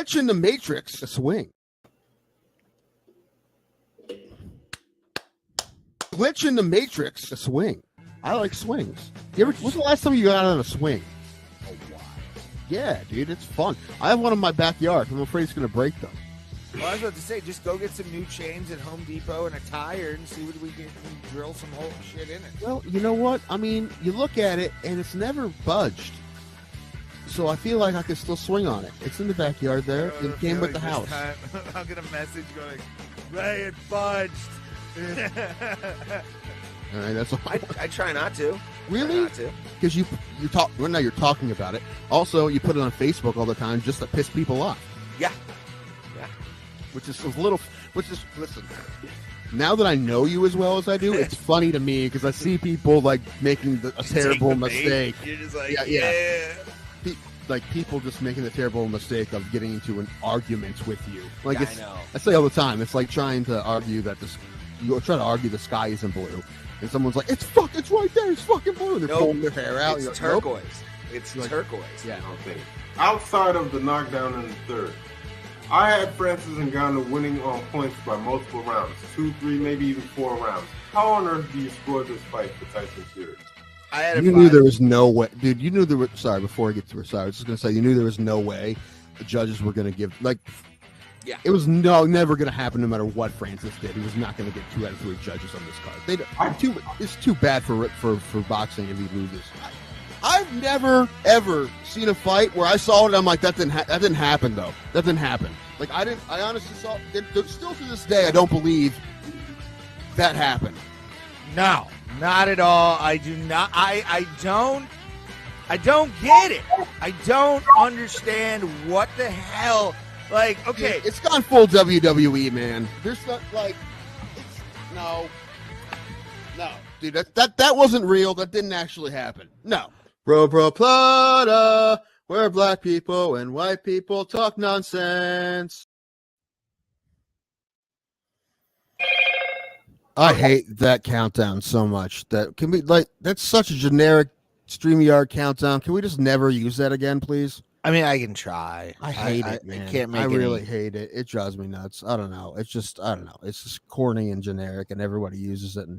Glitch in the Matrix. A swing. Glitch in the Matrix. A swing. I like swings. When's the last time you got on a swing? A while. Yeah, dude, it's fun. I have one in my backyard. I'm afraid it's going to break them. Well, I was about to say, just go get some new chains at Home Depot and a tire and see what we can drill some whole shit in it. Well, you know what? I mean, you look at it, and it's never budged. So I feel like I can still swing on it. It's in the backyard there. It came with the house. I'll get a message going, Ray, it budged. All right, that's all. I try not to. Really? Because you talk. Well, now you're talking about it. Also, you put it on Facebook all the time just to piss people off. Yeah. Which is listen. Now that I know you as well as I do, it's funny to me because I see people like making a terrible mistake. You're just like, yeah. Like people just making the terrible mistake of getting into an argument with you. Like I know. I say all the time. It's like trying to argue that you try to argue the sky isn't blue, and someone's like, it's right there. It's fucking blue. And they're pulling their hair out. It's like, turquoise. Nope. It's turquoise. Yeah. Okay. Outside of the knockdown in the third, I had Francis Ngannou winning on points by multiple rounds, 2, 3, maybe even 4 rounds. How on earth do you score this fight for Tyson Fury? You knew there was no way, dude. You knew there was. Sorry, before I get to it, sorry, I was just gonna say you knew there was no way the judges were gonna give Yeah. It was never gonna happen, no matter what Francis did. He was not gonna get 2 out of 3 judges on this card. It's too bad for boxing if he loses. I've never ever seen a fight where I saw it. I'm like, that didn't happen though. That didn't happen. Like I honestly saw. Still to this day, I don't believe that happened. No, not at all. I do not. I don't get it. I don't understand what the hell. Like, okay, Dude, it's gone full WWE, man. There's not like, no, dude. That wasn't real. That didn't actually happen. No. Bro, Plata, where black people and white people talk nonsense. I hate that countdown so much. That can be like that's such a generic StreamYard countdown. Can we just never use that again, please? I mean, I can try. I hate it, man. I can't make I any... really hate it. It drives me nuts. I don't know. It's just I don't know. It's just corny and generic, and everybody uses it. And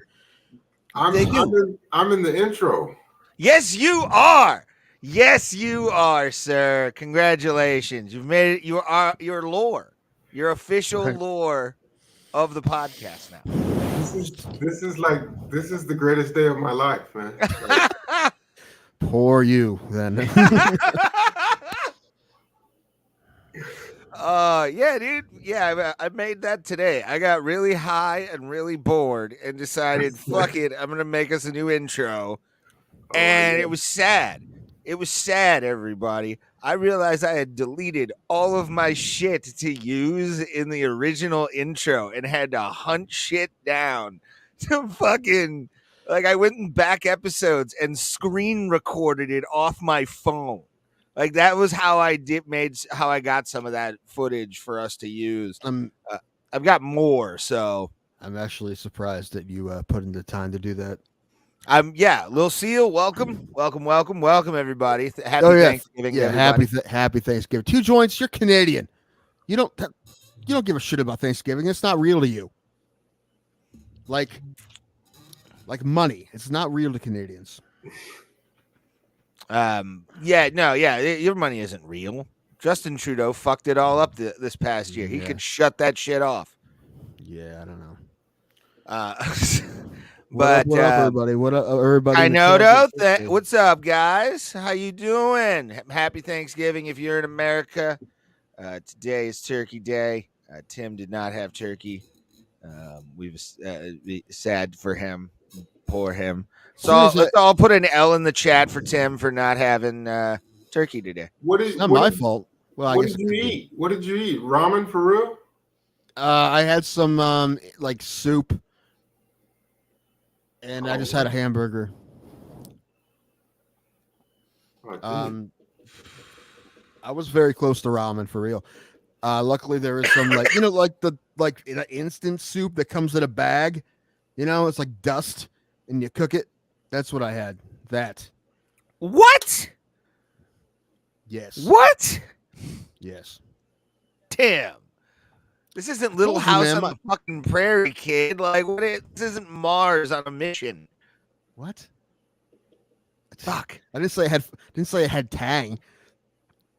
I'm in the intro. Yes, you are. Yes, you are, sir. Congratulations. You've made it. You're lore. You're official lore of the podcast now. This is the greatest day of my life, man. Poor you, then. Yeah, dude. Yeah, I made that today. I got really high and really bored and decided, fuck it, I'm gonna make us a new intro. And it was sad. It was sad, everybody. I realized I had deleted all of my shit to use in the original intro and had to hunt shit down to fucking, like, I went in back episodes and screen recorded it off my phone. Like, that was how I how I got some of that footage for us to use. I've got more, so. I'm actually surprised that you put in the time to do that. Lil Seal, welcome, everybody. Happy Thanksgiving, everybody. Happy Thanksgiving. 2 joints. You're Canadian. You don't give a shit about Thanksgiving. It's not real to you. Like money. It's not real to Canadians. Your money isn't real. Justin Trudeau fucked it all up this past year. He could shut that shit off. Yeah, I don't know. But what up, everybody? What up, everybody? I know, though. What's up, guys? How you doing? Happy Thanksgiving if you're in America. Today is Turkey Day. Tim did not have turkey. Sad for him. Poor him. So let's all put an L in the chat for Tim for not having turkey today. Not my fault. Well, what did you eat? What did you eat? Ramen for real? I had some like soup. And I just had a hamburger. I was very close to ramen for real. Luckily, there is some like an instant soup that comes in a bag. It's like dust, and you cook it. That's what I had. That. What? Yes. What? Yes. Tim. This isn't Little Told you, House man, on the fucking Prairie, kid. Like, this isn't Mars on a mission. What? Fuck. I didn't say it had tang.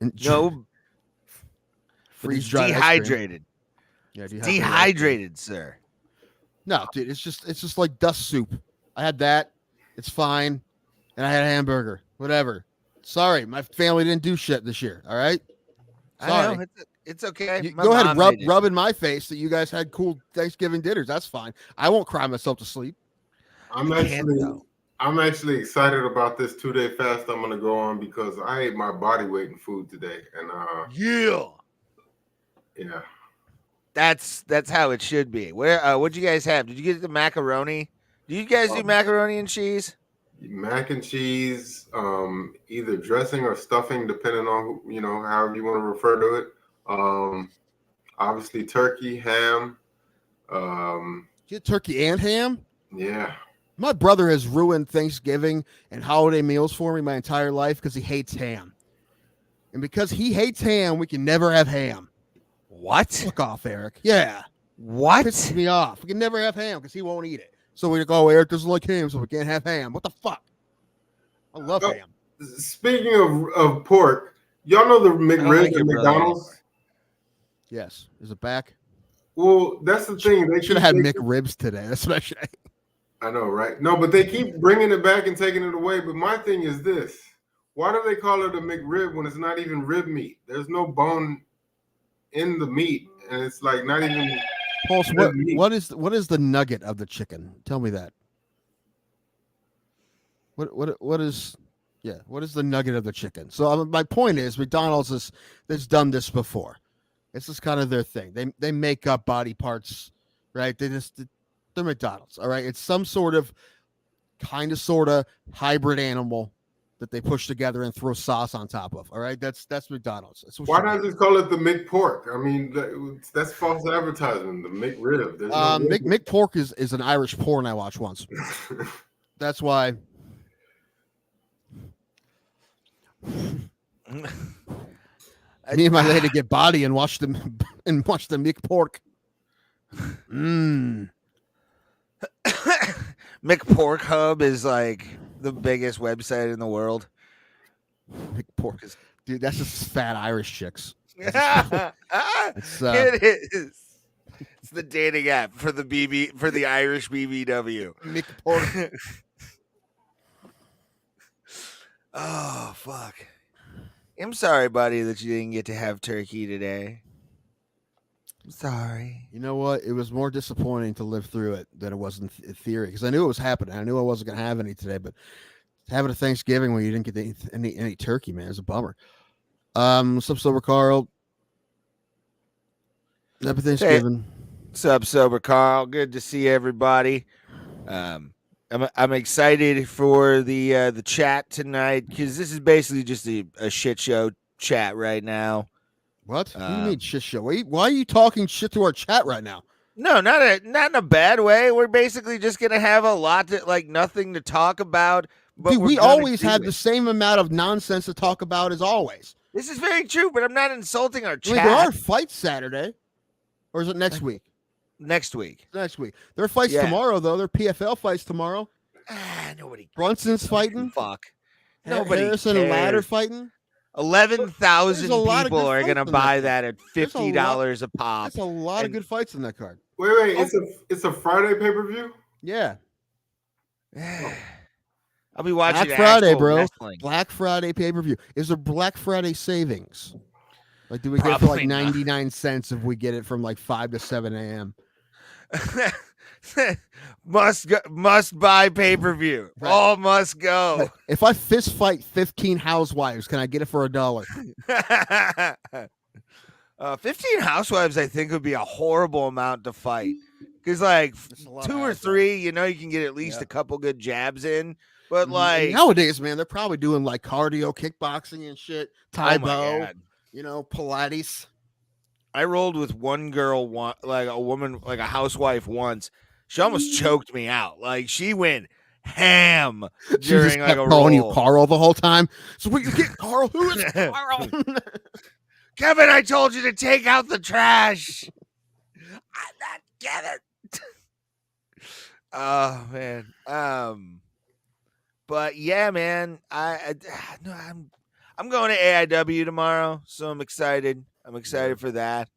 And No. freeze It's dried. dehydrated. Yeah, Dehydrated, sir. No, dude, it's just like dust soup. I had that. It's fine. And I had a hamburger. Whatever. Sorry, my family didn't do shit this year. All right. Sorry. I know. It's okay. Go ahead and rub in my face that you guys had cool Thanksgiving dinners. That's fine. I won't cry myself to sleep. I'm actually excited about this 2-day fast I'm gonna go on because I ate my body weight in food today, and yeah, that's how it should be. What'd you guys have? Did you get the macaroni? Do you guys do macaroni and cheese? Mac and cheese, either dressing or stuffing, depending on however you want to refer to it. Obviously turkey, ham. Get turkey and ham? Yeah. My brother has ruined Thanksgiving and holiday meals for me my entire life because he hates ham. And because he hates ham, we can never have ham. What? Fuck off, Eric. Yeah. What? Pisses me off. We can never have ham because he won't eat it. So we go, Eric doesn't like ham, so we can't have ham. What the fuck? I love ham. Speaking of pork, y'all know the McRib at McDonald's? Yes. Is it back? Well, that's the thing. They should have had McRibs today. That's what I should. I know, right? No, but they keep bringing it back and taking it away. But my thing is this. Why do they call it a McRib when it's not even rib meat? There's no bone in the meat, and it's like not even... Pulse, what is the nugget of the chicken? Tell me that. What is the nugget of the chicken? So my point is, McDonald's has done this before. This is kind of their thing. They make up body parts, right? They're McDonald's, all right? It's some sort of sort of hybrid animal that they push together and throw sauce on top of, all right? That's McDonald's. Why not just call it the McPork? I mean, that's false advertising. The McRib. McPork is an Irish porn I watched once. That's why. Me and my lady get body and watch the McPork. McPork Hub is like the biggest website in the world. McPork is, dude. That's just fat Irish chicks. It is. It's the dating app for the Irish BBW. McPork. Oh fuck. I'm sorry, buddy, that you didn't get to have turkey today. I'm sorry. You know what? It was more disappointing to live through it than it was in theory because I knew it was happening. I knew I wasn't going to have any today, but having a Thanksgiving when you didn't get any turkey, man, is a bummer. What's up, Sober Carl? Happy Thanksgiving. Hey, what's up, Sober Carl? Good to see everybody. I'm excited for the chat tonight because this is basically just a shit show chat right now. What? What do you mean shit show? Why are you talking shit to our chat right now? No, not in a bad way. We're basically just gonna have a lot nothing to talk about. But dude, we always have the same amount of nonsense to talk about as always. This is very true, but I'm not insulting our chat. There are fights Saturday, or is it next week? Next week. Next week. There are fights tomorrow, though. There are PFL fights tomorrow. Nobody. Brunson's fighting. Fuck. Nobody. Harrison and Ladder fighting. 11,000 people are going to buy that at $50 a pop. That's a lot of good fights in that card. Wait. It's a Friday pay-per-view? Yeah. I'll be watching Black Friday, bro. Wrestling. Black Friday pay-per-view. Is there Black Friday savings? Like, do we get it for like 99 cents if we get it from like 5 to 7 a.m.? must buy pay-per-view. Right. All must go. If I fist fight 15 housewives, can I get it for $1? 15 housewives, I think, would be a horrible amount to fight. Because like 2 or 3, you can get at least a couple good jabs in. But like nowadays, man, they're probably doing like cardio, kickboxing and shit. Taibo, Pilates. I rolled with one girl, like a woman, like a housewife once. She almost choked me out. Like she went ham during like a calling roll. You Carl the whole time. So what you get, Carl? Who is Carl? Kevin, I told you to take out the trash. I'm not Kevin. Oh man. But yeah, man. No, I'm going to AIW tomorrow, so I'm excited. I'm excited for that.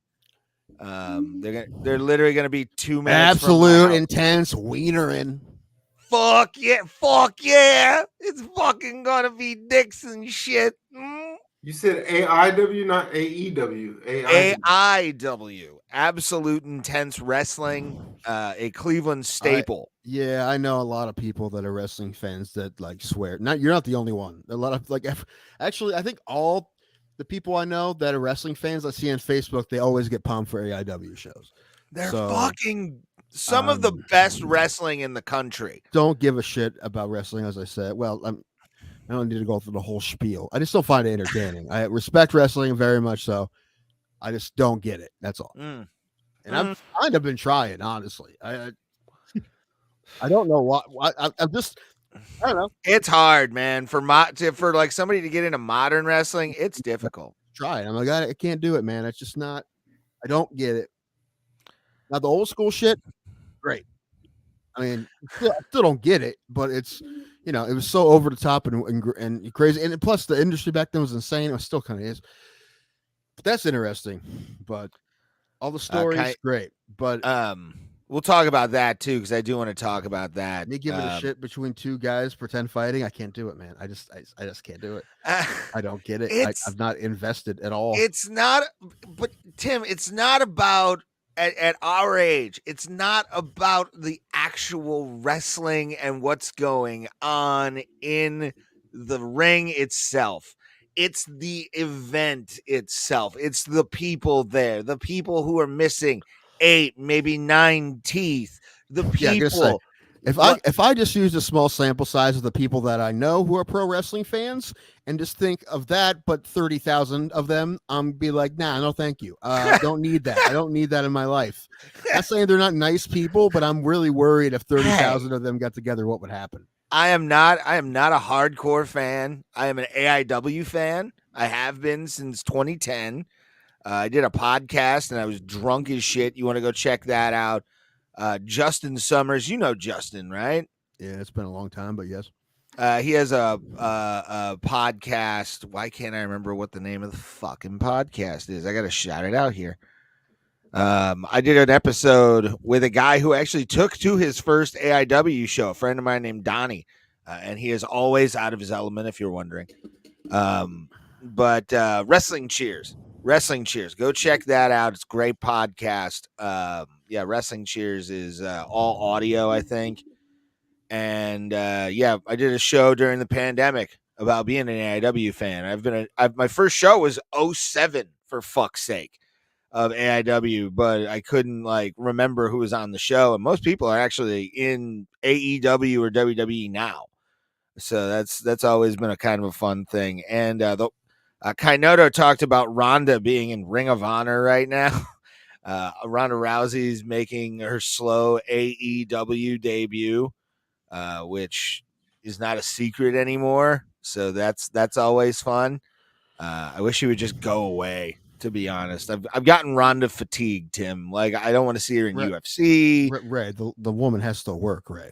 They're literally gonna be 2 minutes from my Absolute house. intense wienering. Fuck yeah! It's fucking gonna be dicks and shit. You said AIW, not AEW. AIW. AIW, Absolute Intense Wrestling, a Cleveland staple. Yeah, I know a lot of people that are wrestling fans that like swear. You're not the only one. A lot of actually, I think all the people I know that are wrestling fans I see on Facebook, they always get pumped for AIW shows. They're So, fucking some of the best wrestling in the country. Don't give a shit about wrestling, as I said. Well, I don't need to go through the whole spiel. I just still find it entertaining. I respect wrestling very much so. I just don't get it. That's all. And I've kind of been trying, honestly. I don't know what. I'm just. I don't know. It's hard, man. For like somebody to get into modern wrestling, it's difficult. Try it. I'm like, I can't do it, man. It's just not. I don't get it. Now the old school shit, great. I mean, I still don't get it, but it's it was so over the top and crazy, and plus the industry back then was insane. It still kind of is. But that's interesting. But all the stories, great. But we'll talk about that too, because I do want to talk about that. Me giving a shit between two guys pretend fighting, I can't do it, man. I just can't do it. I don't get it. I'm not invested at all. It's not, but Tim, it's not about at our age. It's not about the actual wrestling and what's going on in the ring itself. It's the event itself. It's the people there, the people who are missing 8, maybe 9 teeth. The people. If I just use a small sample size of the people that I know who are pro wrestling fans and just think of that, but 30,000 of them, I'm be like, nah, no, thank you. I don't need that. I don't need that in my life. I'm not saying they're not nice people, but I'm really worried if 30,000 of them got together, what would happen? I am not a hardcore fan. I am an AIW fan. I have been since 2010. I did a podcast and I was drunk as shit. You want to go check that out? Justin Summers, you know Justin, right? Yeah, it's been a long time, but yes. He has a podcast. Why can't I remember what the name of the fucking podcast is? I got to shout it out here. I did an episode with a guy who actually took to his first AIW show, a friend of mine named Donnie, and he is always out of his element, if you're wondering. But Wrestling Cheers. Go check that out. It's a great podcast. Wrestling Cheers is all audio, I think. And I did a show during the pandemic about being an AIW fan. My first show was 2007, for fuck's sake, of AIW, but I couldn't remember who was on the show. And most people are actually in AEW or WWE now. So that's always been a kind of a fun thing. And Kainoto talked about Ronda being in Ring of Honor right now. Ronda Rousey's making her slow AEW debut, which is not a secret anymore. So that's always fun. I wish she would just go away, to be honest. I've gotten Ronda fatigued, Tim. I don't want to see her in UFC. Ray, the woman has to work, Ray.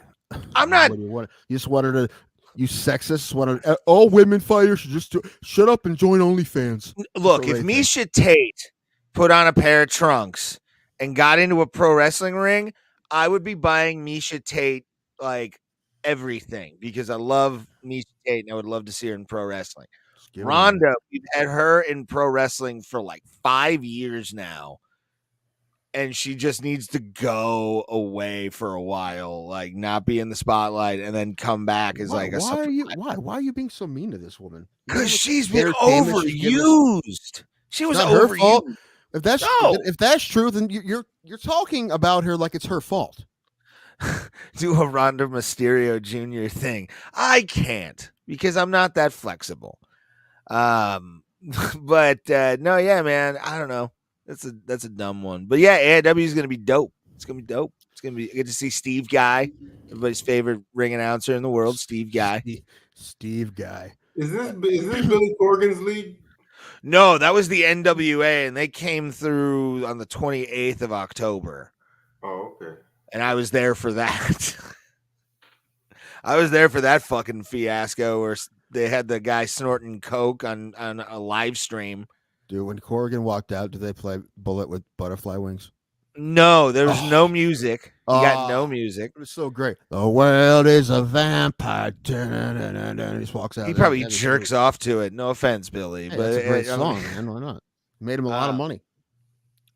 I'm not. You just want her to. You sexist. All women fighters should just shut up and join OnlyFans. Look, if Misha Tate put on a pair of trunks and got into a pro wrestling ring, I would be buying Misha Tate everything, because I love Misha Tate and I would love to see her in pro wrestling. Ronda, we've had her in pro wrestling for 5 years now, and she just needs to go away for a while, not be in the spotlight, and then come back as why are you being so mean to this woman? Because she's been overused. She was overused. If that's true, then you're talking about her like it's her fault. Do a Ronda Mysterio Jr. thing. I can't, because I'm not that flexible. But no, yeah, man. I don't know. That's a dumb one. But yeah, AIW is gonna be dope. It's gonna be dope. It's gonna be good to see Steve Guy, everybody's favorite ring announcer in the world, Steve Guy. Steve Guy. Is this Billy Corgan's league? No, that was the NWA, and they came through on the 28th of October, Oh, okay. and I was there for that. I was there for that fucking fiasco where they had the guy snorting coke on a live stream. Dude, when Corrigan walked out, did they play Bullet with Butterfly Wings? No, there was no music. You got no music. It was so great. The world is a vampire. And he just walks out. He probably jerks off to it. No offense, Billy, Hey, but it's a great song, man. Why not? Made him a lot of money.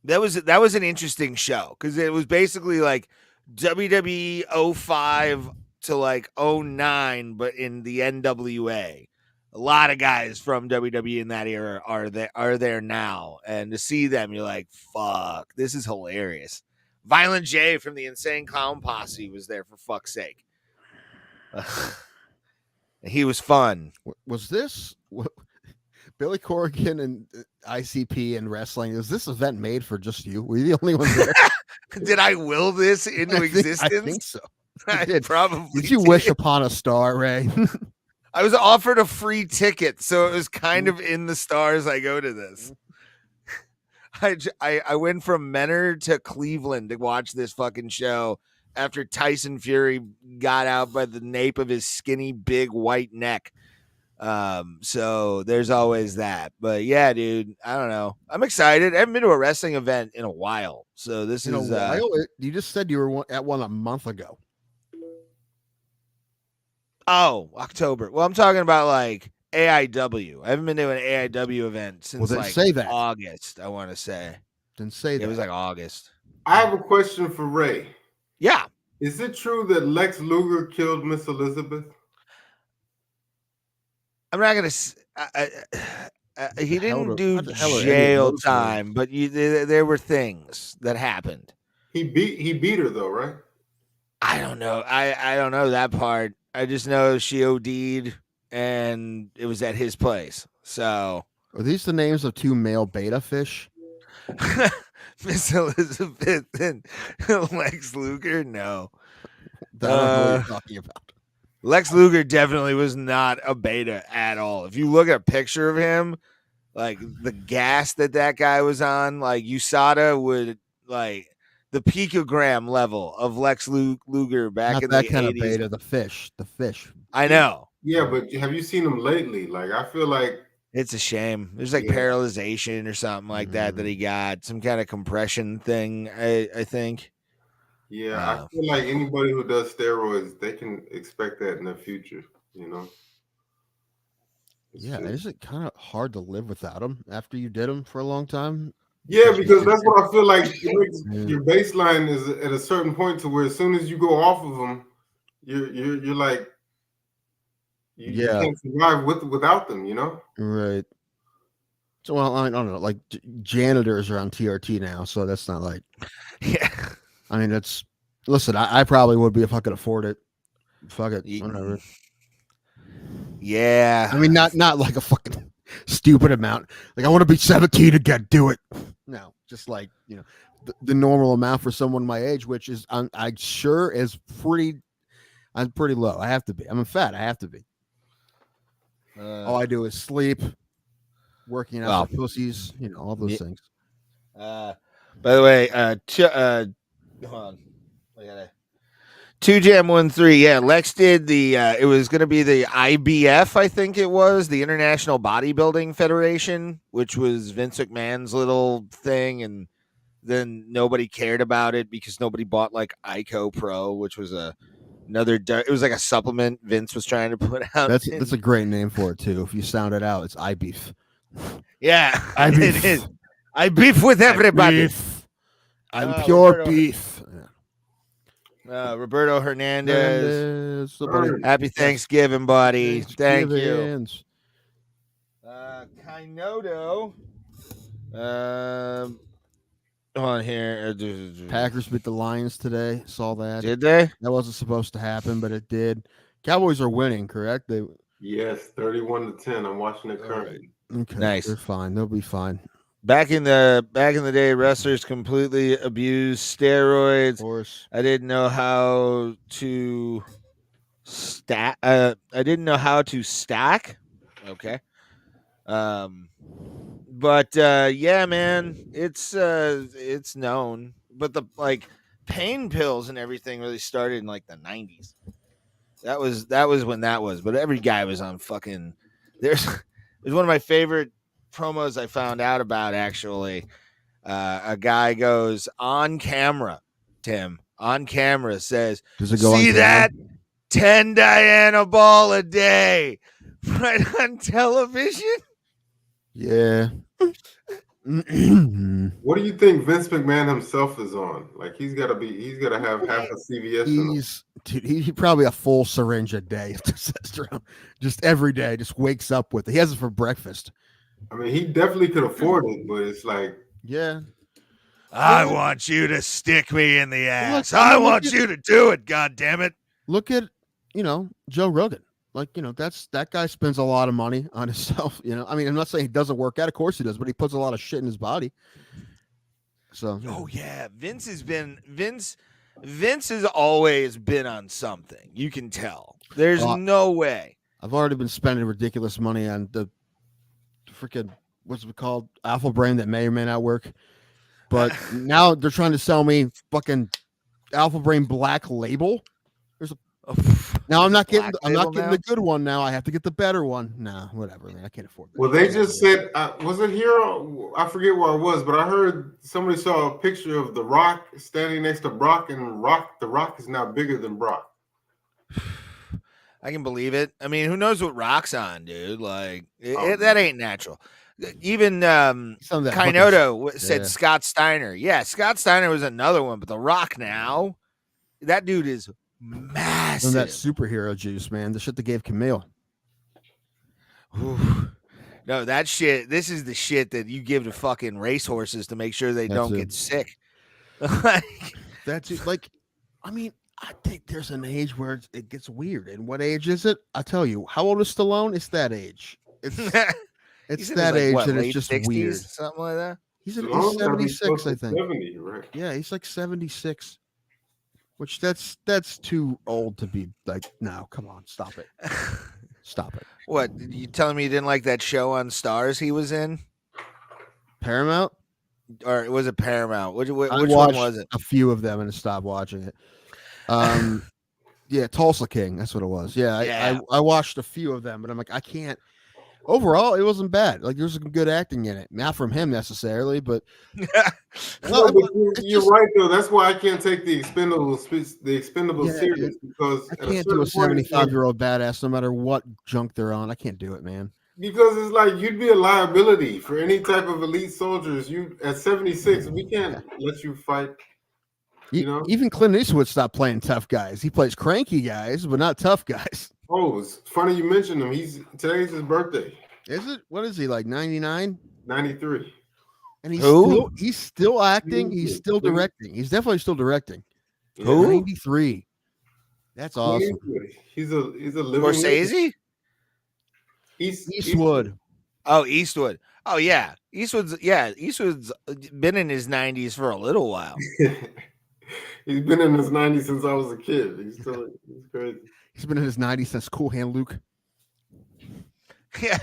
That was an interesting show because it was basically like WWE 05 to like 09, but in the NWA. A lot of guys from WWE in that era are there now, and to see them, you're like, fuck, this is hilarious. Violent J from the Insane Clown Posse was there, for fuck's sake. He was fun. Was this Billy Corrigan and ICP and wrestling? Was this event made for just you? Were you the only one there? Did I will this into existence? I think so. I probably did. You wish upon a star, Ray? I was offered a free ticket, so it was kind of in the stars I go to this. I went from Menor to Cleveland to watch this fucking show after Tyson Fury got out by the nape of his skinny, big white neck. So there's always that. But yeah, dude, I don't know. I'm excited. I haven't been to a wrestling event in a while. So this is a while? You just said you were at one a month ago. Oh, October. Well, I'm talking about like AIW. I haven't been to an AIW event since like August, I want to say. Didn't say that. It was like August. I have a question for Ray. Yeah. Is it true that Lex Luger killed Miss Elizabeth? I'm not going to... he didn't do jail time, but there were things that happened. He beat her though, right? I don't know. I don't know that part. I just know she OD'd and it was at his place. So are these the names of two male beta fish? Miss Elizabeth and Lex Luger? No. That's what you're talking about. Lex Luger definitely was not a beta at all. If you look at a picture of him, like the gas that guy was on, like USADA would like the picogram level of Lex Luger back not in that the kind 80s. Of beta, the fish. I know. Yeah, but have you seen him lately? Like, I feel like it's a shame. There's like paralyzation or something like that he got, some kind of compression thing. I think. Yeah, I feel like anybody who does steroids, they can expect that in the future. You know. Is it kind of hard to live without them after you did them for a long time? Yeah, because that's what I feel like. Your baseline is at a certain point to where as soon as you go off of them, you're like, you can't survive without them. You know, right? So, well, I don't know. Like janitors are on TRT now, so that's not like, yeah. I mean, that's listen. I probably would be if I could afford it. Fuck it, whatever. Yeah, I mean, not like a fucking stupid amount. Like I want to be 17 to do it. No, just like the normal amount for someone my age, which is I'm sure is pretty. I'm pretty low. I have to be. I'm fat. I have to be. All I do is sleep, working out for pussies. All those things. By the way, hold on. I gotta. 2Jam13, yeah. Lex did the. It was going to be the IBF, I think it was, the International Bodybuilding Federation, which was Vince McMahon's little thing, and then nobody cared about it because nobody bought like ICO Pro, which was another. It was like a supplement Vince was trying to put out. That's a great name for it too. If you sound it out, it's IBeef. Yeah, it is. I beef with everybody. I'm pure beef. Roberto Hernandez. Happy Thanksgiving, buddy. Thank you. Kainoto. On here. Packers beat the Lions today. Saw that. Did they? That wasn't supposed to happen, but it did. Cowboys are winning, correct? Yes, 31-10. I'm watching it currently. Right. Okay, nice. They're fine. They'll be fine. Back in the day, wrestlers completely abused steroids. Of course. I didn't know how to stack. I didn't know how to stack. Okay. But yeah, man, it's known. But the pain pills and everything really started in like the 90s. That was when that was. But every guy was on fucking. There's one of my favorite promos I found out about actually. A guy goes on camera, Tim, on camera says, Does it go on "See camera? that 10 Diana ball a day right on television?" Yeah. What do you think Vince McMahon himself is on? Like he's got to have half a CVS. He's probably a full syringe a day of testosterone, just every day. Just wakes up with it. He has it for breakfast. I mean, he definitely could afford it, but it's like, yeah. I want you to stick me in the ass. Look, I want you to do it. God damn it! Look at Joe Rogan. Like that guy spends a lot of money on himself. I mean, I'm not saying he doesn't work out. Of course he does, but he puts a lot of shit in his body. So. Oh yeah, Vince has always been on something. You can tell. There's no way. I've already been spending ridiculous money on the freaking what's it called Alpha Brain that may or may not work. But now they're trying to sell me fucking Alpha Brain Black Label. Now I'm not getting the good one. Now I have to get the better one. Nah, whatever, man. I can't afford that. Well, they just said, was it here? I forget where it was, but I heard somebody saw a picture of The Rock standing next to Brock, and The Rock is now bigger than Brock. I can believe it. I mean, who knows what Rock's on, dude? Like that ain't natural. Even Kainoto said Scott Steiner. Yeah, Scott Steiner was another one, but The Rock now, that dude is massive. That superhero juice, man. The shit they gave Camille. Ooh. No, that shit. This is the shit that you give to fucking racehorses to make sure they don't get sick. That's it. Like, I mean, I think there's an age where it gets weird. And what age is it? I tell you, how old is Stallone? It's that age. It's that age, and it's just 60s, weird. Something like that. He's 76, I think. 70, right? Yeah, he's like 76. Which that's too old to be like. No, come on, stop it. Stop it. What, you telling me you didn't like that show on Stars he was in? Paramount? Or was it Paramount? Which one was it? A few of them and stopped watching it. Yeah, Tulsa King. That's what it was. Yeah. I watched a few of them, but I'm like, I can't. Overall, it wasn't bad. Like, there's some good acting in it. Not from him necessarily, but you're right though. That's why I can't take the Expendables serious, because I can't do a 75-year-old badass no matter what junk they're on. I can't do it, man. Because it's like you'd be a liability for any type of elite soldiers. You at 76, we can't let you fight. Even Clint Eastwood stopped playing tough guys. He plays cranky guys, but not tough guys. Oh, it's funny you mentioned him. Today's his birthday. Is it? What is he, like 99? 93. And he's still acting. He's still directing. He's definitely still directing. Who? 93. That's awesome. He's a living Scorsese? Eastwood. Oh, Eastwood. Oh yeah. Eastwood's been in his 90s for a little while. He's been in his 90s since I was a kid. He's crazy. He's been in his 90s since Cool Hand Luke. Yeah.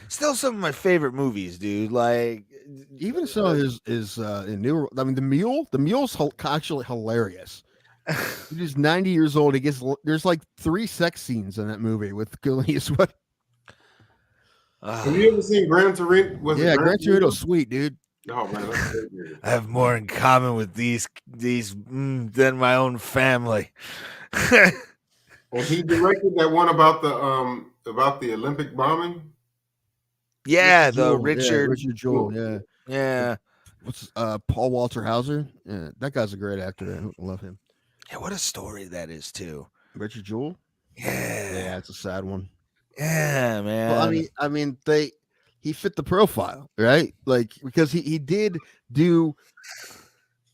Still some of my favorite movies, dude. Like, even some of his newer. I mean, the mule's actually hilarious. He's 90 years old. There's like 3 sex scenes in that movie with Clint Eastwood. Have you ever seen Gran Torino? Gran Torino's sweet, dude. Oh man, I have more in common with these than my own family. And he directed that one about the Olympic bombing. Yeah, Richard Jewell. Yeah. What's Paul Walter Hauser? Yeah, that guy's a great actor. I love him. Yeah, what a story that is too. Richard Jewell. Yeah, it's a sad one. Yeah, man. Well, I mean, he fit the profile, right? Like, because he did do,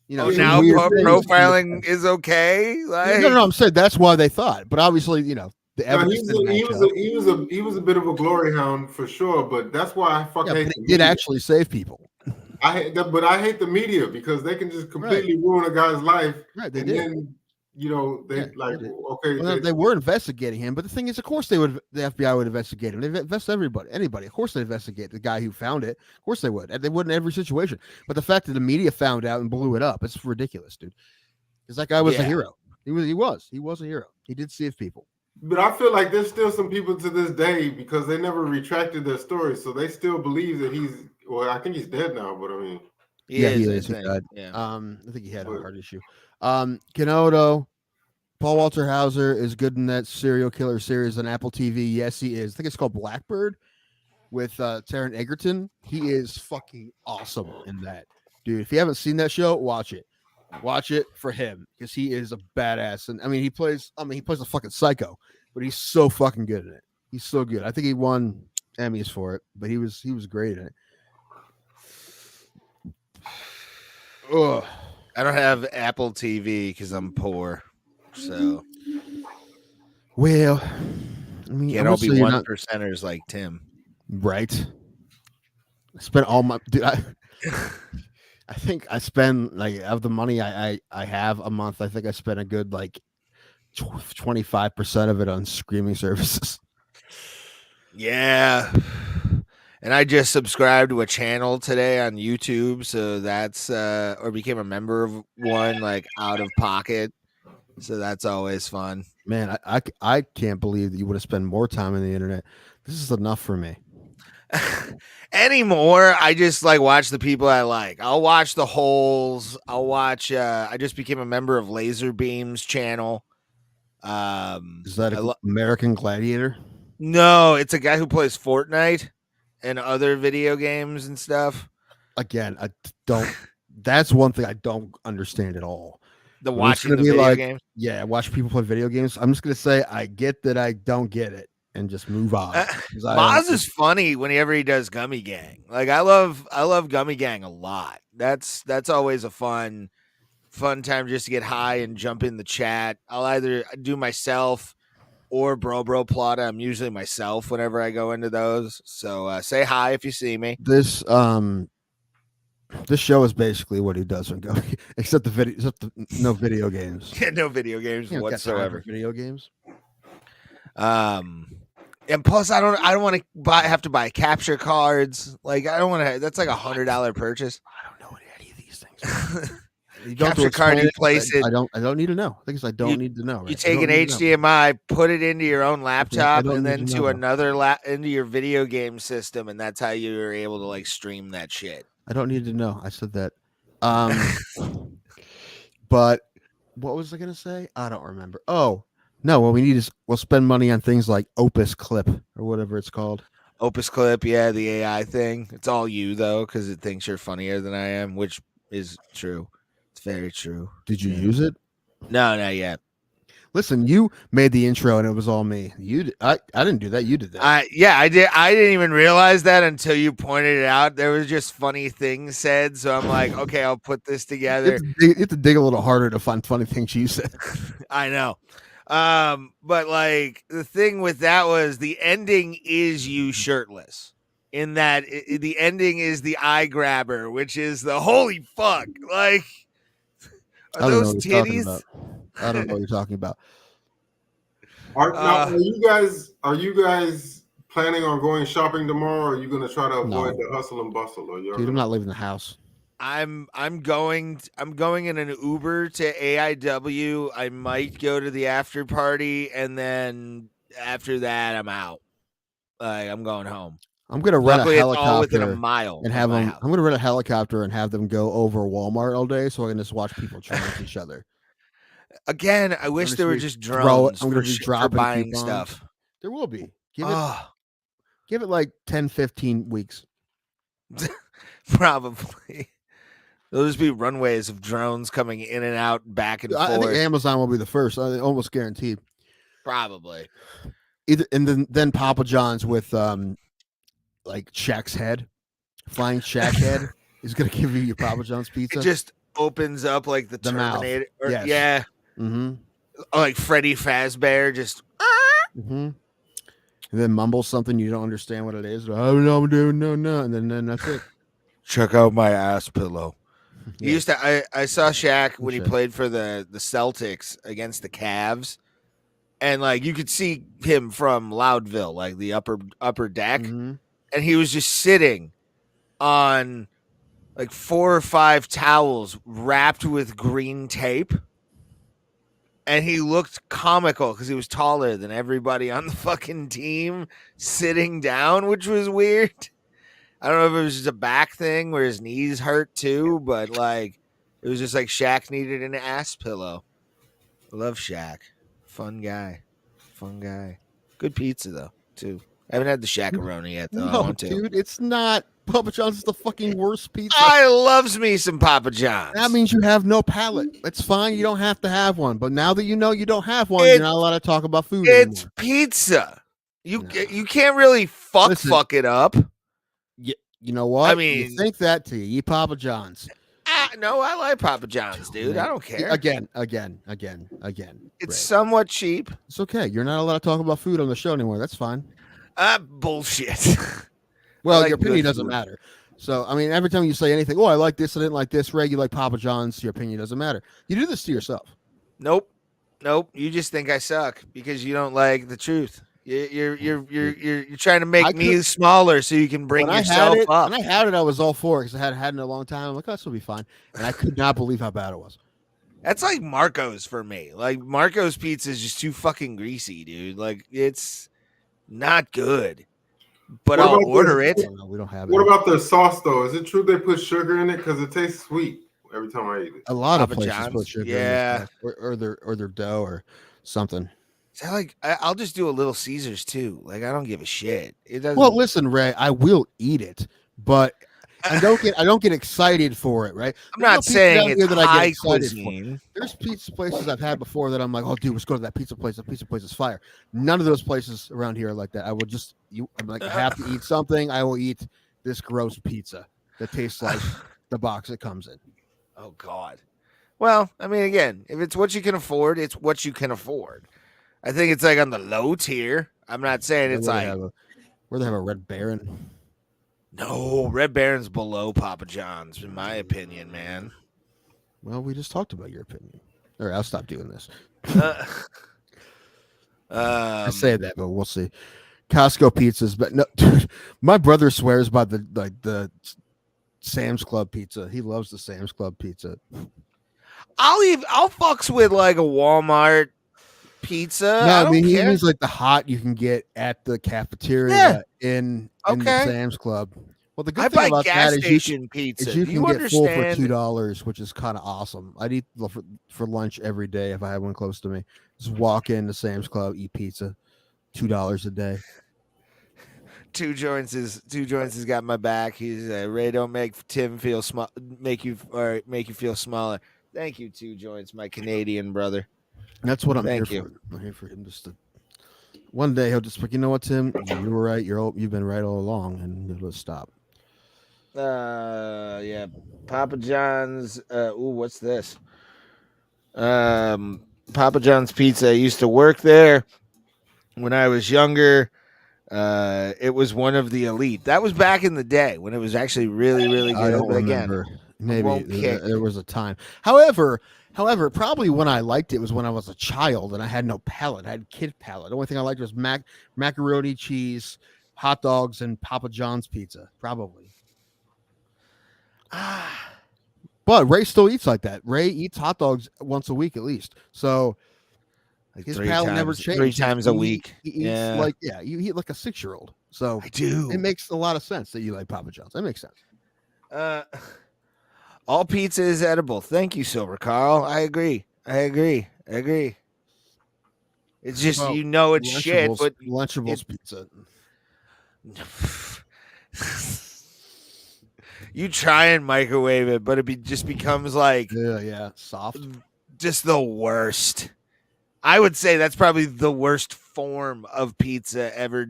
now profiling is okay. Like, no, I'm saying that's why they thought. But obviously, the evidence. He was a bit of a glory hound for sure. But that's why I fucking hate. He did actually save people. I hate the media because they can just completely ruin a guy's life. Right, they and did. Then they okay. Well, they were investigating him, but the thing is, of course, the FBI would investigate him. They invest anybody. Of course, they investigate the guy who found it. Of course, they would. And they would in every situation. But the fact that the media found out and blew it up, it's ridiculous, dude. Because that guy was a hero. He was a hero. He did save people. But I feel like there's still some people to this day because they never retracted their story, so they still believe that he's. Well, I think he's dead now, but I mean, he is. He died. Yeah. I think he had a heart issue. Kenoto, Paul Walter Hauser is good in that serial killer series on Apple TV. Yes, he is. I think it's called Blackbird with Taron Egerton. He is fucking awesome in that, dude. If you haven't seen that show, watch it. Watch it for him because he is a badass. And I mean, he plays a fucking psycho, but he's so fucking good in it. He's so good. I think he won Emmys for it, but he was great in it. Ugh. I don't have Apple TV because I'm poor. So, well, I mean, can't all be 1%ers like Tim, right? I spent all my. Dude, I think I spend like of the money I have a month. I think I spent a good like 25% of it on streaming services. Yeah, and I just subscribed to a channel today on YouTube, so that's or became a member of one like out of pocket. So that's always fun. Man, I can't believe that you would have spent more time on the internet. This is enough for me. Anymore, I just like watch the people I like. I'll watch the Holes. I'll watch. I just became a member of Laserbeam's channel. Is that American Gladiator? No, it's a guy who plays Fortnite and other video games and stuff. Again, I don't. That's one thing I don't understand at all. Watching the video games. Yeah, watch people play video games. I'm just gonna say I get that I don't get it. And just move on. Maz is funny whenever he does Gummy Gang. Like I love Gummy Gang a lot. That's always a fun time just to get high and jump in the chat. I'll either do myself or Bro Plata. I'm usually myself whenever I go into those. So say hi if you see me. This show is basically what he does on Gummy, except no video games. Yeah, no video games whatsoever. Video games. And plus, I don't want to have to buy capture cards. Like I don't want to. That's like $100 purchase. I don't know what any of these things. You capture card, you place it. I don't need to know. I think I don't need to know. Right? You take an HDMI, put it into your own laptop, and then to another into your video game system, and that's how you're able to like stream that shit. I don't need to know. I said that. But what was I gonna say? I don't remember. Oh. No, what we need is we'll spend money on things like Opus Clip or whatever it's called. Opus Clip, yeah, the AI thing. It's all you though, because it thinks you're funnier than I am, which is true. It's very true. Did you use it? No, not yet. Listen, you made the intro and it was all me. I didn't do that. You did that. I did. I didn't even realize that until you pointed it out. There was just funny things said, so I'm like, okay, I'll put this together. You have to dig a little harder to find funny things you said. I know. But like the thing with that was the ending is you shirtless. In that the ending is the eye grabber, which is the holy fuck. Like, are those titties? I don't know what you're talking about. Are you guys planning on going shopping tomorrow, or are you going to try to avoid the hustle and bustle? Dude, I'm not leaving the house. I'm going in an Uber to AIW. I might go to the after party, and then after that, I'm out. I'm going home. I'm gonna rent a helicopter. It's all within a mile and have them. I'm gonna rent a helicopter and have them go over Walmart all day, so I can just watch people challenge each other. Again, I wish there were just drones. I'm gonna be dropping buying stuff. There will be. Give it like 10, 15 weeks. Probably. There'll just be runways of drones coming in and out, back and forth. I think Amazon will be the first. Almost guaranteed. Probably. And then Papa John's with like Shaq's head, flying Shaq head is gonna give you your Papa John's pizza. It just opens up like the Terminator. Yes. Yeah. Mm-hmm. Like Freddy Fazbear just. Mm-hmm. And then mumbles something you don't understand what it is. Oh no, I'm doing no, and then that's it. Check out my ass pillow. He used to. I saw Shaq when he Shit. played for the Celtics against the Cavs, and like you could see him from Loudville, like the upper deck, Mhm. and he was just sitting on like 4 or 5 towels wrapped with green tape. And he looked comical because he was taller than everybody on the fucking team sitting down, which was weird. I don't know if it was just a back thing where his knees hurt too, but like it was just like Shaq needed an ass pillow. I love Shaq. Fun guy. Fun guy. Good pizza though, too. I haven't had the Shaq-a-roni yet though. I No, want to. dude, it's not. Papa John's is the fucking worst pizza. I loves me some Papa John's. That means you have no palate. It's fine. You don't have to have one. But now that you know you don't have one, you're not allowed to talk about food It's anymore. pizza. You No. you can't really fuck it up. You know what? I mean- you think that to you. Eat Papa John's. No, I like Papa John's, dude. I don't care. Again. It's Right. somewhat cheap. It's okay. You're not allowed to talk about food on the show anymore. That's fine. Bullshit. Well, like your opinion good doesn't food. matter. So, I mean, every time you say anything, I like this, I didn't like this, Ray, you like Papa John's, your opinion doesn't matter. You do this to yourself. Nope. You just think I suck because you don't like the truth. You're trying to make me smaller so you can bring yourself up. When I had it, I was all for it because I hadn't had it in a long time. I'm like, this will be fine. And I could not believe how bad it was. That's like Marco's for me. Like Marco's pizza is just too fucking greasy, dude. Like it's not good. But What I'll about order I it. don't know, we don't have it. What about their sauce though? Is it true they put sugar in it? Because it tastes sweet every time I eat it. A lot Papa of places John's? put sugar Yeah. in their stuff, or their dough or something. So like I'll just do a Little Caesars too. Like I don't give a shit. It doesn't. Well, listen, Ray, I will eat it, but I don't get excited for it, right? I'm There's no not pizza saying down it's here that I get high excited for. cuisine. There's pizza places I've had before that I'm like, oh, dude, let's go to that pizza place. That pizza place is fire. None of those places around here are like that. I will just, I'm like, I have to eat something. I will eat this gross pizza that tastes like the box it comes in. Oh God. Well, I mean, again, if it's what you can afford, it's what you can afford. I think it's like on the low tier. I'm not saying it's like Where they have a Red Baron. no, Red Baron's below Papa John's, in my opinion, man. Well, we just talked about your opinion. All right, I'll stop doing this. I say that, but we'll see. Costco pizzas, but no, dude, my brother swears by the Sam's Club pizza. He loves the Sam's Club pizza. I'll fucks with like a Walmart pizza. No, I mean he care. means like the hot you can get at the cafeteria in the Okay. Sam's Club. Well, the good I thing buy about gas that station pizza. is you Do can you get full for understand? $2, which is kind of awesome. I'd eat for lunch every day if I had one close to me. Just walk into Sam's Club, eat pizza, $2 a day. Two joints has got my back. He's Ray. Don't make Tim feel small. Make you feel smaller. Thank you, Two Joints, my Canadian brother. And that's what I'm Thank here you. for. I'm here for him just to. One day he'll just be like, you know what, Tim, you were right. You've been right all along, and he'll just stop. Yeah, Papa John's. What's this? Papa John's Pizza. I used to work there when I was younger. It was one of the elite. That was back in the day when it was actually really, really good. I don't But again, remember. Maybe won't kick. there was a time. However, probably when I liked it was when I was a child and I had no palate. I had kid palate. The only thing I liked was macaroni, cheese, hot dogs, and Papa John's pizza. Probably. But Ray still eats like that. Ray eats hot dogs once a week at least. So like his three palate times, never changed. 3 times a week. He eats Yeah, you eat like a 6-year-old. So I do. it makes a lot of sense that you like Papa John's. That makes sense. All pizza is edible. Thank you, Silver Carl. I agree. It's just Well, it's shit, but Lunchables pizza. you try and microwave it, but it just becomes like Yeah, soft. just the worst. I would say that's probably the worst form of pizza ever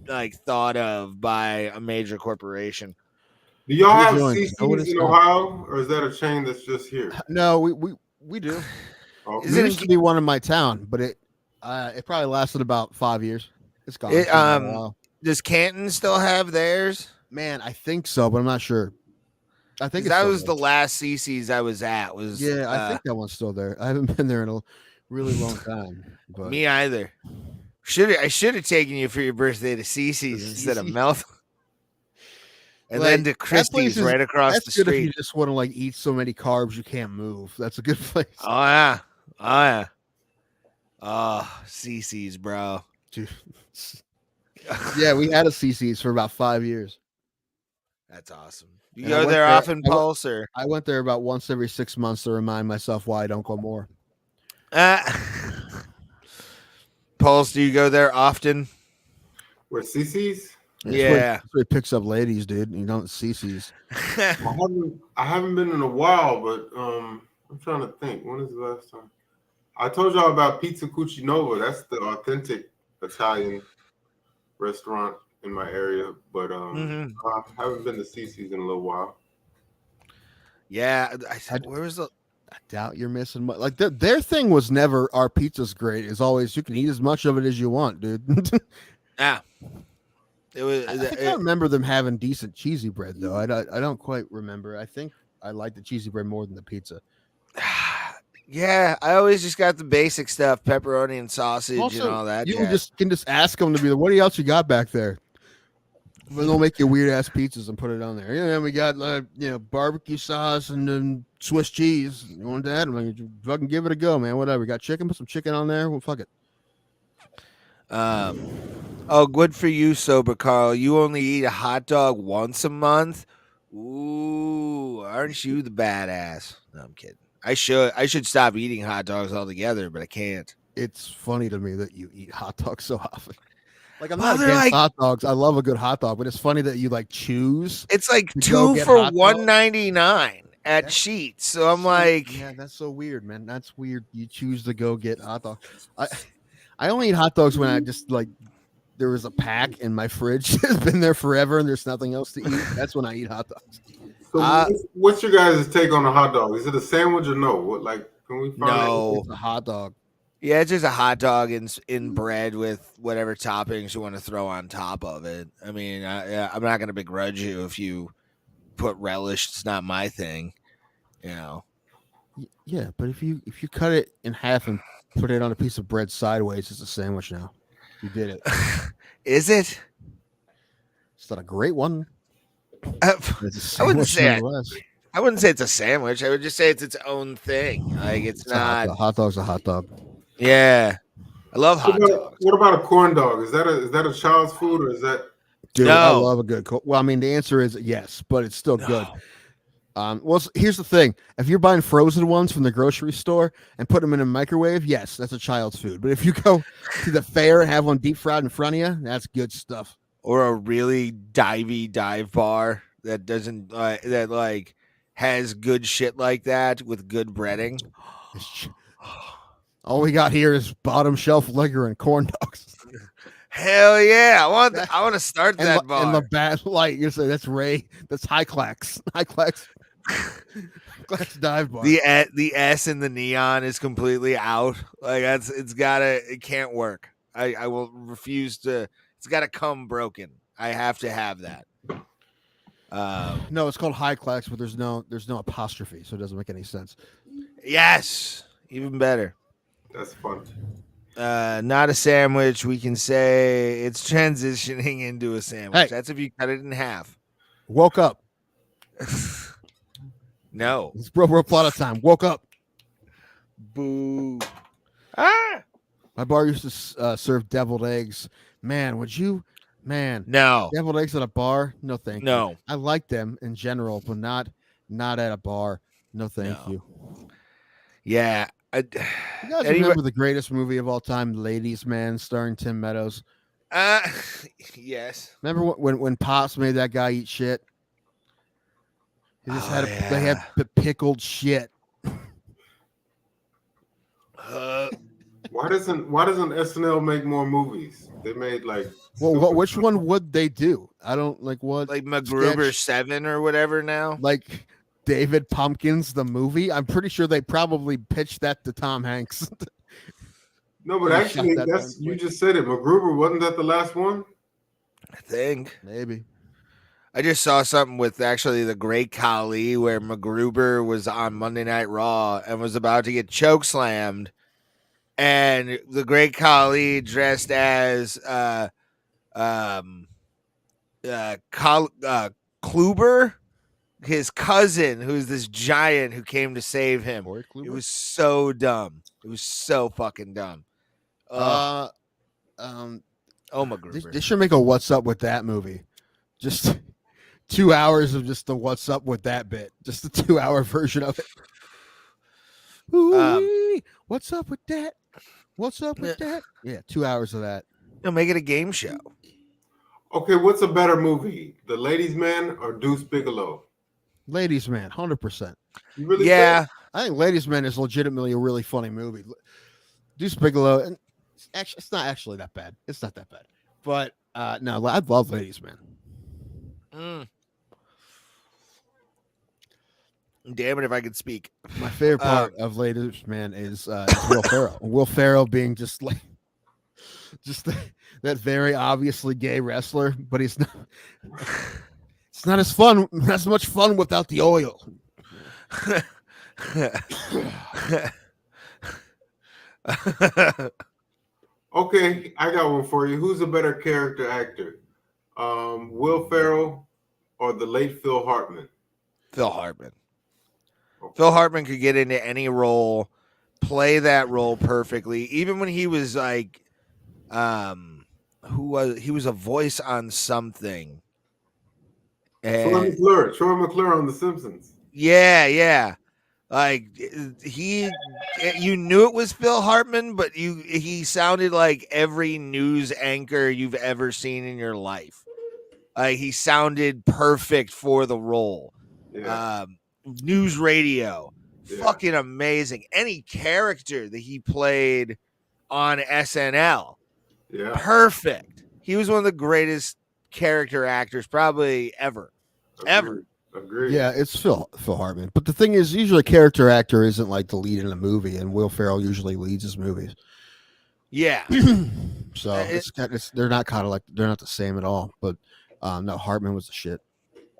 like thought of by a major corporation. Do y'all have Joints. CC's in Ohio, or is that a chain that's just here? No, we do. Okay. It used to be one in my town, but it probably lasted about 5 years. It's gone. It's been a while. Does Canton still have theirs? Man, I think so, but I'm not sure. I think that it's was still the last CC's I was at. Was there. Yeah, I think that one's still there. I haven't been there in a really long time. But me either. I should have taken you for your birthday to CC's instead of CC's. Melt. And Like, then to that place Christie's is right across that's the good if you street. just want to like eat so many carbs you can't move. That's a good place. Oh yeah. Oh yeah. Oh, CC's, bro. Dude. Yeah, we had a CC's for about 5 years. That's awesome. You And I go went there there- often, Pulse, or I went there about once every 6 months to remind myself why I don't go more. Pulse, do you go there often? Where CC's? Yeah. That's where it picks up ladies, dude. You don't CC's. I haven't been in a while, but I'm trying to think. When is the last time? I told y'all about Pizza Cucinova. That's the authentic Italian restaurant in my area, but I haven't been to CC's in a little while. Yeah. Where was the I doubt you're missing much. Like their thing was never our pizza's great. It's always you can eat as much of it as you want, dude. Yeah. It was. I think I remember them having decent cheesy bread though. I don't quite remember. I think I like the cheesy bread more than the pizza. Yeah, I always just got the basic stuff, pepperoni and sausage Also, and all that. you jazz. can just ask them to be like, what else you got back there? But they'll make you weird ass pizzas and put it on there. Yeah, we got barbecue sauce and then Swiss cheese. You want that? I'm like, fucking give it a go, man. Whatever. We got chicken, put some chicken on there. Well, fuck it. Oh, good for you, sober Carl. You only eat a hot dog once a month. Ooh, aren't you the badass? No, I'm kidding. I should stop eating hot dogs altogether, but I can't. It's funny to me that you eat hot dogs so often. Like I'm Well, not they're against like- hot dogs. I love a good hot dog, but it's funny that you like choose. It's like You go 2 get for hot dogs? $1.99 at That's Sheetz. So I'm like, yeah, that's so weird, man. That's weird. You choose to go get hot dogs. I only eat hot dogs when I just like there was a pack in my fridge. It's been there forever, and there's nothing else to eat. That's when I eat hot dogs. So what's your guys' take on a hot dog? Is it a sandwich or no? What can we find No. It's a hot dog. yeah, it's just a hot dog in bread with whatever toppings you want to throw on top of it. I mean, I'm not going to begrudge you if you put relish. It's not my thing, you know. Yeah, but if you cut it in half and put it on a piece of bread sideways, it's a sandwich now. You did it. Is it? It's not a great one. It's a I wouldn't sandwich say it. nonetheless. I wouldn't say it's a sandwich. I would just say it's its own thing. Like it's not. A hot dog's a hot dog. Yeah, I love hot dogs. What about a corn dog? Is that a child's food or is that? Dude, I No. love a good. Well, I mean, the answer is yes, but it's still No. good. Here's the thing: if you're buying frozen ones from the grocery store and put them in a microwave, yes, that's a child's food. But if you go to the fair and have one deep fried in front of you, that's good stuff. Or a really dive bar that doesn't that like has good shit like that with good breading. All we got here is bottom shelf liquor and corn dogs. Hell yeah! I want to start And, that bar. and the bad light, you say that's Ray. That's High Clacks. High Clacks. Clacks dive bar. The S in the neon is completely out. Like it can't work. I will refuse to. It's got to come broken. I have to have that. No, it's called High Clacks, but there's no apostrophe, so it doesn't make any sense. Yes, even better. That's fun. Not a sandwich. We can say it's transitioning into a sandwich. Hey. That's if you cut it in half. Woke up. No. It's real plot of time. Woke up. Boo. Ah. My bar used to serve deviled eggs. Man, would you? Man, No. deviled eggs at a bar? No, thank you. No. I like them in general, but not at a bar. No, thank No. you. Yeah. You guys remember the greatest movie of all time, Ladies Man, starring Tim Meadows? Yes. Remember when Pops made that guy eat shit? He just they had pickled shit. Why doesn't SNL make more movies? They made like. Well, which one would they do? I don't like what Like MacGruber sketch? 7 or whatever now. Like David Pumpkins the movie. I'm pretty sure they probably pitched that to Tom Hanks. No, but They actually, shot that you down just said it. MacGruber, wasn't that the last one? I think. Maybe. I just saw something with actually the Great Khali where MacGruber was on Monday Night Raw and was about to get chokeslammed, and the Great Khali dressed as Kluber, his cousin, who's this giant who came to save him. Corey Kluber? It was so dumb. It was so fucking dumb. Oh, MacGruber. They should make a "What's Up with That" movie. Just 2 hours of just the "What's Up with That" bit. Just the 2-hour version of it. Ooh-wee. What's up with that? What's up with that? Yeah, 2 hours of that. Make it a game show. Okay, what's a better movie, The Ladies' Man or Deuce Bigelow? Ladies' Man, 100%. You really Yeah. I think Ladies' Man is legitimately a really funny movie. Deuce Bigelow, and it's not actually that bad. It's not that bad. But no, I love Ladies' Man. Damn it, if I could speak. My favorite part of Ladies' Man is Will Ferrell. Will Ferrell being just like that very obviously gay wrestler, but he's not. It's not as much fun without the oil. Okay, I got one for you. Who's a better character actor? Will Ferrell or the late Phil Hartman? Phil Hartman. Okay. Phil Hartman could get into any role, play that role perfectly. Even when he was like, he was a voice on something. Troy McClure on The Simpsons. Yeah. Like you knew it was Phil Hartman, but he sounded like every news anchor you've ever seen in your life. He sounded perfect for the role. Yeah. News radio, Yeah. fucking amazing. Any character that he played on SNL, Yeah. perfect. He was one of the greatest character actors probably ever. Agreed. Yeah, it's Phil Hartman. But the thing is, usually a character actor isn't like the lead in a movie, and Will Ferrell usually leads his movies. Yeah. So they're not the same at all. But no, Hartman was the shit.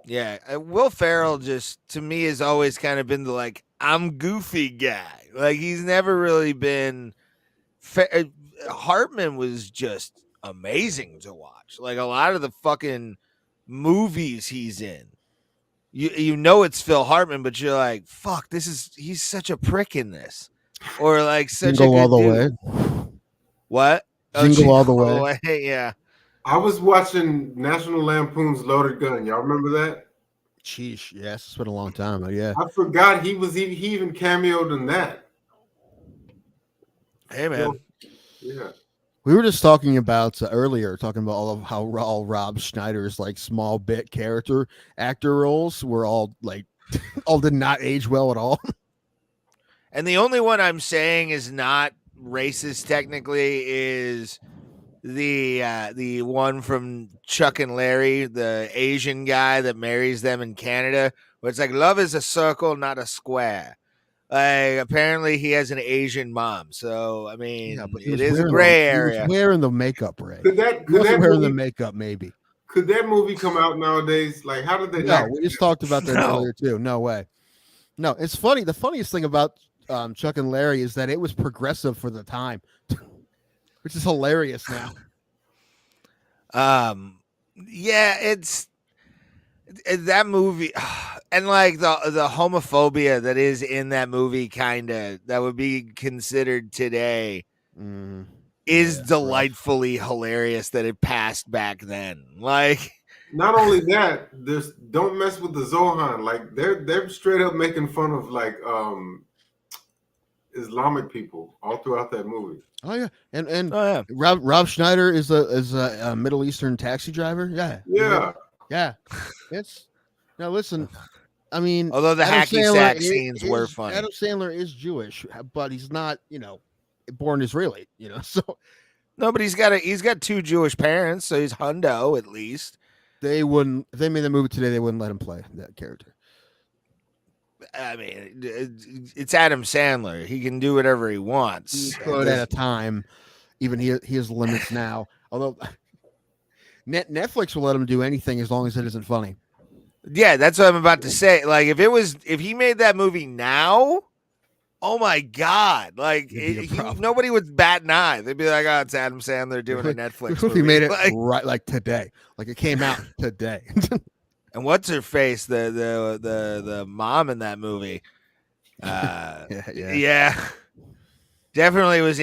Yeah, Will Ferrell just to me has always kind of been the like I'm goofy guy. Like he's never really been. Hartman was just amazing to watch. Like a lot of the fucking movies he's in, you know it's Phil Hartman, but you're like, fuck, he's such a prick in this, or like such Jingle a good all the dude. way. What? Jingle all the way. Yeah. I was watching National Lampoon's Loaded Gun. Y'all remember that? Sheesh. Yes, it's been a long time, but yeah. I forgot he even cameoed in that. Hey man. Yeah. We were just talking about earlier, talking about all Rob Schneider's like small bit character actor roles were all like all did not age well at all. And the only one I'm saying is not racist technically is the one from Chuck and Larry, the Asian guy that marries them in Canada, where it's like love is a circle, not a square. Apparently he has an Asian mom, so I mean, Yeah, but it is a gray area. He was wearing the makeup, Ray. Could that wearing the movie, makeup, maybe. could that movie come out nowadays? Like, how did they? No, we just talked about that No. earlier too. No way. No, it's funny. The funniest thing about Chuck and Larry is that it was progressive for the time, which is hilarious now. Yeah, it's that movie, and like the homophobia that is in that movie, kind of that would be considered today, is delightfully hilarious that it passed back then. Like, Not only that, there's don't mess with the Zohan. Like they're straight up making fun of like Islamic people all throughout that movie. Oh yeah, and oh, yeah. Rob Schneider is a Middle Eastern taxi driver. Yeah. It's now listen. I mean, Although the Adam hacky Sandler sack scenes were funny. Adam Sandler is Jewish, but he's not, born Israeli. So No, but he's got two Jewish parents, so he's hundo at least. they wouldn't. If they made the movie today, they wouldn't let him play that character. I mean, it's Adam Sandler. He can do whatever he wants. He could at a time. Even he has limits now. Although Netflix will let him do anything as long as it isn't funny. Yeah, that's what I'm about to say. Like, if he made that movie now, oh my god! Like, It'd be a problem. nobody would bat an eye. They'd be like, "Oh, it's Adam Sandler doing a Netflix If movie." he made it like, right, like today, like it came out today. and what's her face? The mom in that movie. Yeah. Definitely was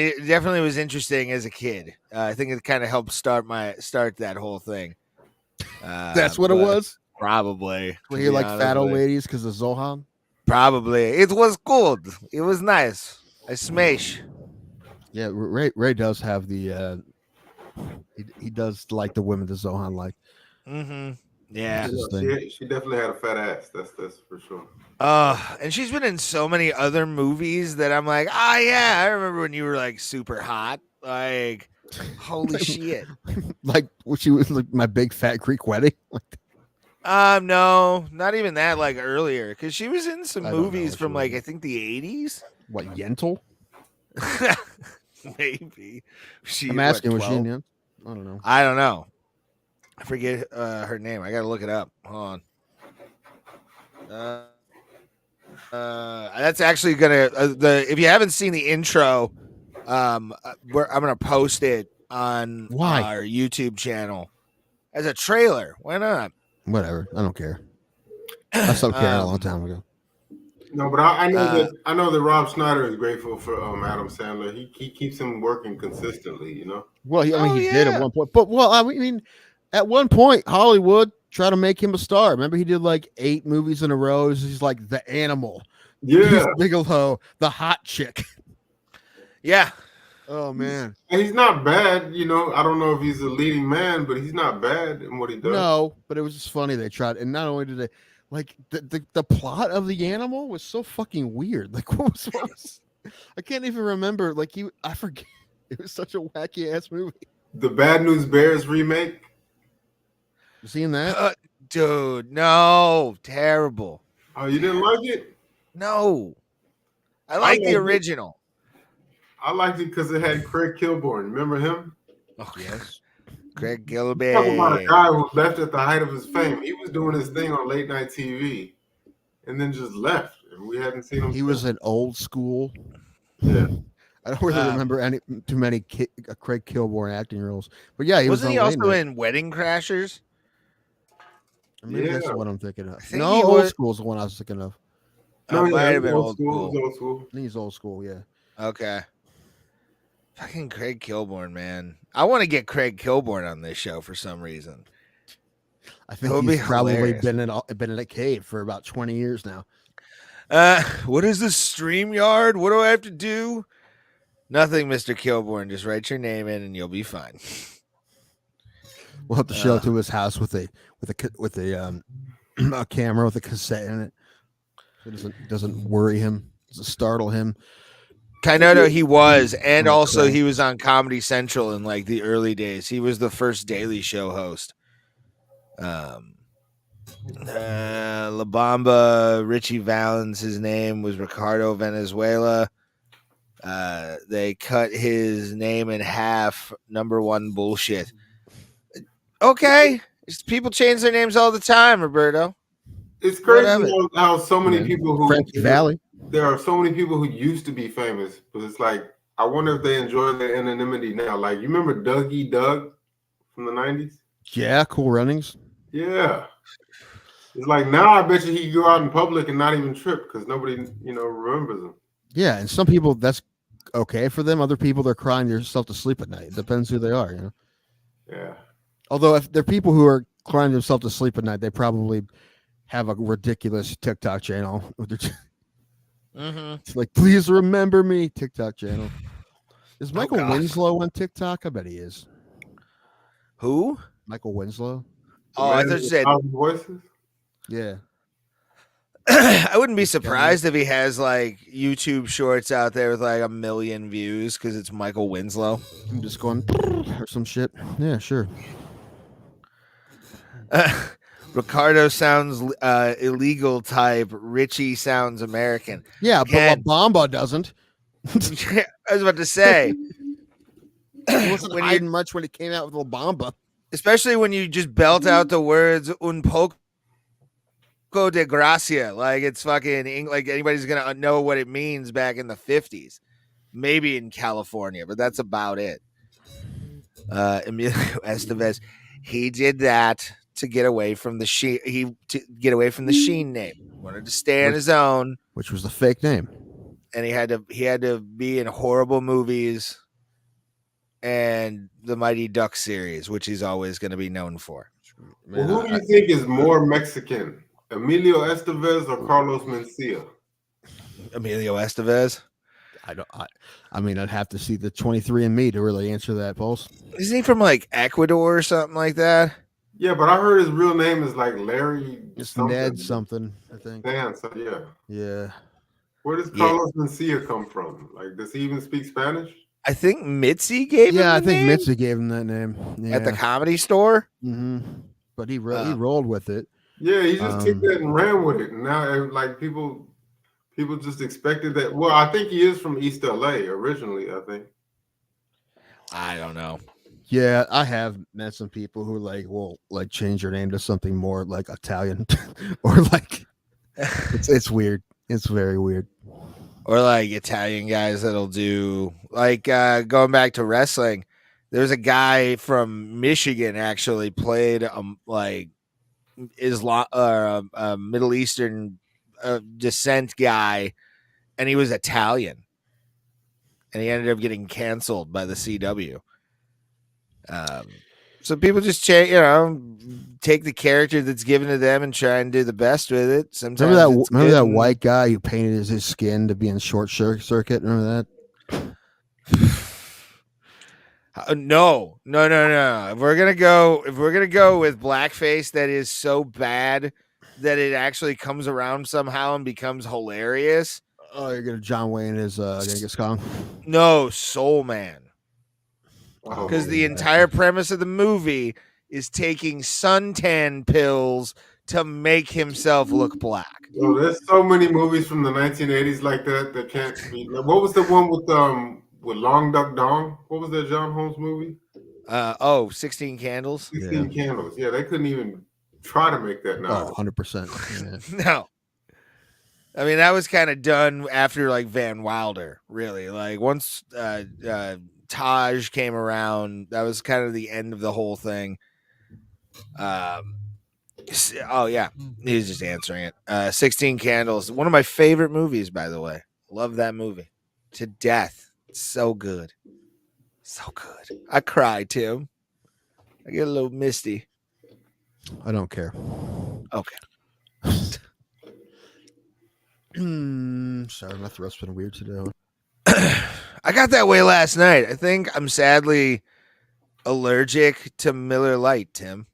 interesting as a kid. I think it kind of helped start that whole thing. That's what it was. Probably. Were you like fat old ladies because of Zohan? Probably. It was good. It was nice. I smash. Yeah, Ray does have the. He does like the women that Zohan like. Mm-hmm. Yeah. She definitely had a fat ass. That's for sure. And she's been in so many other movies that I'm like, yeah, I remember when you were like super hot. Like, holy shit. Like when she was like my big fat Greek wedding. No, not even that. Like earlier, because she was in some movies from like I think the 80s. What, Yentl? Maybe. I'm asking. Was she in Yentl? I don't know. I don't know. I forget her name. I gotta look it up. Hold on. That's actually gonna if you haven't seen the intro, I'm gonna post it on our YouTube channel as a trailer. Why not? Whatever. I don't care. I stopped caring a long time ago. No, but I know that Rob Schneider is grateful for Adam Sandler. He keeps him working consistently, you know. Well, he did at one point, but I mean, at one point, Hollywood tried to make him a star. Remember, he did like 8 movies in a row. He's like the Animal, Bigelow, the hot chick. Yeah. Oh man, and he's not bad. You know, I don't know if he's a leading man, but he's not bad in what he does. No, but it was just funny they tried, and not only did they. Like the plot of the Animal was so fucking weird. Like what was I can't even remember. Like I forget. It was such a wacky ass movie. The Bad News Bears remake. You seen that? Dude, no, terrible. Oh, you didn't like it? No, I like the original. I liked it because it had Craig Kilborn. Remember him? Oh yes. Craig Gillespie. Talking about a guy who left at the height of his fame. He was doing his thing on late night TV, and then just left, and we hadn't seen him. He was an old school. Yeah, I don't really remember too many Craig Kilborn acting roles, but yeah, wasn't he also in Wedding Crashers? Maybe that's the one I'm thinking of. No, Old School is the one I was thinking of. No, might have been Old School. Old School. I think he's Old School. Yeah. Okay. Fucking Craig Kilborn, man. I want to get Craig Kilborn on this show for some reason. I think he's probably been in a cave for about 20 years now. What is this StreamYard? What do I have to do? Nothing, Mr. Kilborn. Just write your name in and you'll be fine. We'll have to show it to his house with a camera with a cassette in it. It doesn't worry him. Doesn't startle him. Kinoto, he was, and also he was on Comedy Central in like the early days. He was the first Daily Show host. La Bamba, Richie Valens, his name was Ricardo Venezuela. They cut his name in half. #1 bullshit. Okay, people change their names all the time, Roberto. It's crazy how so many people who Frankie Valli. There are so many people who used to be famous, but it's like I wonder if they enjoy their anonymity now. Like you remember Dougie Doug from the 90s? Yeah, Cool Runnings. Yeah. It's like now I bet you he could go out in public and not even trip because nobody, remembers him. Yeah, and some people that's okay for them. Other people they're crying themselves to sleep at night. It depends who they are, Yeah. Although if they're people who are crying themselves to sleep at night, they probably have a ridiculous TikTok channel. It's like, please remember me, TikTok channel. Is Michael Winslow on TikTok? I bet he is. Who? Michael Winslow. Oh, I thought you said voices. Yeah. I wouldn't be surprised if he has like YouTube shorts out there with like 1 million views because it's Michael Winslow. I'm just going or some shit. Yeah, sure. Ricardo sounds illegal type. Richie sounds American. Yeah, but Bamba doesn't. I was about to say. He wasn't hiding much when it came out with La Bamba. Especially when you just belt out the words un poco Poco de Gracia. Like it's fucking like anybody's gonna know what it means back in the 50s. Maybe in California, but that's about it. Emilio Estevez, he did that to get away from the Sheen. To get away from the Sheen name. Wanted to stay on his own, which was the fake name, and he had to be in horrible movies and the Mighty Duck series, which he's always going to be known for. Well, who do you think is more Mexican, Emilio Estevez or Carlos Mencia? Emilio Estevez. I mean, I'd have to see the 23andMe to really answer that, Pulse. Isn't he from like Ecuador or something like that? Yeah, but I heard his real name is like Larry. It's Ned something, I think. Damn, so yeah. Yeah. Where does Carlos Mencia come from? Like, does he even speak Spanish? I think Mitzi gave him Yeah, I the think name Mitzi gave him that name. Yeah. at the Comedy Store. Mm-hmm. But he rolled with it. Yeah, he just took that and ran with it. And now, like, people just expected that. Well, I think he is from East LA originally, I think. I don't know. Yeah, I have met some people who will change their name to something more like Italian or like it's weird. It's very weird. Or like Italian guys that'll do like going back to wrestling. There's a guy from Michigan actually played like Islam Middle Eastern descent guy, and he was Italian, and he ended up getting canceled by the CW. So people just take the character that's given to them and try and do the best with it. Sometimes remember that white guy who painted his skin to be in Short Circuit? Remember that? No. If we're gonna go with blackface that is so bad that it actually comes around somehow and becomes hilarious. Oh, you're gonna John Wayne as Genghis Khan? No, Soul Man. Oh, Because the entire premise of the movie is taking suntan pills to make himself look black. Oh, there's so many movies from the 1980s like that can't be. What was the one with Long Duck Dong? What was that John Holmes movie? 16 Candles. 16 Candles. Yeah, they couldn't even try to make that now. 100%. Yeah. No. I mean, that was kind of done after like Van Wilder, really. Like once Taj came around, that was kind of the end of the whole thing. Oh yeah, he's just answering it. 16 Candles, one of my favorite movies, by the way. Love that movie to death. It's so good, so good. I cry, Tim. I get a little misty. I don't care. Okay. Sorry, my throat's been weird today. I got that way last night. I think I'm sadly allergic to Miller Lite, Tim.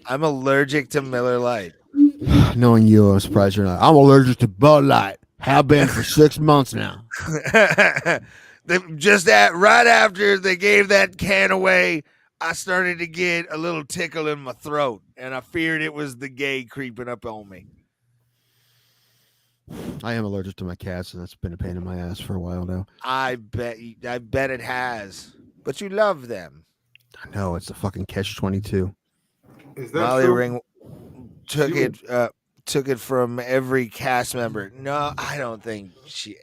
I'm allergic to Miller Lite. Knowing you, I'm surprised you're not. I'm allergic to Bud Light. Have been for 6 months now. Right after they gave that can away, I started to get a little tickle in my throat, and I feared it was the gay creeping up on me. I am allergic to my cats, and that's been a pain in my ass for a while now. I bet it has. But you love them. I know, it's a fucking catch-22. Is that Molly true? Ring took it from every cast member. No, I don't think she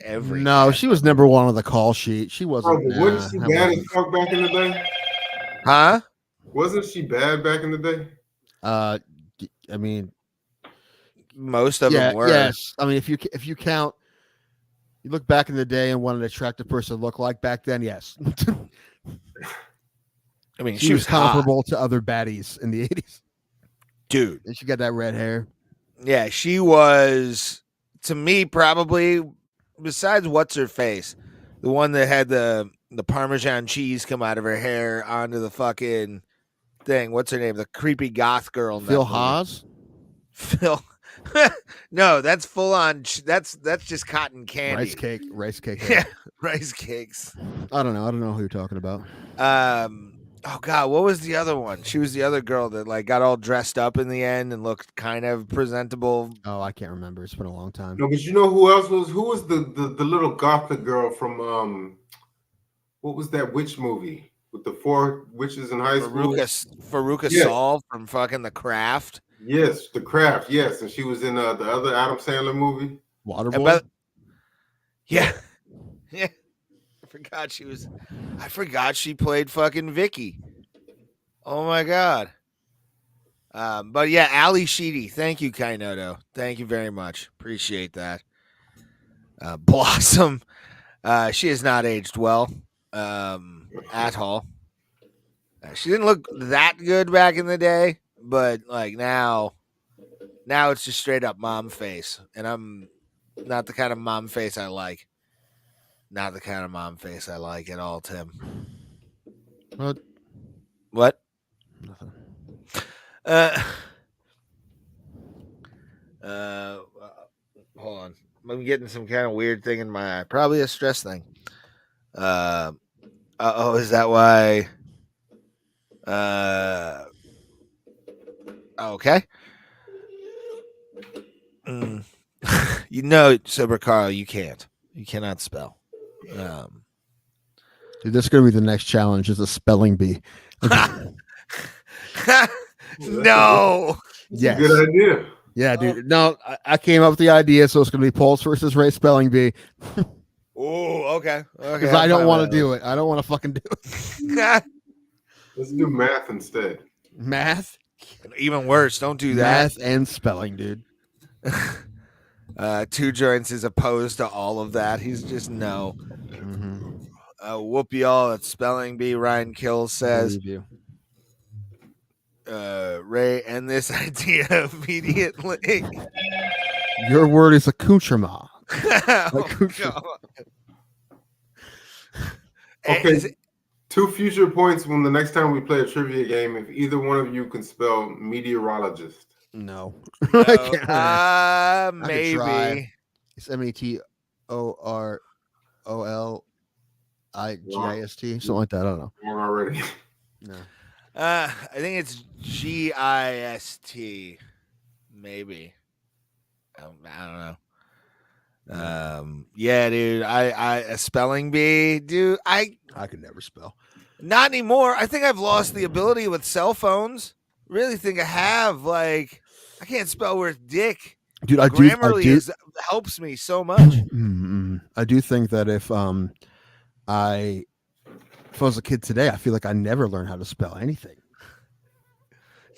she was number one on the call sheet. She wasn't. Wasn't she bad as fuck back in the day? Huh? Wasn't she bad back in the day? I mean, most of them were. Yes, I mean if you count, you look back in the day and what an attractive person looked like back then. Yes, I mean she was comparable to other baddies in the 80s, dude. And she got that red hair. Yeah, she was, to me, probably besides what's her face, the one that had the Parmesan cheese come out of her hair onto the fucking thing. What's her name? The creepy goth girl. Phil Haas. Phil. No, that's full on. That's just cotton candy. Rice cake. Yeah, rice cakes. I don't know who you're talking about. Oh God, what was the other one? She was the other girl that like got all dressed up in the end and looked kind of presentable. Oh, I can't remember. It's been a long time. No, but you know who else was? Who was the little gothic girl from what was that witch movie with with the 4 witches in high school. Faruka Yes. Saul from fucking The Craft. Yes, The Craft. Yes, and she was in the other Adam Sandler movie. Waterboy. Yeah. Yeah. I forgot she played fucking Vicky. Oh my god. But yeah, Ali Sheedy. Thank you, Kainoto. Thank you very much. Appreciate that. Blossom. She has not aged well at all. She didn't look that good back in the day, but like now it's just straight up mom face, and I'm not the kind of mom face I like. Not the kind of mom face I like at all, Tim. What? Nothing. Hold on. I'm getting some kind of weird thing in my eye. Probably a stress thing. Is that why? Okay. Sober Carl, you can't. You cannot spell. Dude, this is gonna be the next challenge. Is a spelling bee. No. Yes. Good idea. Yeah, dude. No, I came up with the idea, so it's gonna be Pulse versus Ray spelling bee. Oh, okay. Because I don't want to do it. I don't want to fucking do it. Let's do math instead. Math? Even worse. Don't do that. Math and spelling, dude. Two Joints is opposed to all of that. He's just no. Mm-hmm. Whoop y'all at spelling bee. Ryan Kills says, Ray, end this idea immediately. Your word is accoutrement. Okay. 2 future points when the next time we play a trivia game, if either one of you can spell meteorologist. No. Maybe. It's METOROLIGIST, something like that. I don't know. Wrong already. No. I think it's GIST. Maybe. I don't know. Yeah, dude. I a spelling bee, dude. I could never spell. Not anymore. I think I've lost the ability with cell phones. Really think I have. Like, I can't spell worth dick. Dude, Grammarly helps me so much. I do think that if I was a kid today, I feel like I never learned how to spell anything.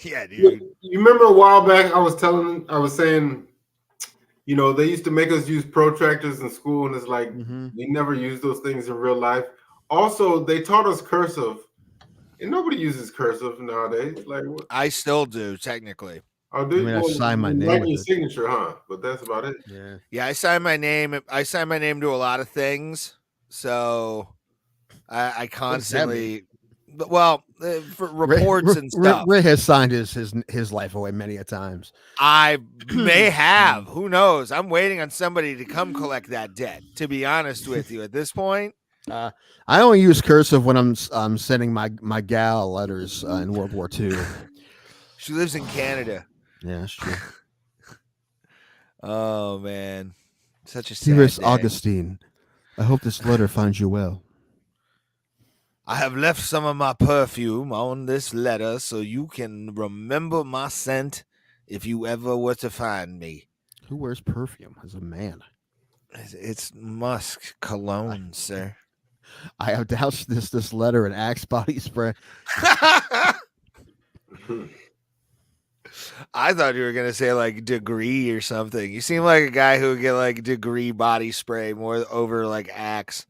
Yeah, dude. You remember a while back I was saying, you know, they used to make us use protractors in school, and it's like we never use those things in real life. Also, they taught us cursive, and nobody uses cursive nowadays. Like, what? I still do, technically. Oh, dude, I sign my name. Like your signature, huh? But that's about it. Yeah. I sign my name. I sign my name to a lot of things, so I constantly. Well, for reports and stuff. Ray has signed his life away many a times. I may have. Who knows? I'm waiting on somebody to come collect that debt. To be honest with you, at this point, I only use cursive when I'm sending my gal letters in World War II. She lives in Canada. Yeah, that's true. Oh man, such a sad Dearest day. Augustine, I hope this letter finds you well. I have left some of my perfume on this letter so you can remember my scent if you ever were to find me. Who wears perfume as a man? It's musk cologne, sir. I have doused this letter in Axe body spray. I thought you were going to say like Degree or something. You seem like a guy who would get like Degree body spray more over like Axe.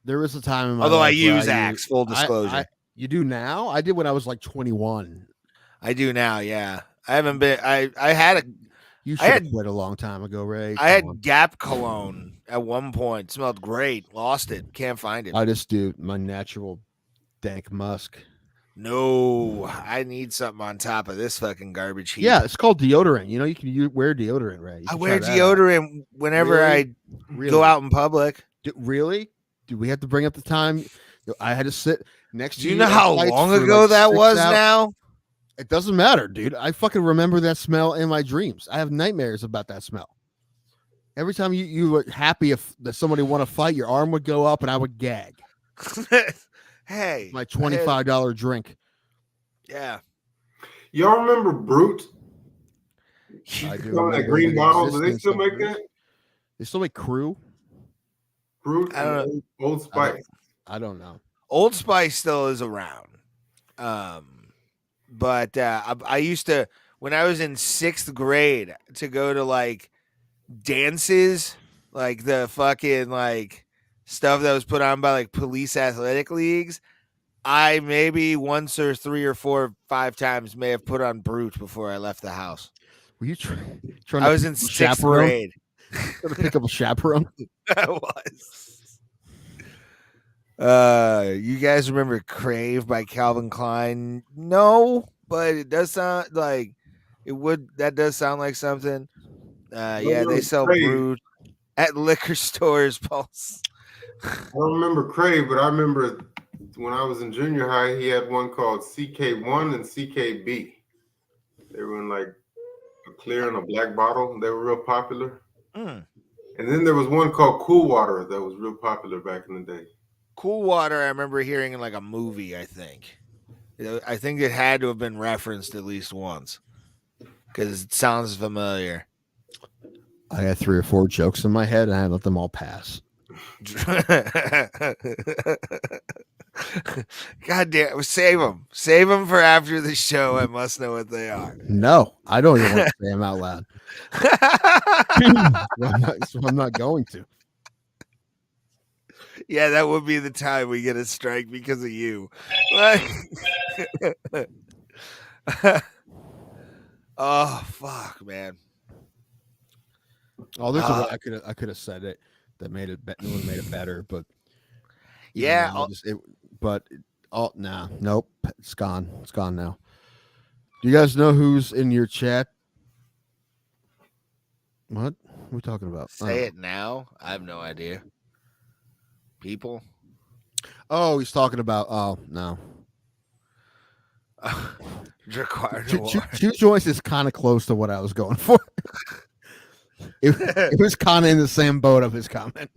There was a time in my life I use Axe, full disclosure. You do now? I did when I was like 21. I do now, yeah. I haven't been. I had You should have quit a long time ago, Ray. I had Gap cologne at one point. Smelled great. Lost it. Can't find it. I just do my natural dank musk. No, I need something on top of this fucking garbage heap. Yeah, it's called deodorant. You know, you can wear deodorant, Ray. I wear deodorant whenever I go out in public. Really? Do we have to bring up the time I had to sit next to you? Do you know how long ago that was now? It doesn't matter, dude. I fucking remember that smell in my dreams. I have nightmares about that smell. Every time you were happy that somebody want to fight, your arm would go up and I would gag. Hey, My $25 drink. Yeah. Y'all remember Brute? I do Come in that remember green the bottle. Do they existence still of make Brute. that? They still make Crew. Brute I don't know. and Old Spice. I don't know. Old Spice still is around. But I used to, when I was in 6th grade, to go to like dances, like the fucking like stuff that was put on by like police athletic leagues. I maybe once or 3 or 4 or 5 times may have put on Brute before I left the house. Were you trying I to was pick in up a 6th chaperone? grade. Trying to pick up a chaperone? I was. You guys remember Crave by Calvin Klein? No, but it does sound like it would. That does sound like something. I Yeah, they remember sell Crave. Brute at liquor stores, Pulse. I don't remember Crave, but I remember when I was in junior high, he had one called CK1 and CKB. They were in like a clear and a black bottle. They were real popular. Mm. And then there was one called Cool Water that was real popular back in the day. Cool Water, I remember hearing in like a movie, I think. I think it had to have been referenced at least once because it sounds familiar. I had 3 or 4 jokes in my head, and I let them all pass. God damn, save them. Save them for after the show. I must know what they are. No, I don't even want to say them out loud. So I'm not going to. Yeah, that would be the time we get a strike because of you. Like, oh fuck, man. Oh, there's a way I could have said it that made it would have made it better, but Yeah, nah, nope, it's gone. It's gone now. Do you guys know who's in your chat? What are we talking about? say it now. I have no idea. People. Oh, he's talking about. Oh no. Required Two joints is kind of close to what I was going for. It was kind of in the same boat of his comment.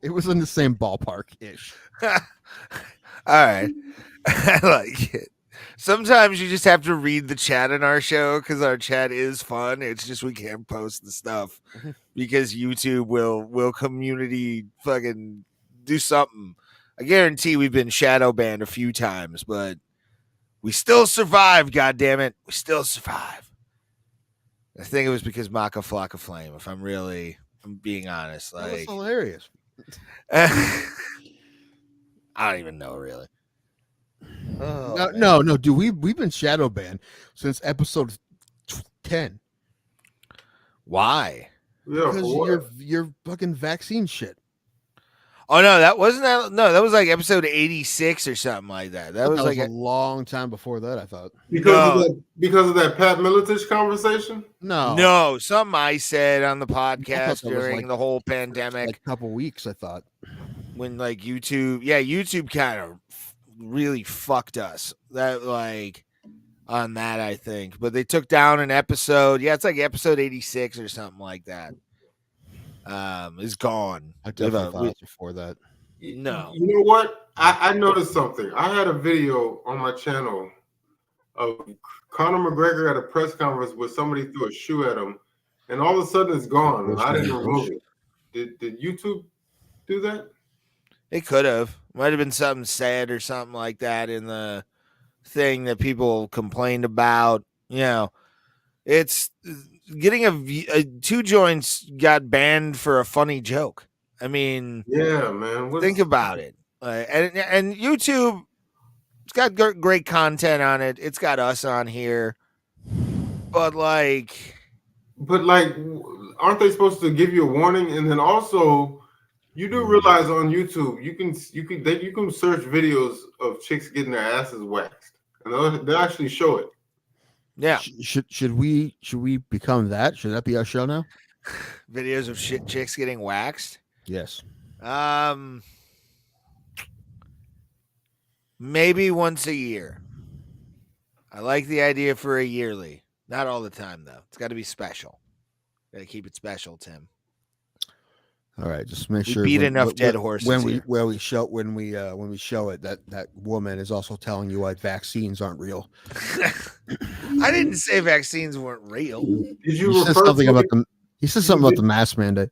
It was in the same ballpark ish. All right. I like it. Sometimes you just have to read the chat in our show because our chat is fun. It's just we can't post the stuff because YouTube will community fucking do something. I guarantee we've been shadow banned a few times, but we still survive, goddammit. We still survive. I think it was because Maka Flocka Flame, if I'm being honest. That was Like hilarious. I don't even know really. Oh, no, dude. We've been shadow banned since episode 10. Why? Yeah, Because your fucking vaccine shit. Oh no, that wasn't that. No, that was like episode 86 or something like that. That was like a long time before that. I thought because of that Pat Miletich conversation. No, something I said on the podcast that was during like- the whole pandemic, like a couple weeks. I thought. when like YouTube kind of really fucked us. That like on that I think, but they took down an episode. Yeah, it's like episode 86 or something like that. Is gone. I definitely thought it was before that. No. You know what? I noticed something. I had a video on my channel of Conor McGregor at a press conference where somebody threw a shoe at him, and all of a sudden it's gone, and I didn't remove it. Did YouTube do that? It could have. Might have been something sad or something like that in the thing that people complained about. You know, it's getting two joints got banned for a funny joke. I mean, yeah, man. Think about it. And YouTube, it's got great content on it. It's got us on here, but like, aren't they supposed to give you a warning? And then also, you do realize on YouTube, you can search videos of chicks getting their asses waxed, and they'll actually show it. Yeah. Should we become that? Should that be our show now? Videos of chicks getting waxed. Yes. Maybe once a year. I like the idea for a yearly. Not all the time though. It's got to be special. Got to keep it special, Tim. All right, just make We sure beat enough dead horses when here. we show it that woman is also telling you why vaccines aren't real. I didn't say vaccines weren't real. Did You you said refer something to about it? the he said something about the mask mandate.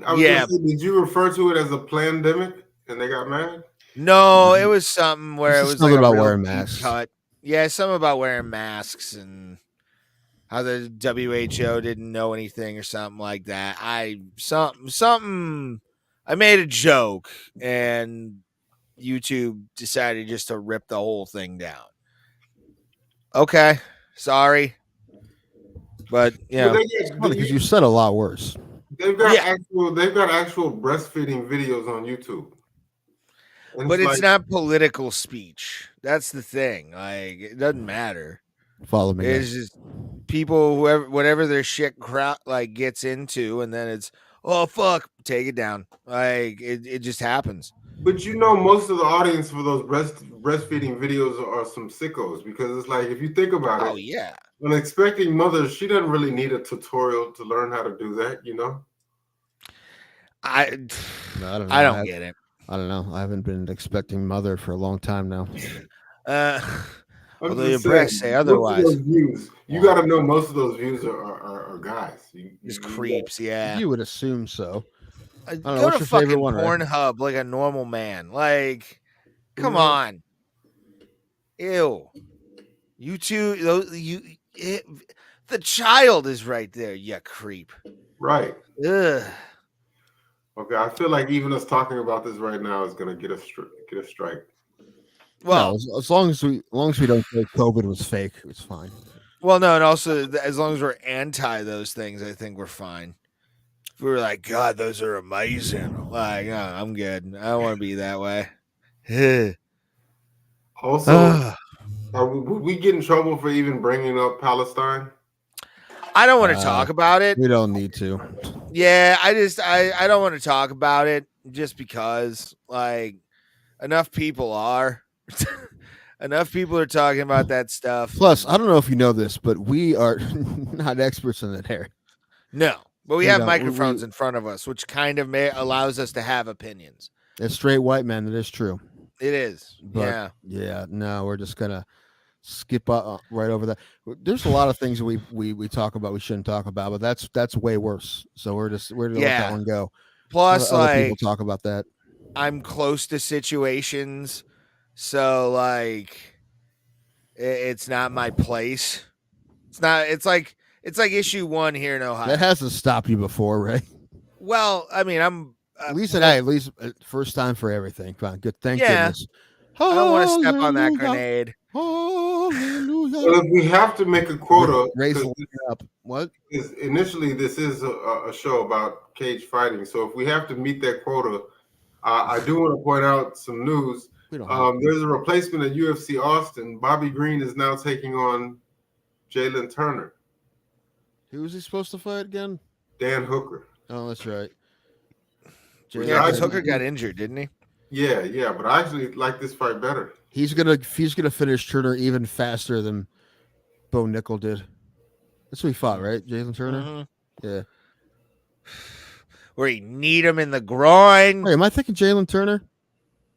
I was Yeah. gonna say, did you refer to it as a pandemic and they got mad? No, it was something where This it is was like something a about real wearing deep masks. cut. Yeah, something about wearing masks and how the WHO didn't know anything or something like that. I made a joke and YouTube decided just to rip the whole thing down. Okay, sorry, but But It's funny because you said a lot worse. they've got Yeah. actual breastfeeding videos on YouTube. And but it's like, not political speech. That's the thing. Like it doesn't matter. Follow me. It's just people whatever their shit crowd like gets into, and then it's oh fuck, take it down. Like it just happens. but you know, most of the audience for those breastfeeding videos are some sickos because it's like if you think about Oh it, yeah. an expecting mother, she doesn't really need a tutorial to learn how to do that, you know? I don't know. I don't get it. I don't know. I haven't been an expecting mother for a long time now. I'm Although your just breasts saying, say most of otherwise. those views, you got to know most of those views are guys. Just creeps, yeah. You would assume so. I don't know, go what's to your favorite fucking one, Ray? Pornhub like a normal man. Like, come Yeah. on. Ew. You two, the child is right there, you creep. Right. Ugh. Okay, I feel like even us talking about this right now is gonna get a strike. Well, no, as long as we don't say COVID was fake, it's fine. well, no, and also as long as we're anti those things, I think we're fine. If we were like, God, those are amazing. Like, I'm good. I don't want to be that way. Also, would we get in trouble for even bringing up Palestine? I don't want to talk about it. We don't need to. Yeah, I don't want to talk about it just because like enough people are talking about that stuff. Plus, I don't know if you know this, but we are not experts in that area. No, but we You have know, microphones in front of us, which kind of allows us to have opinions. As straight white men, that is true. It is. But, no, we're just gonna skip right over that. There's a lot of things we talk about we shouldn't talk about, but that's way worse. So we're gonna let that one go. Plus, other like people talk about that. I'm close to situations, so like it's not my place. It's not. It's like issue 1 here in Ohio. That hasn't stopped you before, Ray. Well, I mean, I'm at least first time for everything. Fine, good. Thank goodness. I don't want to step on that grenade. Hallelujah. Well, if we have to make a quota, Raise up. What? Initially, this is a show about cage fighting. So if we have to meet that quota, I do want to point out some news. There's a replacement at UFC Austin. Bobby Green is now taking on Jalen Turner. Who was he supposed to fight again? Dan Hooker. Oh, that's right. Yeah, because Hooker got injured, didn't he? Yeah, but I actually like this fight better. He's gonna finish Turner even faster than Bo Nickel did. That's what he fought, right? Jalen Turner. Mm-hmm. Yeah. Where he kneed him in the groin. Wait, am I thinking Jalen Turner?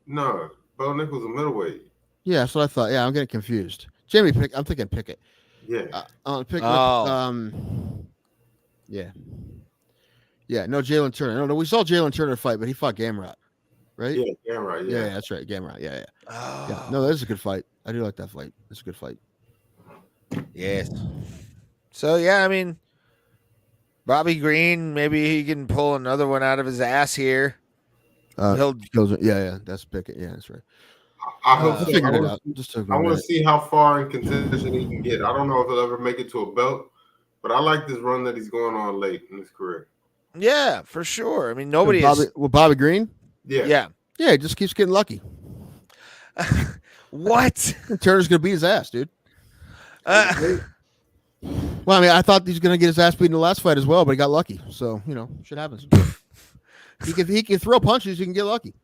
No, Bo Nickel's a middleweight. Yeah, that's what I thought. Yeah, I'm getting confused. I'm thinking Pickett. Yeah. Pickett. Oh. Yeah. Yeah, no, Jalen Turner. No, we saw Jalen Turner fight, but he fought Gamrot, right? Yeah, Gamrot. Yeah, that's right. Gamrot. Yeah. Oh. Yeah. No, that is a good fight. I do like that fight. It's a good fight. Yes. So yeah, I mean, Bobby Green, maybe he can pull another one out of his ass here. Yeah, that's Pickett. Yeah, that's right. I hope so. Figured it out. I want to see how far in contention he can get. I don't know if he'll ever make it to a belt, but I like this run that he's going on late in his career. Yeah, for sure. I mean, nobody Bobby Green? Yeah. Yeah, he just keeps getting lucky. What? Turner's gonna beat his ass, dude. Well, I mean, I thought he was gonna get his ass beat in the last fight as well, but he got lucky. So shit happens. he can throw punches. He can get lucky.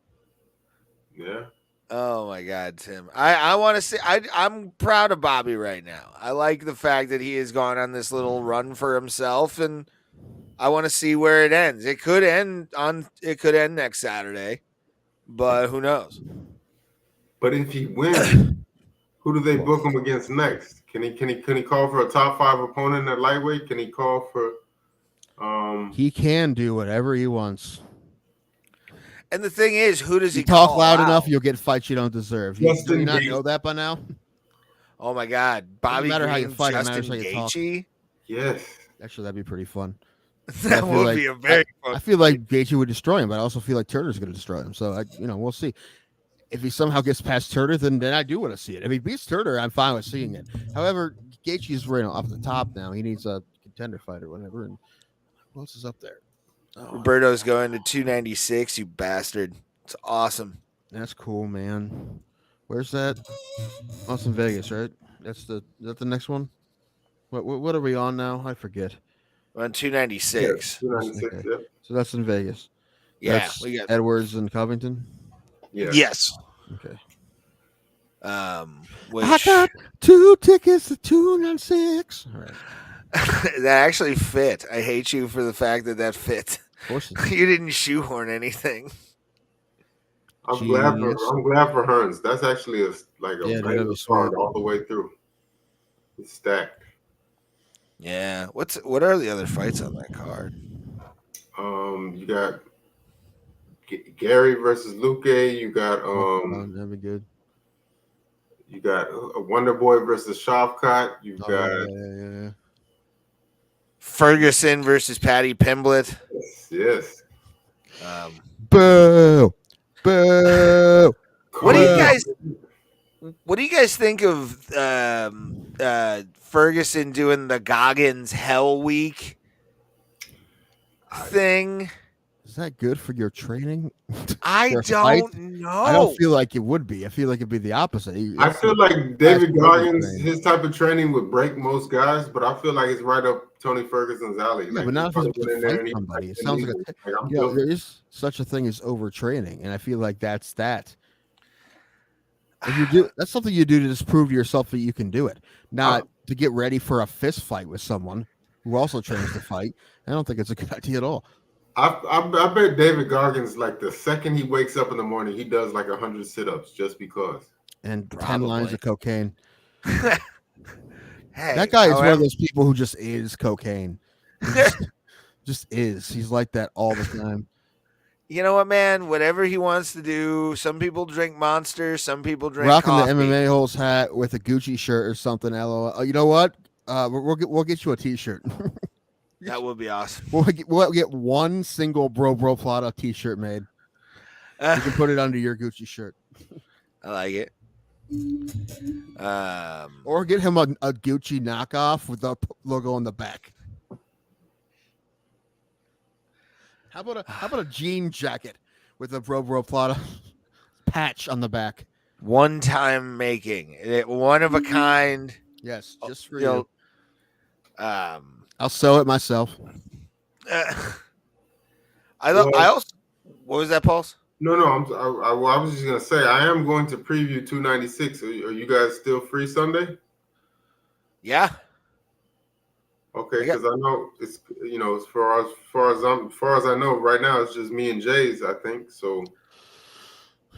Yeah. Oh my God, Tim! I want to say I'm proud of Bobby right now. I like the fact that he has gone on this little run for himself, and I want to see where it ends. It could end next Saturday, but who knows? But if he wins, who do they book him against next? Can he call for a top 5 opponent at lightweight? Can he call for He can do whatever he wants. And the thing is, who does he talk call loud out? enough, you'll get fights you don't deserve. Do you not know that by now? Oh my God, Bobby matter Green, how you fight, it Justin matters how you talk. Gaethje. Yes. Actually, that'd be pretty fun. That would be a very fun. I feel like Gaethje would destroy him, but I also feel like Turner's going to destroy him. So, we'll see. If he somehow gets past Turner, then I do want to see it. If he beats Turner, I'm fine with seeing it. However, Gaethje's right off the top now. He needs a contender fight or whatever. And who else is up there? Roberto's going to 296, you bastard. It's awesome. That's cool, man. Where's that? Oh, it's in Vegas, right? Is that the next one? What are we on now? I forget. We're on 296. Yeah, 296, Okay. yeah. So that's in Vegas. Yeah, That's we got Edwards and Covington. Yeah. Yes. Okay. Which I got 2 tickets to 296. All right. that actually fit. I hate you for the fact that fit. Of course. It is. You didn't shoehorn anything. I'm glad for Hearns. That's actually a banger card all the way through. It's stacked. Yeah. What are the other fights on that card? You got Gary versus Luque. You got that'd be good. You got Wonder Boy versus Shavkat. You've got yeah. Ferguson versus Patty Pimblett. Yes. Boo! Boo! What do you guys think of Ferguson doing the Goggins Hell Week thing? Is that good for your training? I don't know. I don't feel like it would be. I feel like it'd be the opposite. I feel like David Goggins, his type of training would break most guys, but I feel like it's right up Tony Ferguson's alley. Yeah, but not if he's in there somebody. It sounds like there is such a thing as overtraining, and I feel like that's that. If you do, that's something you do to just prove to yourself that you can do it, not to get ready for a fist fight with someone who also trains to fight. I don't think it's a good idea at all. I bet David Goggins, like the second he wakes up in the morning, he does like 100 sit-ups just because. And 10 lines of cocaine. Hey, that guy is one of those people who just is cocaine. Just is. He's like that all the time. You know what, man? Whatever he wants to do. Some people drink Monster. Some people drink rocking coffee. the MMA holes hat with a Gucci shirt or something. LOL. You know what? We'll get you a T-shirt. That would be awesome. We'll get one single Bro Plata T-shirt made. You can put it under your Gucci shirt. I like it. Or get him a Gucci knockoff with the logo on the back. How about a jean jacket with a Bro Plata patch on the back? One time making it, one of a kind. Yes, just for you. I'll sew it myself. I also. What was that, Pulse? No. I was just gonna say I am going to preview 296. Are you guys still free Sunday? Yeah. Okay, because I know it's as far as I know right now it's just me and Jay's, I think. So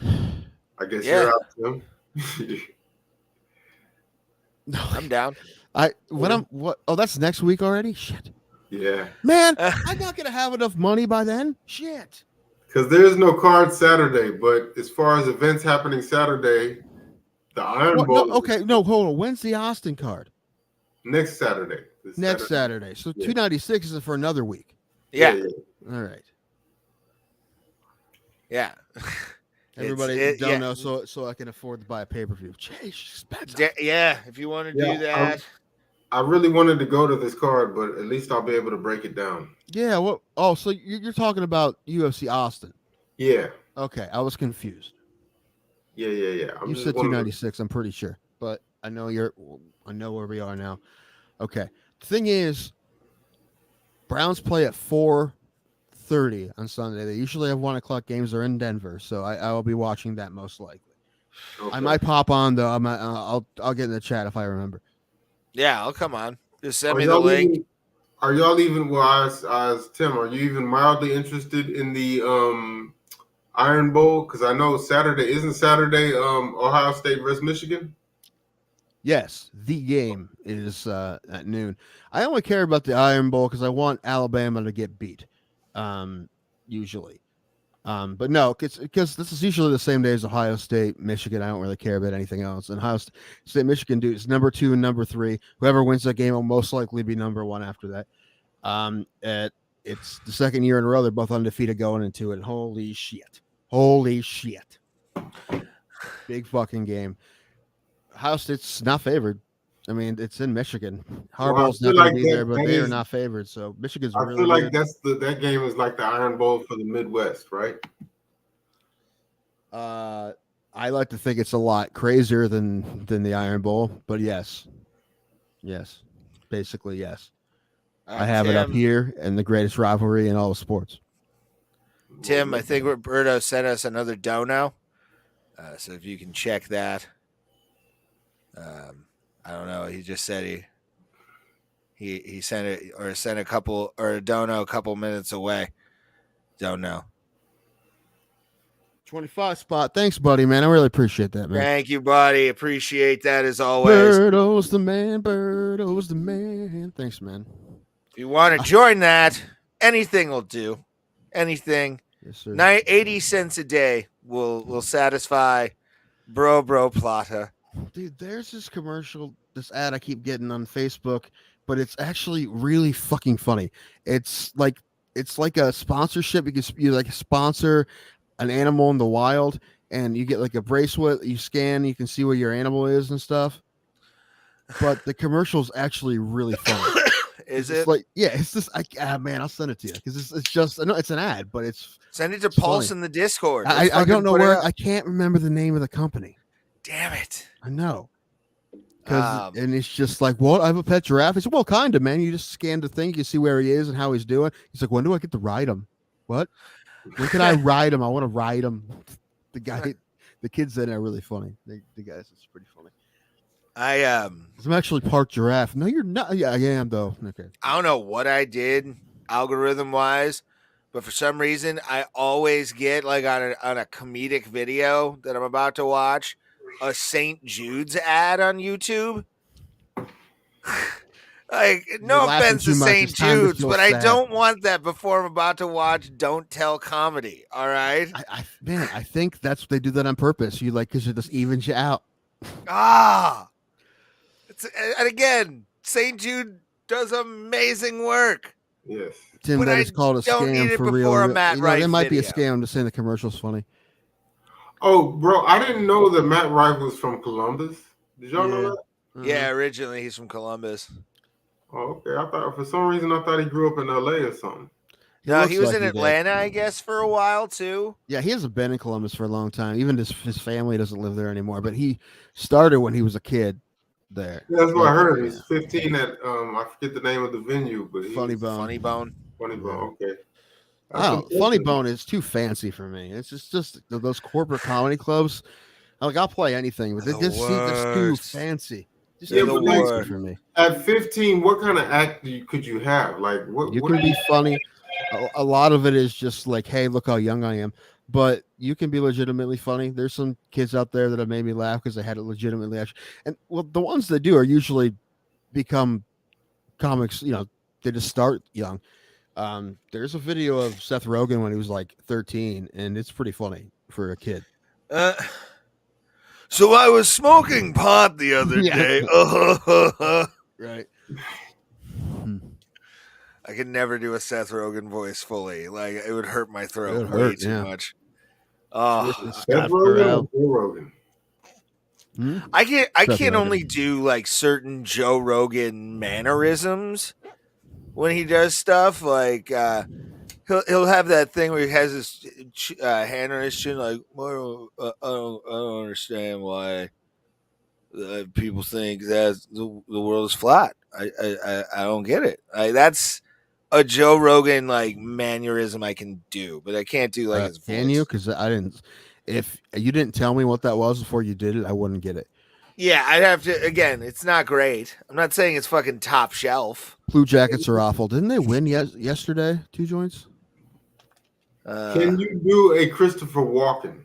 I guess you're out too. No, I'm down. That's next week already? Shit. Yeah. Man, I'm not gonna have enough money by then. Shit. Because there is no card Saturday, but as far as events happening Saturday, the Iron Bowl. Hold on. When's the Austin card? Next Saturday. Next Saturday. So 296 is for another week. Yeah. All right. Yeah. Everybody don't know, so I can afford to buy a pay-per-view. Expensive. Yeah, if you want to do that. I really wanted to go to this card, but at least I'll be able to break it down. Yeah. Well. Oh, so you're talking about UFC Austin? Yeah. Okay, I was confused. Yeah. You said 296. I'm pretty sure, but I know where we are now. Okay. The thing is, Browns play at 4:30 on Sunday. They usually have 1:00 games. They're in Denver, so I will be watching that most likely. Okay. I might pop on though. I'll get in the chat if I remember. Yeah, I'll come on. Just send me the link. Are y'all even? Well, as Tim, are you even mildly interested in the Iron Bowl? Because I know isn't Saturday Ohio State versus Michigan. Yes, the game is at noon. I only care about the Iron Bowl because I want Alabama to get beat. Usually. But no, because this is usually the same day as Ohio State, Michigan. I don't really care about anything else. And Ohio State, Michigan, dude, it's number 2 and number 3. Whoever wins that game will most likely be number 1 after that. It's the second year in a row they're both undefeated going into it. Holy shit! Big fucking game. Ohio State's not favored. I mean, it's in Michigan. Harbaugh's not going to be there, but they are not favored. So Michigan's really good. I feel like that game is like the Iron Bowl for the Midwest, right? I like to think it's a lot crazier than the Iron Bowl, but yes, basically yes. I have it up here, and the greatest rivalry in all of sports. Tim, I think Roberto sent us another dono, so if you can check that. I don't know. He just said he sent it or sent a dono a couple minutes away. Don't know. 25 spot. Thanks, buddy, man. I really appreciate that, man. Thank you, buddy. Appreciate that as always. Birdo's the man. Thanks, man. If you want to join that, anything will do. Anything. Yes, sir. 80 cents a day will satisfy bro plata. Dude, there's this commercial, this ad I keep getting on Facebook, but it's actually really fucking funny. It's like a sponsorship. You like sponsor an animal in the wild, and you get like a bracelet. You scan, you can see where your animal is and stuff. But the commercial is actually really funny. Is it's it? Like, yeah, it's just man, I'll send it to you because it's just I know it's an ad, but send it to Pulse in the Discord. I don't know where. I can't remember the name of the company. Damn it. I know. And it's just like, well, I have a pet giraffe. He said, well, kind of, man. You just scan the thing. You can see where he is and how he's doing. He's like, when do I get to ride him? What? When can I ride him? I want to ride him. The kids in are really funny. The guys, it's pretty funny. I'm actually part giraffe. No, you're not. Yeah, I am, though. Okay. I don't know what I did algorithm-wise, but for some reason, I always get, like, on a comedic video that I'm about to watch, a St. Jude's ad on YouTube. Like, no offense to St. Jude's, but I don't want that before I'm about to watch Don't Tell Comedy. All right? I think that's they do that on purpose. You like, because it just evens you out. And again, St. Jude does amazing work. Yes. Tim, that is called a scam for real. There might be a scam. I'm just saying the commercial's funny. Oh, bro, I didn't know that Matt Rife was from Columbus. Did y'all know that? Mm-hmm. Yeah, originally he's from Columbus. Oh, okay. I thought for some reason he grew up in LA or something. No, he was in Atlanta, I guess, for a while too. Yeah, he hasn't been in Columbus for a long time. Even his family doesn't live there anymore. But he started when he was a kid there. Yeah, that's what I heard. He's 15 at I forget the name of the venue, but Funny Bone. Okay. Funny Bone is too fancy for me. It's just those corporate comedy clubs. Like, I'll play anything, but that's too fancy. Just too fancy for me. At 15, what kind of act could you have? Like, you can be funny. A lot of it is just like, hey, look how young I am. But you can be legitimately funny. There's some kids out there that have made me laugh because they had it legitimately. And well, the ones that do are usually become comics. You know, they just start young. There's a video of Seth Rogen when he was like 13, and it's pretty funny for a kid. So I was smoking pot the other day. Right. I could never do a Seth Rogen voice fully. Like, it would hurt my throat way too much. Seth Rogen. I can't only do like certain Joe Rogan mannerisms when he does stuff. Like he'll have that thing where he has his hand on his chin, like, I don't understand why people think that the world is flat. I don't get it. That's a Joe Rogan like mannerism I can do, but I can't do like his voice. Can you? Because I didn't. If you didn't tell me what that was before you did it, I wouldn't get it. Yeah, I'd have to. Again, it's not great. I'm not saying it's fucking top shelf. Blue Jackets are awful. Didn't they win yesterday? 2 joints. Can you do a Christopher Walken?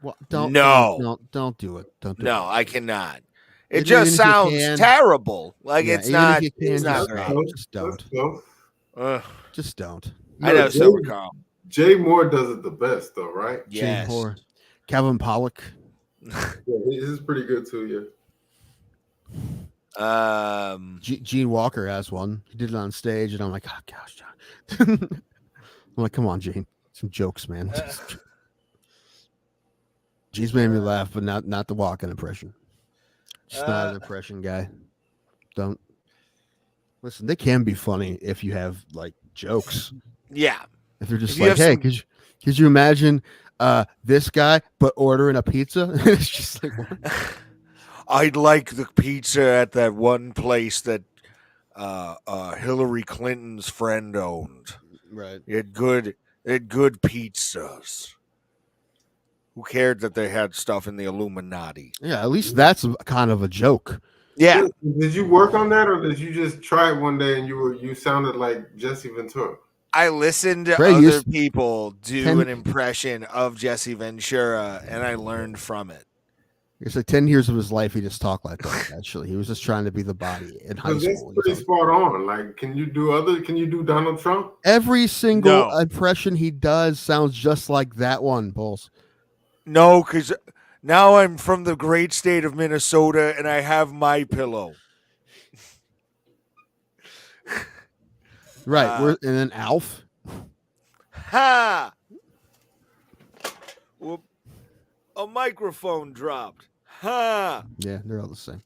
Well, No. don't do it. Don't do it. No, I cannot. It Even just if you sounds can- terrible. Like Yeah, it's even not. if you can, It's not just great. stop. Just don't. Let's go. Ugh. Just don't. I know, Jay, Silver Carl. Jay Moore does it the best, though, right? Yes. Poor. Kevin Pollak. Yeah, this is pretty good too. Yeah. Gene Walker has one. He did it on stage, and I'm like, oh gosh, John. I'm like, come on, Gene. Some jokes, man. Gene's made me laugh, but not the Walken impression. Just not an impression guy. Don't listen. They can be funny if you have like jokes. Yeah. If they're just If you like, have hey, some- could you imagine this guy but ordering a pizza? It's just like, what? I'd like the pizza at that one place that Hillary Clinton's friend owned. Right. It had good pizzas. Who cared that they had stuff in the Illuminati? Yeah, at least that's kind of a joke. Yeah. Did you work on that, or did you just try it one day and you sounded like Jesse Ventura? I listened to Ray other used- people do 10 an impression of Jesse Ventura, and I learned from it. It's like 10 years of his life he just talked like that. Actually, he was just trying to be the body in high That's school. pretty spot on. Like, can you do Donald Trump? Every single No. impression he does sounds just like that one, Bulls. No, because now I'm from the great state of Minnesota, and I have my pillow. Right. And then Alf. Ha! Whoop. A microphone dropped. Ha! Yeah, they're all the same.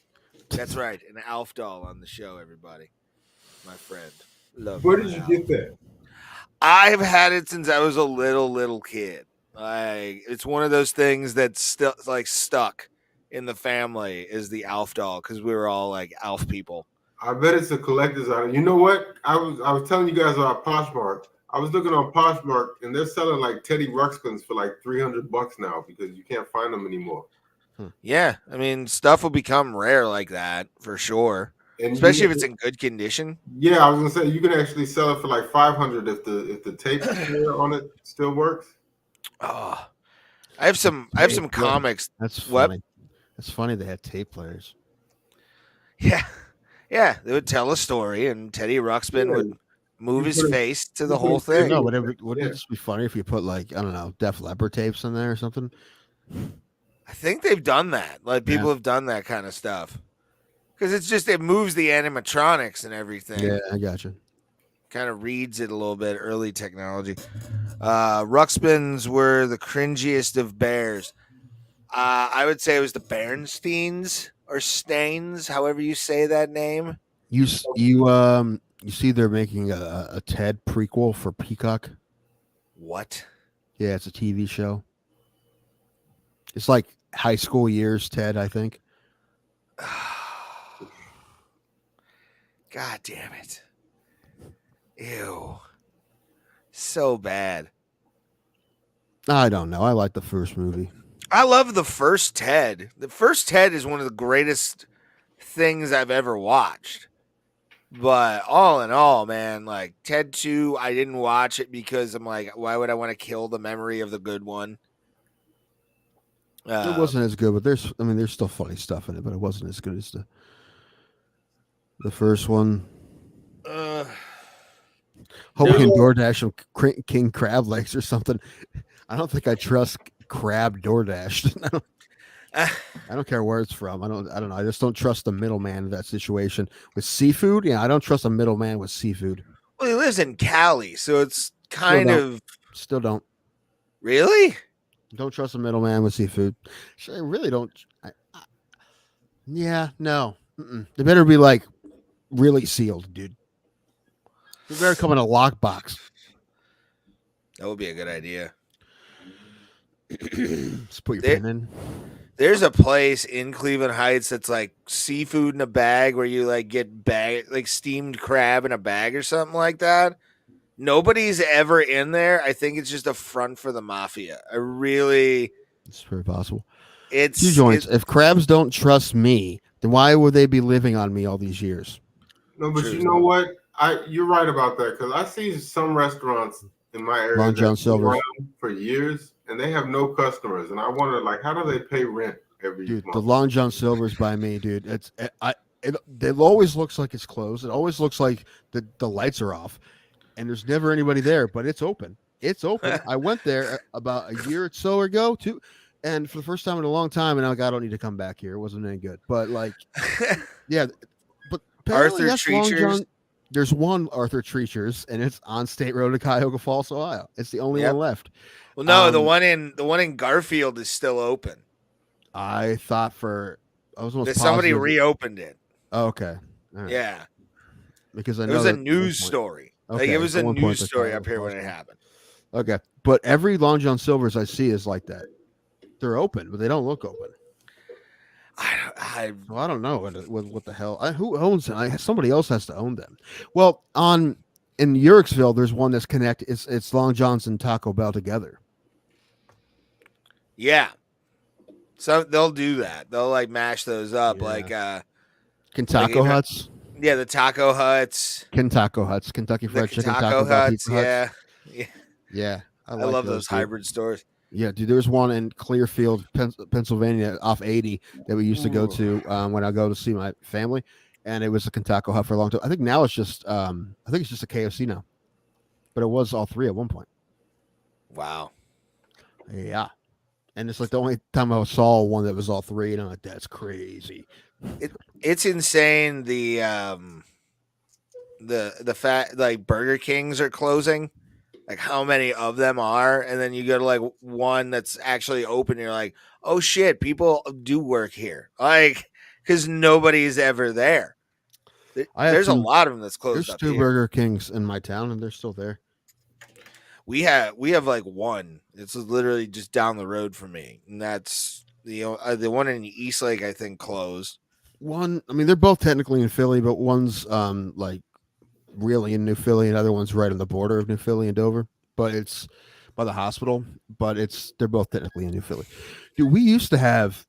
That's right, an Alf doll on the show, everybody. My friend. Love Where my did you Alf. get that? I've had it since I was a little kid. Like it's one of those things that's still like stuck in the family is the Alf doll because we were all like Alf people. I bet it's a collector's item. You know what? I was telling you guys about Poshmark. I was looking on Poshmark, and they're selling like Teddy Ruxpins for like $300 now because you can't find them anymore. Yeah, I mean stuff will become rare like that for sure, And especially if it's in good condition. Yeah, I was gonna say you can actually sell it for like $500 if the tape on it still works. Oh, I have some comics. That's What? funny. That's funny they had tape players. Yeah, they would tell a story, and Teddy Ruxpin would move his face to the whole thing. No, wouldn't it just be funny if you put like, I don't know, Def Leppard tapes in there or something? I think they've done that. Like people have done that kind of stuff because it moves the animatronics and everything. Yeah, I gotcha. Kind of reads it a little bit. Early technology. Ruxpins were the cringiest of bears. I would say it was the Bernsteins or Stains, however you say that name. You see they're making a Ted prequel for Peacock. What? Yeah, it's a TV show. It's like high school years Ted, I think. God damn it. Ew. So bad. I don't know. I like the first movie. I love the first Ted. The first Ted is one of the greatest things I've ever watched. But all in all, man, like Ted 2, I didn't watch it because I'm like, why would I want to kill the memory of the good one? It wasn't as good, but there's still funny stuff in it, but it wasn't as good as the first one. Hope we can DoorDash some king crab legs or something. I don't think I trust crab DoorDash. I don't care where it's from. I don't know. I just don't trust the middleman in that situation with seafood. Yeah, I don't trust a middleman with seafood. Well, he lives in Cali, so it's kind of still don't. Really? Don't trust a middleman with seafood. I really don't. Yeah, no. They better be like really sealed, dude. They better come in a lockbox. That would be a good idea. Just put your pen in. There's a place in Cleveland Heights that's like seafood in a bag where you like get like steamed crab in a bag or something like that. Nobody's ever in there. I think it's just a front for the mafia. It's very possible. It's Two joints. If crabs don't trust me, then why would they be living on me all these years? No, but True. you know what? You're right about that because I see some restaurants in my area Long John that been Silver's. around for years and they have no customers, and I wonder like how do they pay rent every Dude, the month? Long John Silver's by me, dude. It always looks like it's closed. It always looks like the lights are off, and there's never anybody there. But it's open. It's open. I went there about a year or so ago too, and for the first time in a long time, and I'm like, I don't need to come back here. It wasn't any good. But like, yeah, but apparently Arthur that's Long Treacher's. John. There's one Arthur Treacher's, and it's on State Road in Cuyahoga Falls, Ohio. It's the only Yep. one left. Well, no, the one in Garfield is still open. I thought I was almost Somebody positive. reopened it. Oh, okay. All right. Yeah, Because I it know was a that- news story. Like Okay, it was a at one point news they story thought up here when it possible. happened. Okay, but every Long John Silver's I see is like that. They're open, but they don't look open. Well, I don't know what the hell. Who owns them? Somebody else has to own them. Well, in Yerkesville, there's one that's connected. It's Long John's and Taco Bell together. Yeah, so they'll do that. They'll like mash those up, Yeah. like Kentucky even- Huts. yeah, the taco huts, Kentucky Huts. Kentucky the Fried Chicken. taco Taco Bell. huts. Pizza Huts. Yeah, Yeah. I like love those dude. hybrid stores. Yeah, dude. There's one in Clearfield, Pennsylvania, off 80 that we used to go to when I go to see my family, and it was a Kentucky Hut for a long time. I think now it's just I think it's just a KFC now, but it was all three at one point. Wow. Yeah, and it's like the only time I saw one that was all three, and I'm like, that's crazy. It's insane. The fact like Burger Kings are closing, like how many of them are, and then you go to like one that's actually open. And you're like, oh shit, people do work here, like because nobody's ever there. There's a lot of them that's closed. There's up two here. Burger Kings in my town, and they're still there. We have like one. It's literally just down the road from me, and that's the one in Eastlake. I think closed. One, I mean, they're both technically in Philly, but one's like really in New Philly, and the other one's right on the border of New Philly and Dover. But it's by the hospital. But they're both technically in New Philly. Dude, we used to have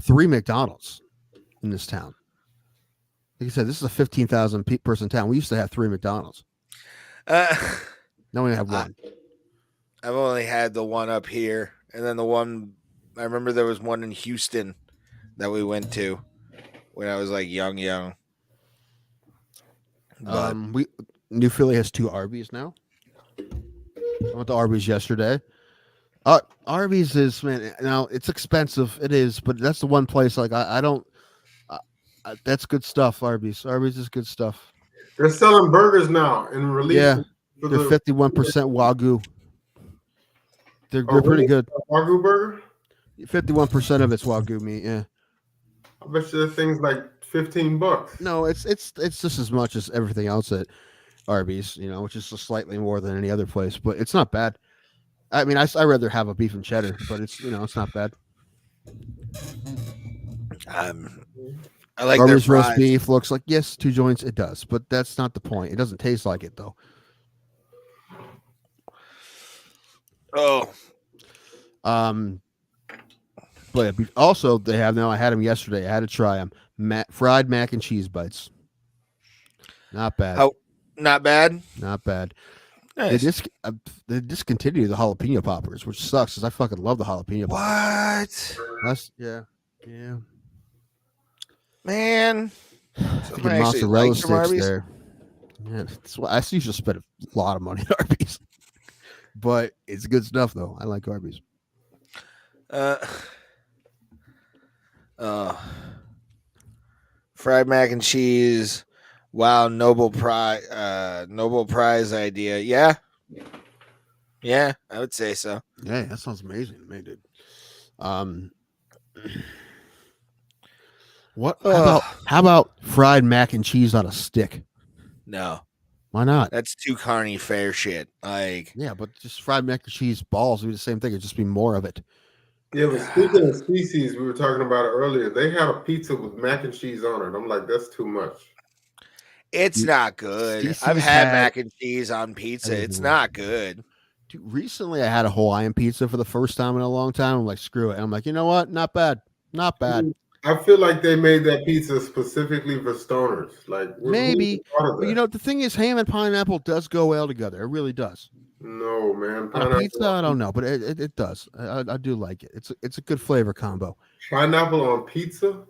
3 McDonald's in this town. Like I said, this is a 15,000 person town. We used to have 3 McDonald's. Now we have one. I've only had the one up here, and then the one I remember there was one in Houston that we went to when I was like young. But New Philly has 2 Arby's now. I went to Arby's yesterday. Arby's is, man, now it's expensive. It is, but that's the one place like I don't. That's good stuff. Arby's is good stuff. They're selling burgers now in relief. Yeah, they're 51% Wagyu. They're pretty good. Wagyu burger. 51% of it's Wagyu meat. Yeah. I bet you that thing's like $15. No, it's just as much as everything else at Arby's, which is just slightly more than any other place, but it's not bad. I mean, I'd rather have a beef and cheddar, but it's not bad. I like Arby's their roast fries. beef looks like, yes, 2 joints. It does, but that's not the point. It doesn't taste like it though. Oh, but also they have now. I had them yesterday. I had to try them. Fried mac and cheese bites. Not bad. Oh, not bad. Not bad. Nice. They discontinued the jalapeno poppers, which sucks because I fucking love the jalapeno poppers. What? Yeah. Man. Fucking mozzarella sticks there. Yeah, that's why I usually spend a lot of money at Arby's. But it's good stuff though. I like Arby's. Fried mac and cheese. Wow, Nobel Prize idea. Yeah, I would say so. Yeah, that sounds amazing to me, dude. How about fried mac and cheese on a stick? No, Why not? that's too carny fair shit. Like, Yeah, but just fried mac and cheese balls would be the same thing. It'd just be more of it. Yeah, but speaking of species, we were talking about it earlier. They had a pizza with mac and cheese on it. I'm like, that's too much. it's not good. Stacey's I've had had mac and cheese on pizza. It's everything. not good. Dude, recently I had a Hawaiian pizza for the first time in a long time. I'm like, screw it. And I'm like, you know what? Not bad. Not bad. I feel like they made that pizza specifically for stoners. Like, Maybe. who thought of But that? the thing is, ham and pineapple does go well together. It really does. No, man. On a pizza, I don't know, but it does. I do like it. It's a good flavor combo. Pineapple on pizza?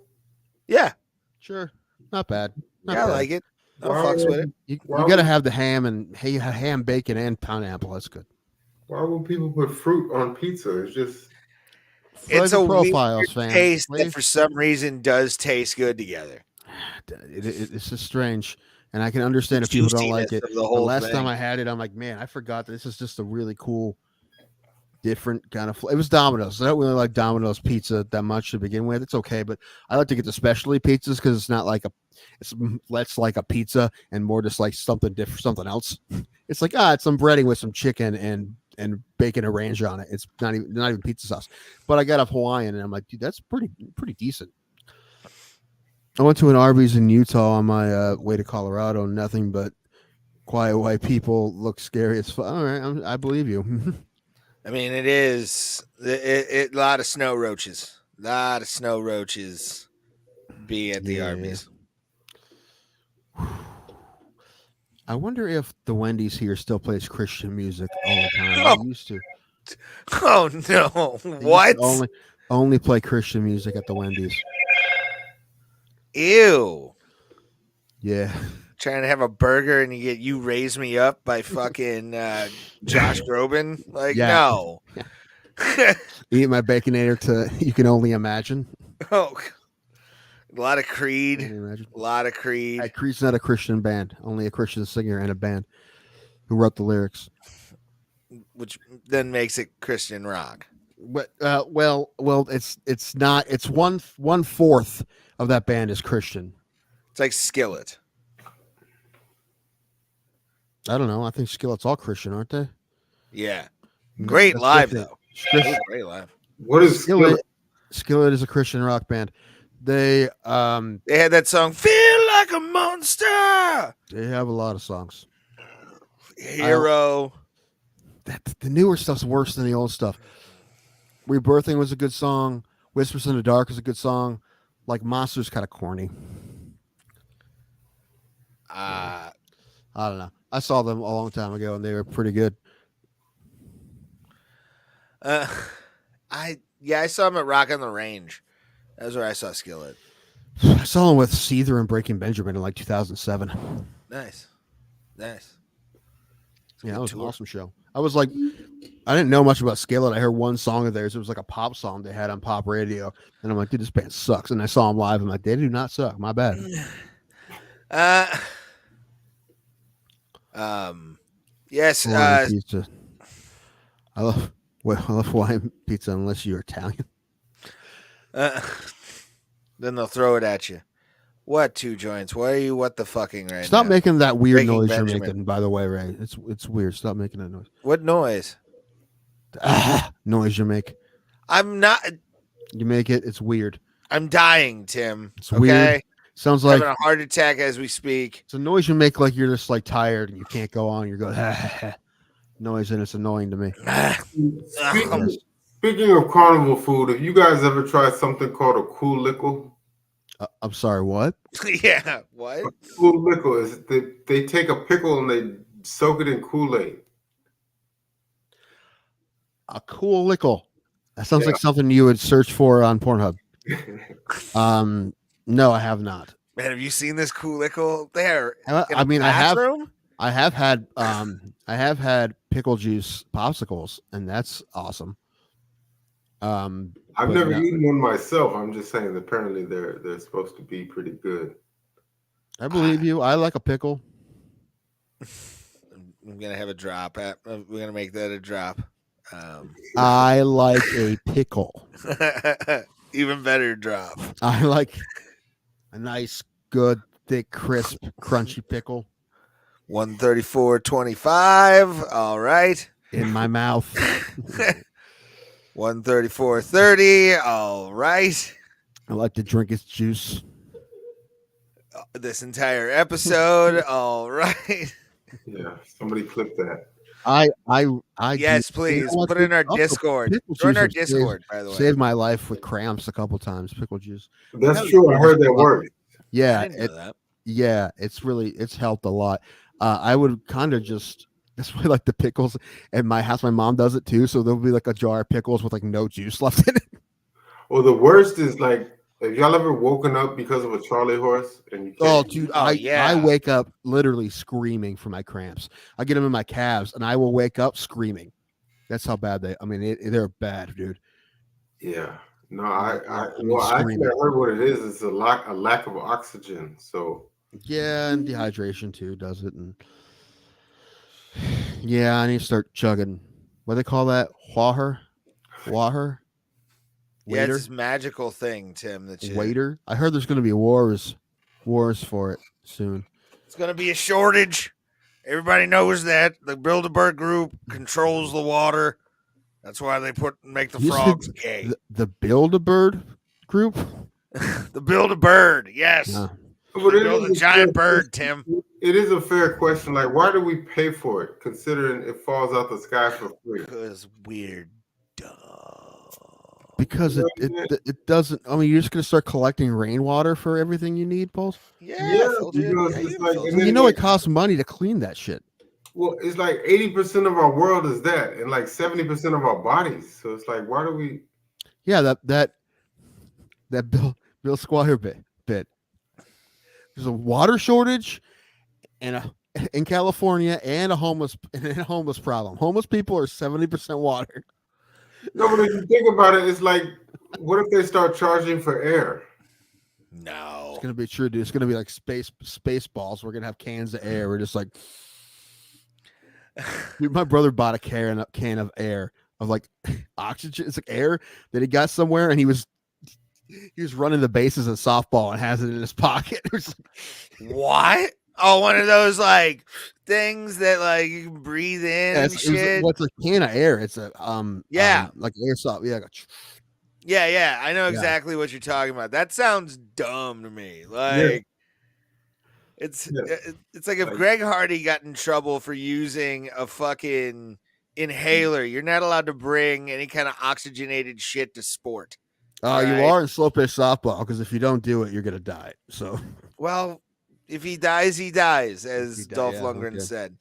Yeah, Sure. Not bad. Not yeah, I bad. like it. I Why fucks with would- it. You Why got to would- have the ham, bacon, and pineapple. That's good. Why would people put fruit on pizza? It's just It's Flavor a profiles, weird fam. taste that Flavor- for some reason does taste good together. It's just strange, and I can understand if people don't like Juiciness it. of the The whole last thing. time I had it, I'm like, man, I forgot this is just a really cool, different kind of. It was Domino's. I don't really like Domino's pizza that much to begin with. It's okay, but I like to get the specialty pizzas because it's not like it's less like a pizza and more just like something different, something else. It's like it's some breading with some chicken and bacon arranged on it. It's not even pizza sauce. But I got a Hawaiian and I'm like, dude, that's pretty decent. I went to an Arby's in Utah on my way to Colorado. Nothing but quiet white people. Look scary as fuck. All right, I believe you. I mean, it is a lot of snow roaches. A lot of snow roaches be at the Yeah. Arby's. I wonder if the Wendy's here still plays Christian music all the time. Oh. They used to. Oh no! They used to What? only play Christian music at the Wendy's. Ew! Yeah. Trying to have a burger and you get "You Raise Me Up" by fucking Josh Groban. Like, Yeah. no. Eat my baconator to You Can Only Imagine. Oh, a lot of Creed. Can you imagine? A lot of Creed. Creed's not a Christian band. Only a Christian singer and a band who wrote the lyrics. Which then makes it Christian rock. But well, it's not. It's 1/4 of that band is Christian. It's like Skillet. I don't know. I think Skillet's all Christian, aren't they? Yeah. Great That's live, different. though. It was great live. what is Skillet is a Christian rock band. They They had that song, "Feel Like a Monster." they have a lot of songs. Hero. The newer stuff's worse than the old stuff. Rebirthing was a good song. Whispers in the Dark is a good song. Like Monster's kind of corny. I don't know. I saw them a long time ago and they were pretty good. I saw him at Rock on the Range. That was where I saw Skillet. I saw them with Seether and Breaking Benjamin in like 2007. Nice. Yeah, that was an tour. awesome show. I was like, I didn't know much about Skillet. I heard one song of theirs. It was like a pop song they had on pop radio. And I'm like, dude, this band sucks. And I saw them live. I'm like, they do not suck. My bad. Yes. Hawaiian pizza. I love Hawaiian pizza unless you're Italian. Then they'll throw it at you. What, two joints? Why are you what the fucking right Stop now? making that weird Breaking noise Benjamin. you're making, by the way, Ray. It's weird. Stop making that noise. What noise? Noise you make. I'm not. You make it. It's weird. I'm dying, Tim. It's weird. Sounds like Having a heart attack as we speak. it's a noise you make like you're just like tired and you can't go on. You're going noise and it's annoying to me. Speaking of carnival food, have you guys ever tried something called a cool lickle? I'm sorry, what? Yeah. What? Cool lickle is they take a pickle and they soak it in Kool-Aid. A cool lickle. That sounds like something you would search for on Pornhub. No, I have not. Man, have you seen this cool lickle there? I mean, I have had pickle juice popsicles, and that's awesome. I've but never no. eaten one myself. I'm just saying apparently they're supposed to be pretty good. I believe you. I like a pickle. I'm gonna have a drop. We're gonna make that a drop. I like a pickle. Even better drop. I like a nice, good, thick, crisp, crunchy pickle 134.25. All right. in my mouth. 134.30. All right. I like to drink its juice. This entire episode. All right. Yeah, somebody clip that. I do. Yes, You know please what, put it in dude? our Also, Discord. pickle Join juice our have Discord, by the way. saved my life with cramps a couple times. Pickle juice. That's true. I heard that works. I Yeah, didn't know that. yeah, it's helped a lot. I would kind of just that's why like the pickles at my house. My mom does it too, so there'll be like a jar of pickles with like no juice left in it. Well, the worst is like, have y'all ever woken up because of a Charlie horse and you Oh, can't? dude, Oh, I yeah. wake up literally screaming for my cramps. I get them in my calves, and I will wake up screaming. That's how bad they. I mean, they're bad, dude. Yeah. No, I mean, I actually screaming. heard what it is. It's a lack of oxygen. So Yeah, and dehydration too does it, and yeah, I need to start chugging. What do they call that? Water. Yeah, it's Waiter, this magical thing, Tim. waiter. I heard there's going to be wars for it soon. It's going to be a shortage. Everybody knows that the Bilderberg Group controls the water. That's why they make the You said frogs gay. The Build-A-Bird group. The Build-A-Bird, yes. No. but it Build is a giant fair bird, question. Tim. It is a fair question. Like, why do we pay for it, considering it falls out the sky for free? Because we're dumb. Because it doesn't. I mean, you're just going to start collecting rainwater for everything you need, Paul. Yeah, because yeah, it's like, and You then know, like, it costs money to clean that shit. well, it's like 80% of our world is that, and like 70% of our bodies. So it's like, why do we? Yeah, that Bill Squire bit. There's a water shortage in California and a homeless problem. Homeless people are 70% water. No, but if you think about it, it's like, what if they start charging for air? No. It's gonna be true, dude. It's gonna be like space balls. We're gonna have cans of air. We're just like, dude, my brother bought a can of air of like oxygen. It's like air that he got somewhere, and he was running the bases of softball and has it in his pocket. It was like, What? Oh, one of those like things that like you can breathe in and shit. What's a can of air? It's a like airsoft. Yeah, Yeah. I know exactly what you're talking about. That sounds dumb to me. Like it's like if Greg Hardy got in trouble for using a fucking inhaler, you're not allowed to bring any kind of oxygenated shit to sport. You are in slow pitch softball because if you don't do it, you're gonna die. So, well, if he dies, he dies, as Dolph Lundgren said.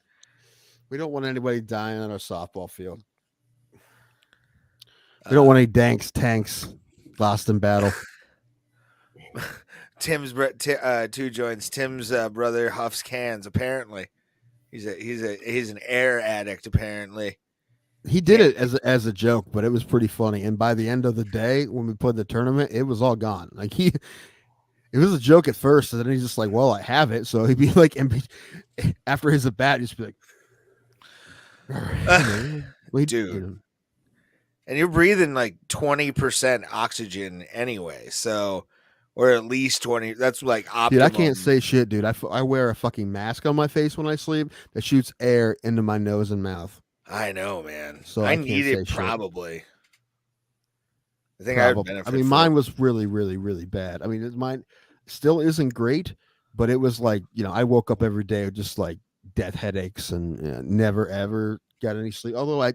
We don't want anybody dying on our softball field. We don't want any tanks lost in battle. Tim's two joints. Tim's brother huffs cans. Apparently, he's an air addict. Apparently, he did it as a joke, but it was pretty funny. And by the end of the day, when we played the tournament, it was all gone. Like it was a joke at first, and then he's just like, "Well, I have it." So he'd be like, after his at bat, he'd just be like, "Dude." And you're breathing like 20% oxygen anyway, so or at least 20. That's like optimum. Dude, I can't say shit, dude. I wear a fucking mask on my face when I sleep that shoots air into my nose and mouth. I know, man. So I need it probably. Shit. I think I would benefit. I mean, mine was really, really, really bad. I mean, mine still isn't great, but it was like, I woke up every day with just like death headaches and never ever got any sleep. Although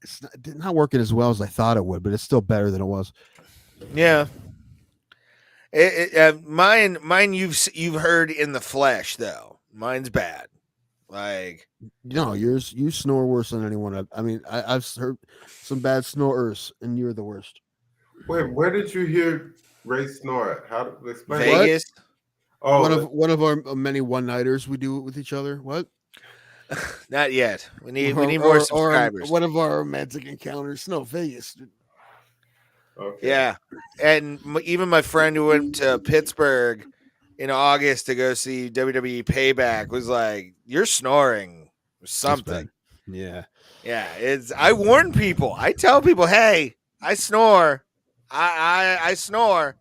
it's not working as well as I thought it would, but it's still better than it was. Yeah. Mine you've heard in the flesh though. Mine's bad. Like you snore worse than anyone. I mean, I've heard some bad snorers, and you're the worst. Wait, where did you hear Ray snore at? How to explain? Vegas. What? Oh, one of our many one-nighters we do it with each other. What? Not yet. We need more subscribers. Or one of our romantic encounters. No, Vegas. Okay. Yeah, and even my friend who went to Pittsburgh in August to go see WWE Payback was like, "You're snoring or something." Yeah. I warn people. I tell people, "Hey, I snore. I snore,"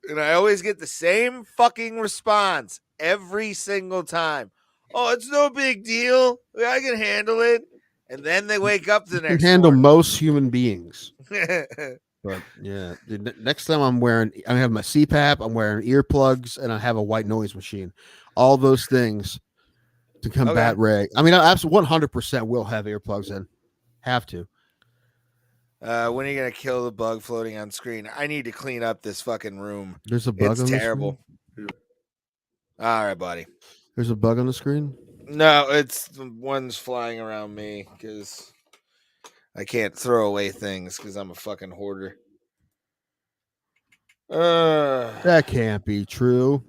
and I always get the same fucking response every single time. "Oh, it's no big deal. I can handle it." And then they wake up the next morning. Handle most human beings. But yeah, next time I have my CPAP, I'm wearing earplugs, and I have a white noise machine. All those things to combat Ray. I mean, I absolutely 100% will have earplugs in. Have to. When are you gonna kill the bug floating on screen? I need to clean up this fucking room. There's a bug It's on terrible. the screen? All right, buddy. There's a bug on the screen? No, it's the ones flying around me because I can't throw away things because I'm a fucking hoarder. That can't be true.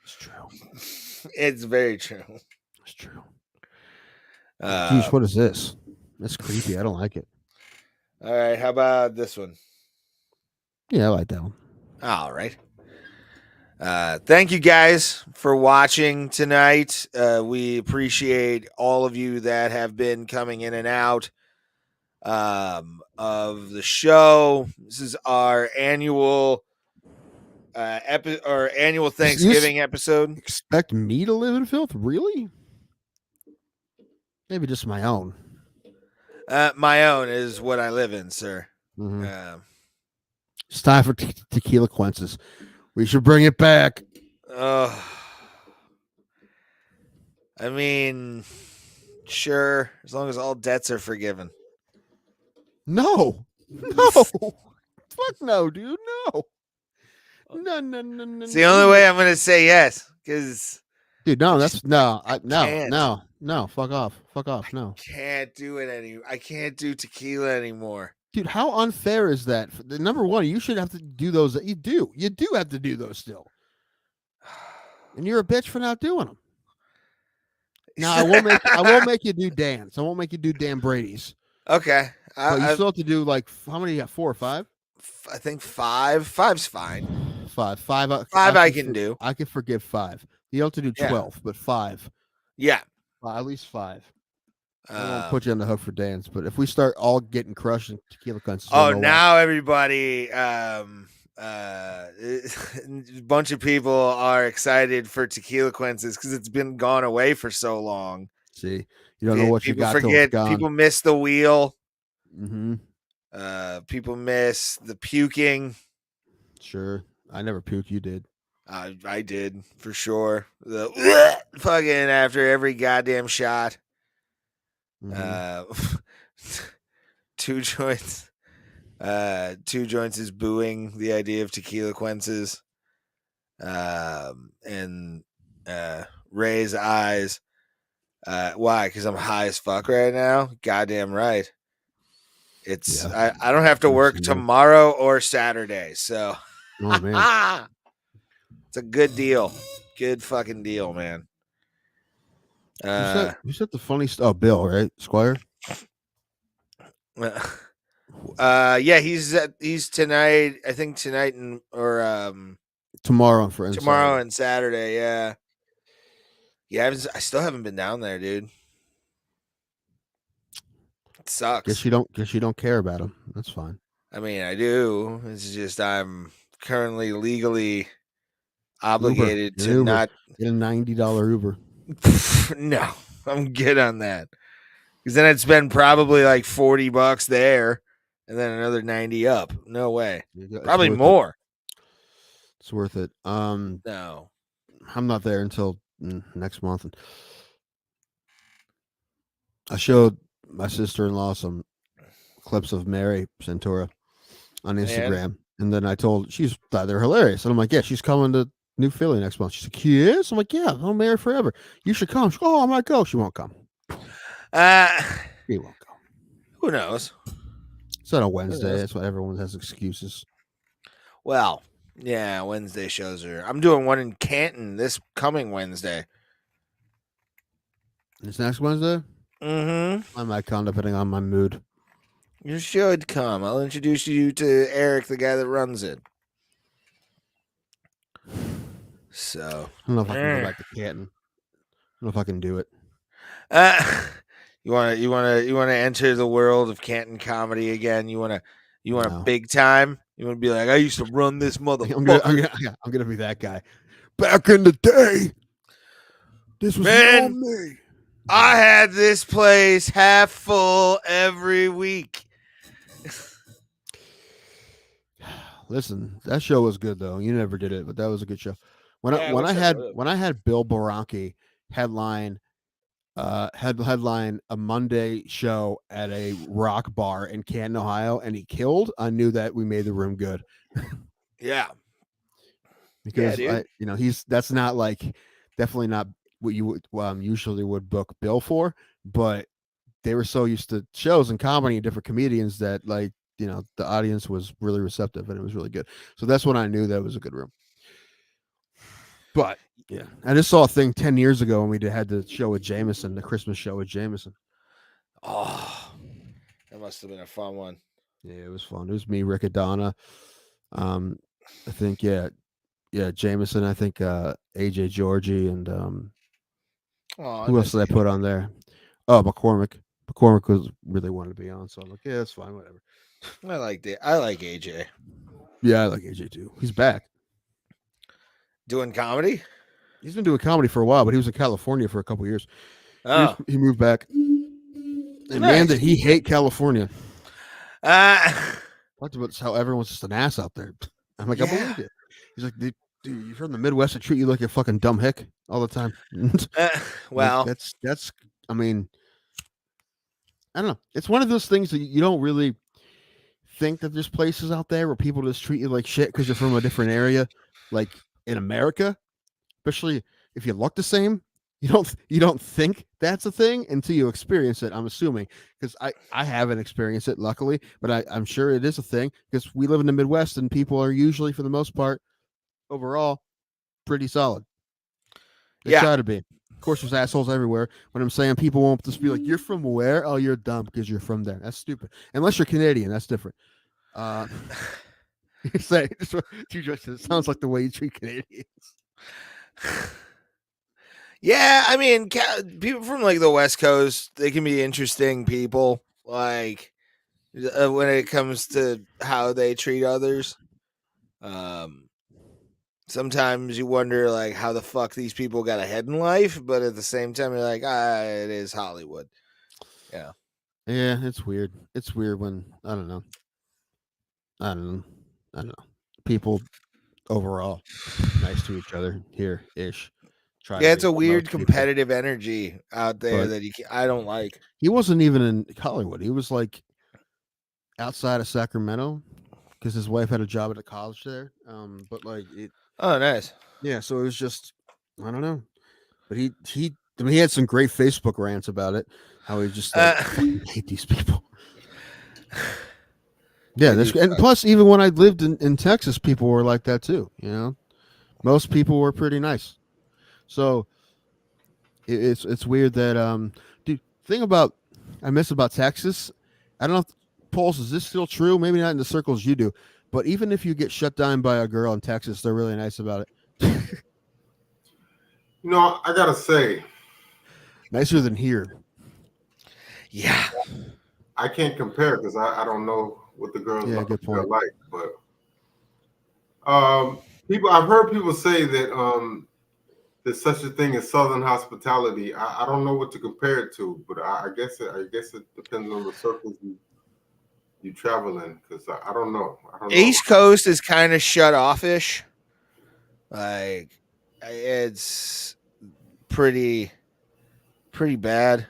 It's true. It's very true. It's true. Jeez, what is this? That's creepy. I don't like it. All right, how about this one? Yeah, I like that one. All right. Thank you guys for watching tonight. We appreciate all of you that have been coming in and out of the show. This is our annual annual Thanksgiving episode. Expect me to live in filth? Really? Maybe just my own. My own is what I live in, sir. Mm-hmm. It's time for tequila quences. We should bring it back. I mean, sure, as long as all debts are forgiven. No. Fuck no, dude. No. No. It's the only way I'm gonna say yes, because dude, no, that's no. Fuck off. No. Can't do it anymore. I can't do tequila anymore. Dude, how unfair is that? Number one, you should have to do those. You do have to do those still. And you're a bitch for not doing them. Now I won't make you do Dan's. I won't make you do Dan Brady's. Okay. But you still have to do like how many you got? 4 or 5? I think 5. 5's fine. 5 I can do. I can forgive 5. You don't have to do 12, but 5. Yeah. At least 5. I won't put you on the hook for Dan's, but if we start all getting crushed in tequila cunts. Now everybody a bunch of people are excited for tequila quences because it's been gone away for so long. See, you don't know what you got. People miss the wheel. Mm-hmm. People miss the puking. Sure, I never puked. You did. I did for sure. The fucking after every goddamn shot. Mm-hmm. 2 joints. 2 joints is booing the idea of tequila quences. And Ray's eyes. Why? Because I'm high as fuck right now. Goddamn right. It's I don't have to work tomorrow or Saturday, so oh man. It's a good deal. Good fucking deal, man. You said the funny stuff. Oh, Bill, right? Squire? Yeah, he's tonight. I think tonight or tomorrow for tomorrow and Saturday. Yeah, I still haven't been down there, dude. It sucks. Guess you don't care about him. That's fine. I mean, I do. It's just I'm currently legally obligated to not get a $90 Uber. No, I'm good on that. Because then I'd spend probably like $40 there, and then another 90 up. No way. Probably more. It's worth it. No, I'm not there until next month. I showed my sister-in-law some clips of Mary Santora on Instagram, and then I told she thought they're hilarious, and I'm like, yeah, she's coming to New Philly next month. She's like, yes. I'm like, yeah, I'll marry forever. You should come. She goes, I might go. She won't come. She won't go. Who knows? It's on a Wednesday. That's why everyone has excuses. Well, yeah, Wednesday shows are. I'm doing one in Canton this coming Wednesday. This next Wednesday? Mm-hmm. I might come depending on my mood. You should come. I'll introduce you to Eric, the guy that runs it. So I don't know if I can go back to Canton. I don't know if I can do it. You want to enter the world of Canton comedy again? You want a big time? You want to be like, I used to run this motherfucker. I'm gonna be that guy. Back in the day, this was all me. I had this place half full every week. Listen, that show was good though. You never did it, but that was a good show. When I had Bill Baranki headline headline a Monday show at a rock bar in Canton, Ohio, and he killed, I knew that we made the room good. Yeah. Because dude. that's not like definitely not what you would usually would book Bill for, but they were so used to shows and comedy and different comedians that the audience was really receptive and it was really good. So that's when I knew that it was a good room. But yeah, I just saw a thing 10 years ago when we had the show with Jameson, the Christmas show with Jameson. Oh, that must have been a fun one. Yeah, it was fun. It was me, Rick Adana. I think Jameson. I think AJ Georgie and who else did I put on there? Oh, McCormick. McCormick was really wanted to be on, so I'm like, yeah, that's fine, whatever. I like AJ. Yeah, I like AJ too. He's back doing comedy. He's been doing comedy for a while, but he was in California for a couple years. Oh, he moved back. And man, did he hate California. Talked about how everyone's just an ass out there. I'm like, I believe it. He's like, dude, you're from the Midwest. They treat you like a fucking dumb hick all the time. Well, like, that's. I mean, I don't know. It's one of those things that you don't really think that there's places out there where people just treat you like shit because you're from a different area, like in America, especially if you look the same. You don't think that's a thing until you experience it. I'm assuming because I haven't experienced it, luckily, but I'm sure it is a thing because we live in the Midwest and people are usually, for the most part, overall, pretty solid. They try to be. Of course, there's assholes everywhere. When I'm saying people won't just be like, "You're from where?" Oh, you're dumb because you're from there. That's stupid. Unless you're Canadian, that's different. You say it sounds like the way you treat Canadians. Yeah, I mean, people from like the West Coast, they can be interesting people. Like when it comes to how they treat others, sometimes you wonder like how the fuck these people got ahead in life, but at the same time, you're like, it is Hollywood. Yeah, it's weird. It's weird when I don't know. People overall nice to each other here ish. It's a weird competitive energy out there that I don't like. He wasn't even in Hollywood. He was like outside of Sacramento because his wife had a job at a college there. But like it. Oh, nice. Yeah, so it was just I don't know. But he had some great Facebook rants about it. How he just like, hate these people. Yeah, and plus, even when I lived in Texas, people were like that too. Most people were pretty nice. So it's weird that dude. Thing about I miss about Texas. I don't know, Pauls, is this still true? Maybe not in the circles you do, but even if you get shut down by a girl in Texas, they're really nice about it. I gotta say, nicer than here. Yeah, I can't compare because I don't know what the girls are like, but I've heard people say that there's such a thing as Southern hospitality. I don't know what to compare it to, but I guess it depends on the circles you travel in, because I don't know. East Coast is kind of shut off-ish. Like it's pretty bad.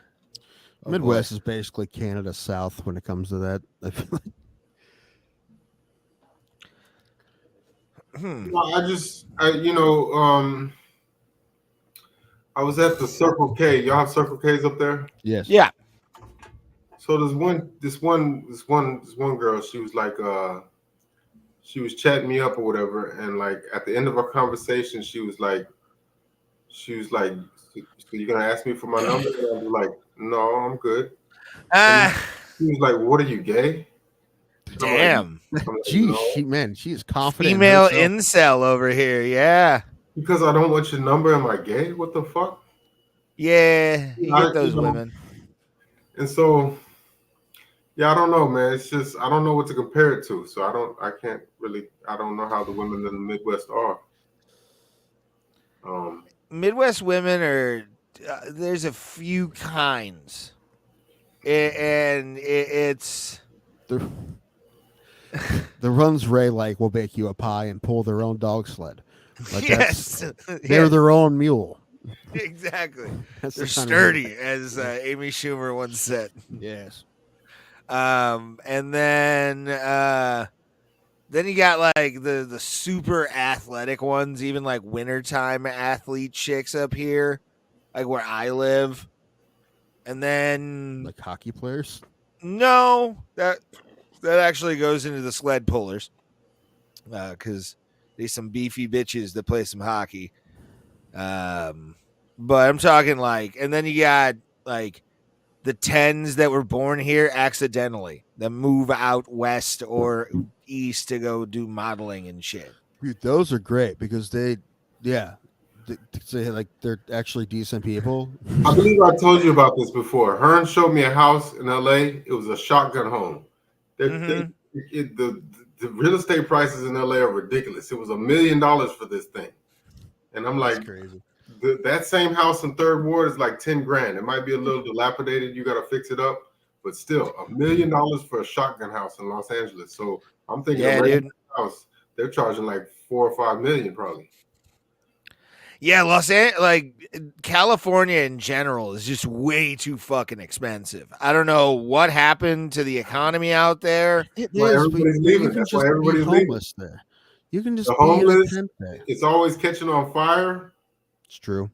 Midwest is basically Canada South when it comes to that. I feel like. I was at the Circle K. Y'all have Circle K's up there? Yes. Yeah. So this one girl, she was like she was chatting me up or whatever, and like at the end of our conversation, she was like, "So you're gonna ask me for my number?" And I was like, "No, I'm good." She was like, "What, are you gay?" Damn. Like, Geez, no. she is confident. Female incel over here. Yeah. Because I don't want your number, am I gay? What the fuck? Yeah, you get those women. And so, I don't know, man. It's just I don't know what to compare it to. So I don't know how the women in the Midwest are. Midwest women are there's a few kinds, and it's the runs Ray like will bake you a pie and pull their own dog sled. Like they're their own mule. Exactly. That's They're the kind sturdy, as Amy Schumer once said. Yes. And then you got like the super athletic ones, even like wintertime athlete chicks up here, like where I live. And then Like hockey players. no, that actually goes into the sled pullers, because there's some beefy bitches that play some hockey. But I'm talking like, and then you got like the 10s that were born here accidentally that move out west or east to go do modeling and shit. Dude, those are great because they're actually decent people. I believe I told you about this before. Hearn showed me a house in LA. It was a shotgun home. The real estate prices in LA are ridiculous. It was $1 million for this thing. And I'm like, That's crazy. That same house in Third Ward is like 10 grand. It might be a little dilapidated. You got to fix it up, but still $1 million for a shotgun house in Los Angeles. So I'm thinking a regular house, they're charging like 4 or 5 million probably. Yeah, Los Angeles, like California in general, is just way too fucking expensive. I don't know what happened to the economy out there. Everybody's leaving. That's why everybody's homeless leaving. There. You can just the be homeless. in a tent there. It's always catching on fire. It's true.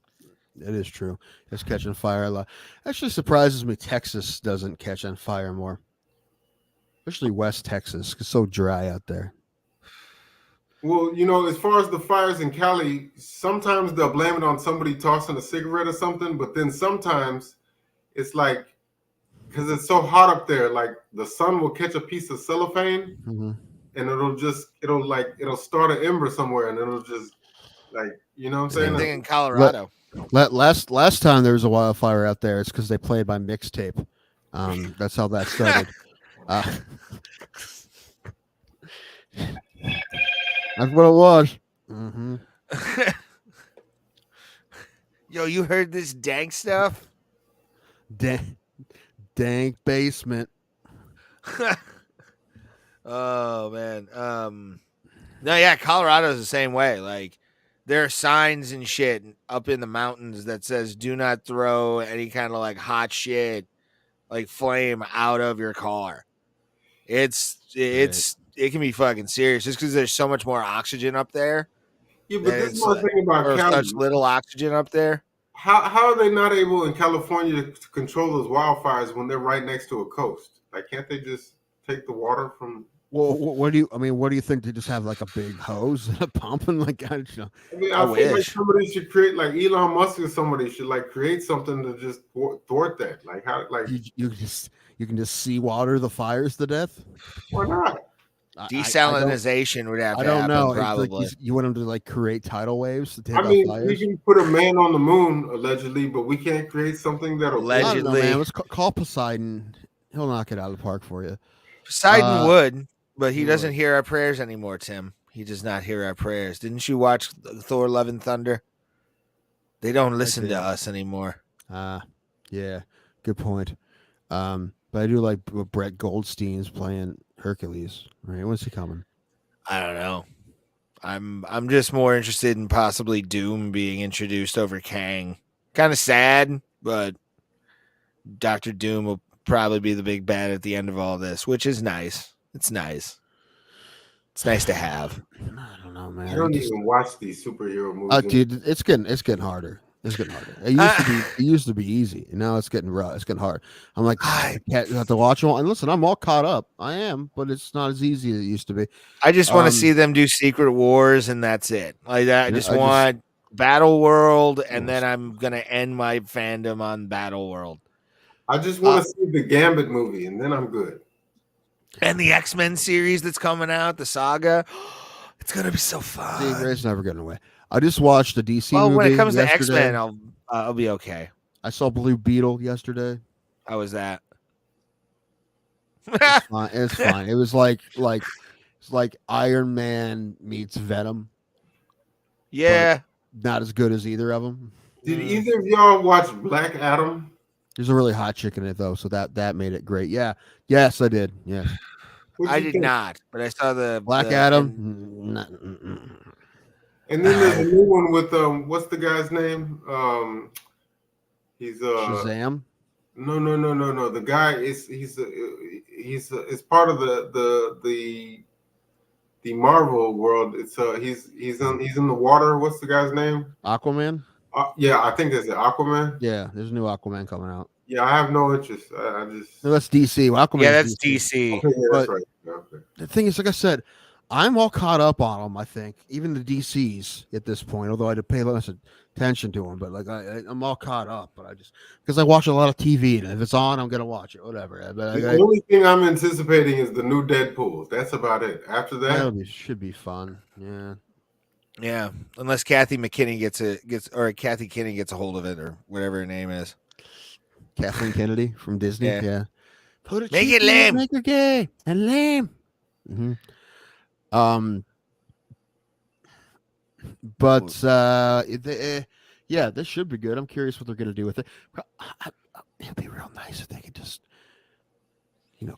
It is true. It's catching fire a lot. Actually, surprises me Texas doesn't catch on fire more, especially West Texas. It's so dry out there. Well, you know, as far as the fires in Cali, sometimes they'll blame it on somebody tossing a cigarette or something, but then sometimes it's like, because it's so hot up there, like the sun will catch a piece of cellophane and it'll start an ember somewhere and it'll just like, you know what I'm saying? Same thing in Colorado. Last time there was a wildfire out there, it's because they played my mixtape. That's how that started. That's what it was. Mm-hmm. Yo, you heard this dank stuff? Dank basement. Oh man. No, yeah, Colorado's the same way. Like there are signs and shit up in the mountains that says do not throw any kind of like hot shit, like flame out of your car. It can be fucking serious just because there's so much more oxygen up there. Yeah, but this is my thing about Cali. Such little oxygen up there. How are they not able in California to control those wildfires when they're right next to a coast? Like, can't they just take the water from? Well, what do you think? They just have like a big hose and a pump and like I don't know. I feel like somebody should create, like Elon Musk or somebody should like create something to just thwart that. Like how, like you can just sea water the fires to death. Why not? Desalinization would have to happen, probably. Like you want them to like create tidal waves to take I mean, fires? we can put a man on the moon allegedly, but we can't create something that'll allegedly. Man. Let's call Poseidon. He'll knock it out of the park for you. Poseidon would, but he doesn't hear our prayers anymore, Tim. He does not hear our prayers. Didn't you watch Thor: Love and Thunder? They don't listen to us anymore. Yeah, good point. But I do like Brett Goldstein's playing Hercules. Right? When's he coming? I don't know. I'm just more interested in possibly Doom being introduced over Kang. Kind of sad, but Dr. Doom will probably be the big bad at the end of all this, which is nice. It's nice. It's nice to have. I don't know, man. I don't even watch these superhero movies. Dude, it's getting harder. It's getting harder. It used to be easy, and now it's getting rough. It's getting hard. I'm like, I have to watch them all. And listen, I'm all caught up. I am, but it's not as easy as it used to be. I just want to see them do Secret Wars, and that's it. Like that. I just want Battle World, and then I'm gonna end my fandom on Battle World. I just want to see the Gambit movie, and then I'm good. And the X-Men series that's coming out, the saga. It's gonna be so fun. See, Ray's never getting away. I just watched the DC movie. Well, when it comes yesterday. to X-Men, I'll be okay. I saw Blue Beetle yesterday. How was that? It's fine. It's fine. It was like Iron Man meets Venom. Yeah. Not as good as either of them. Did either of y'all watch Black Adam? There's a really hot chick in it though, so that made it great. Yeah. Yes, I did. Yes. I did not, but I saw the Black Adam. And then there's a new one with what's the guy's name? He's Shazam. No. The guy is it's part of the Marvel world. It's he's in the water. What's the guy's name? Aquaman. Yeah, I think that's it. Aquaman. Yeah, there's a new Aquaman coming out. Yeah, I have no interest. I just No, that's DC. Well, Aquaman. Yeah, that's DC. okay, yeah, that's But- right. Okay. The thing is, like I said, I'm all caught up on them. I think even the DCs at this point, although I had to pay less attention to them, but like I'm all caught up. But I just because I watch a lot of TV, and if it's on, I'm gonna watch it. Whatever. But The only thing I'm anticipating is the new Deadpool. That's about it. After that, should be fun. Yeah. Yeah, unless Kathy McKinney gets Kathy Kinney gets a hold of it or whatever her name is. Kathleen Kennedy from Disney. Yeah. Put it Make it lame. Make her gay and lame. Mm-hmm. But yeah, this should be good. I'm curious what they're going to do with it. It'd be real nice if they could just,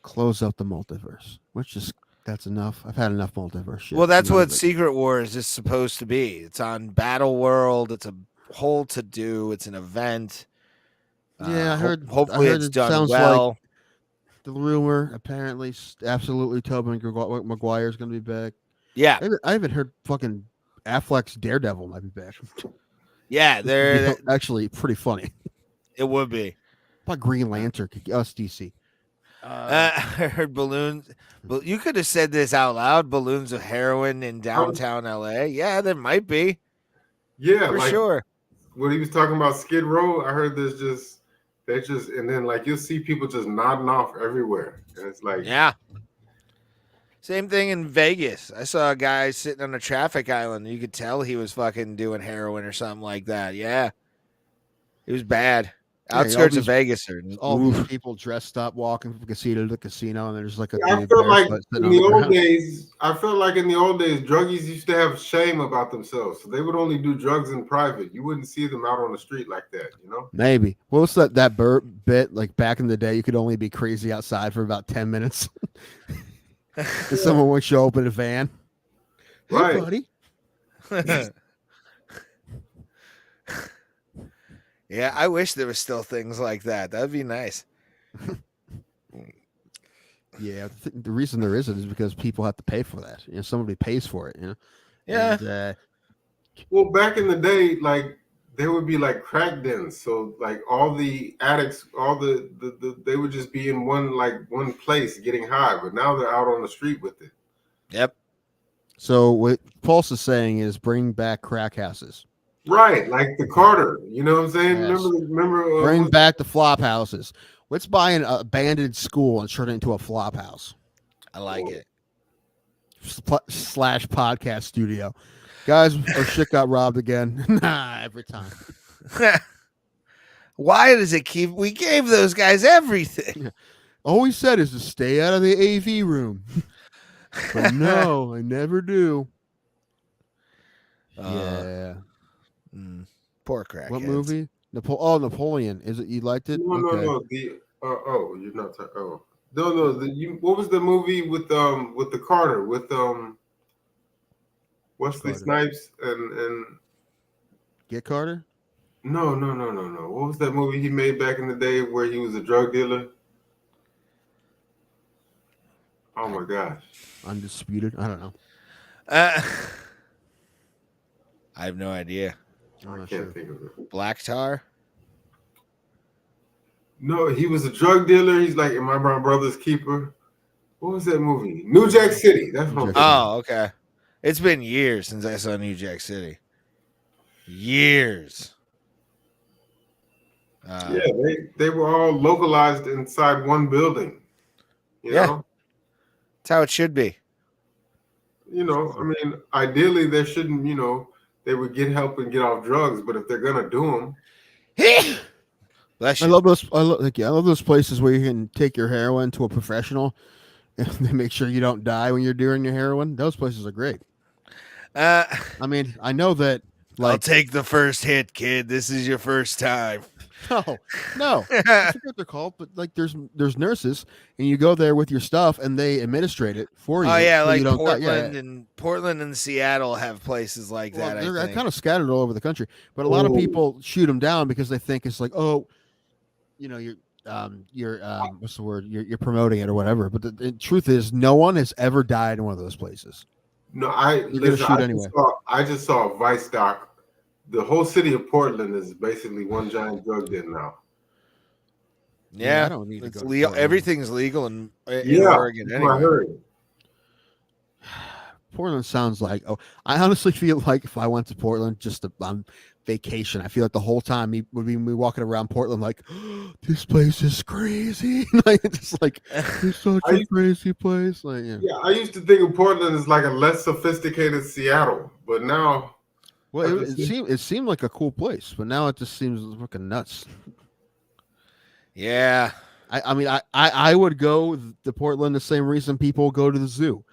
close out the multiverse. That's enough. I've had enough multiverse shit. Well, that's what Secret Wars is supposed to be. It's on Battle World. It's a whole to do. It's an event. Yeah, I heard. Hopefully, I heard it's it done sounds well. like the rumor apparently, absolutely, Tobey Maguire is going to be back. Yeah, I haven't heard fucking Affleck's Daredevil might be back. yeah, they're actually pretty funny. it would be. How about Green Lantern? Us DC. I heard balloons. But you could have said this out loud. Balloons of heroin in downtown LA. Yeah, there might be. yeah, For like sure. when he was talking about Skid Row, I heard and then like you'll see people just nodding off everywhere, and it's like Yeah. Same thing in Vegas. I saw a guy sitting on a traffic island. You could tell he was fucking doing heroin or something like that. Yeah. It was bad. Yeah, Outskirts of Vegas are all these people dressed up walking from casino to casino, and there's like a. I felt like in the old days. I felt like in the old days, druggies used to have shame about themselves, so they would only do drugs in private. You wouldn't see them out on the street like that, Maybe. What was that bit like back in the day? You could only be crazy outside for about 10 minutes. And someone would show up in a van. Hey, Right. buddy. Yeah, I wish there was still things like that. That'd be nice. Yeah, the reason there isn't is because people have to pay for that. Somebody pays for it. Yeah. And, Well, back in the day, like there would be like crack dens, so like all the addicts, all the they would just be in one place getting high, but now they're out on the street with it. Yep. So what Pulse is saying is bring back crack houses. Right, like the Carter, you know what I'm saying? Yes. Remember Bring back the flop houses. Let's buy an abandoned school and turn it into a flop house. I like it. / podcast studio. Guys, our shit got robbed again. Every time. Why does it keep? We gave those guys everything. All we said is to stay out of the AV room. But no, I never do. Yeah. Poor crackheads. What movie? Napoleon. Is it? You liked it? No, no. You're not. No. What was the movie with the Carter with Wesley Snipes and Get Carter? No. What was that movie he made back in the day where he was a drug dealer? Oh my gosh. Undisputed. I don't know. I have no idea. I can't think of it. Black Tar? No, he was a drug dealer. He's like, my brother's keeper. What was that movie? New Jack City. That's what. Oh, okay. It's been years since I saw New Jack City. Years. Yeah, they were all localized inside one building. You know? That's how it should be. I mean, ideally there shouldn't, they would get help and get off drugs, but if they're gonna do them, I love those places where you can take your heroin to a professional and they make sure you don't die when you're doing your heroin. Those places are great. I mean, I know that. I'll take the first hit, kid. This is your first time. No. I forget what they're called, but like there's nurses, and you go there with your stuff, and they administrate it for you. Oh yeah, so like you don't die. Portland and Seattle have places like Well, that. I they're think. kind of scattered all over the country, but a lot of people shoot them down because they think it's like, oh, you're what's the word? You're promoting it or whatever. But the truth is, no one has ever died in one of those places. No, You're gonna shoot anyway. I just saw a Vice doc. The whole city of Portland is basically one giant drug den now. Yeah, I don't need to go. Legal. Everything's legal in Yeah, Oregon. that's what I Anyway. heard. Portland sounds like, oh, I honestly feel like if I went to Portland just on vacation, I feel like the whole time we would be walking around Portland like, oh, this place is crazy. Like it's just like it's such a crazy place. Like yeah, I used to think of Portland as like a less sophisticated Seattle, but now, well, it seemed like a cool place, but now it just seems fucking nuts. Yeah, I mean, I would go to Portland the same reason people go to the zoo.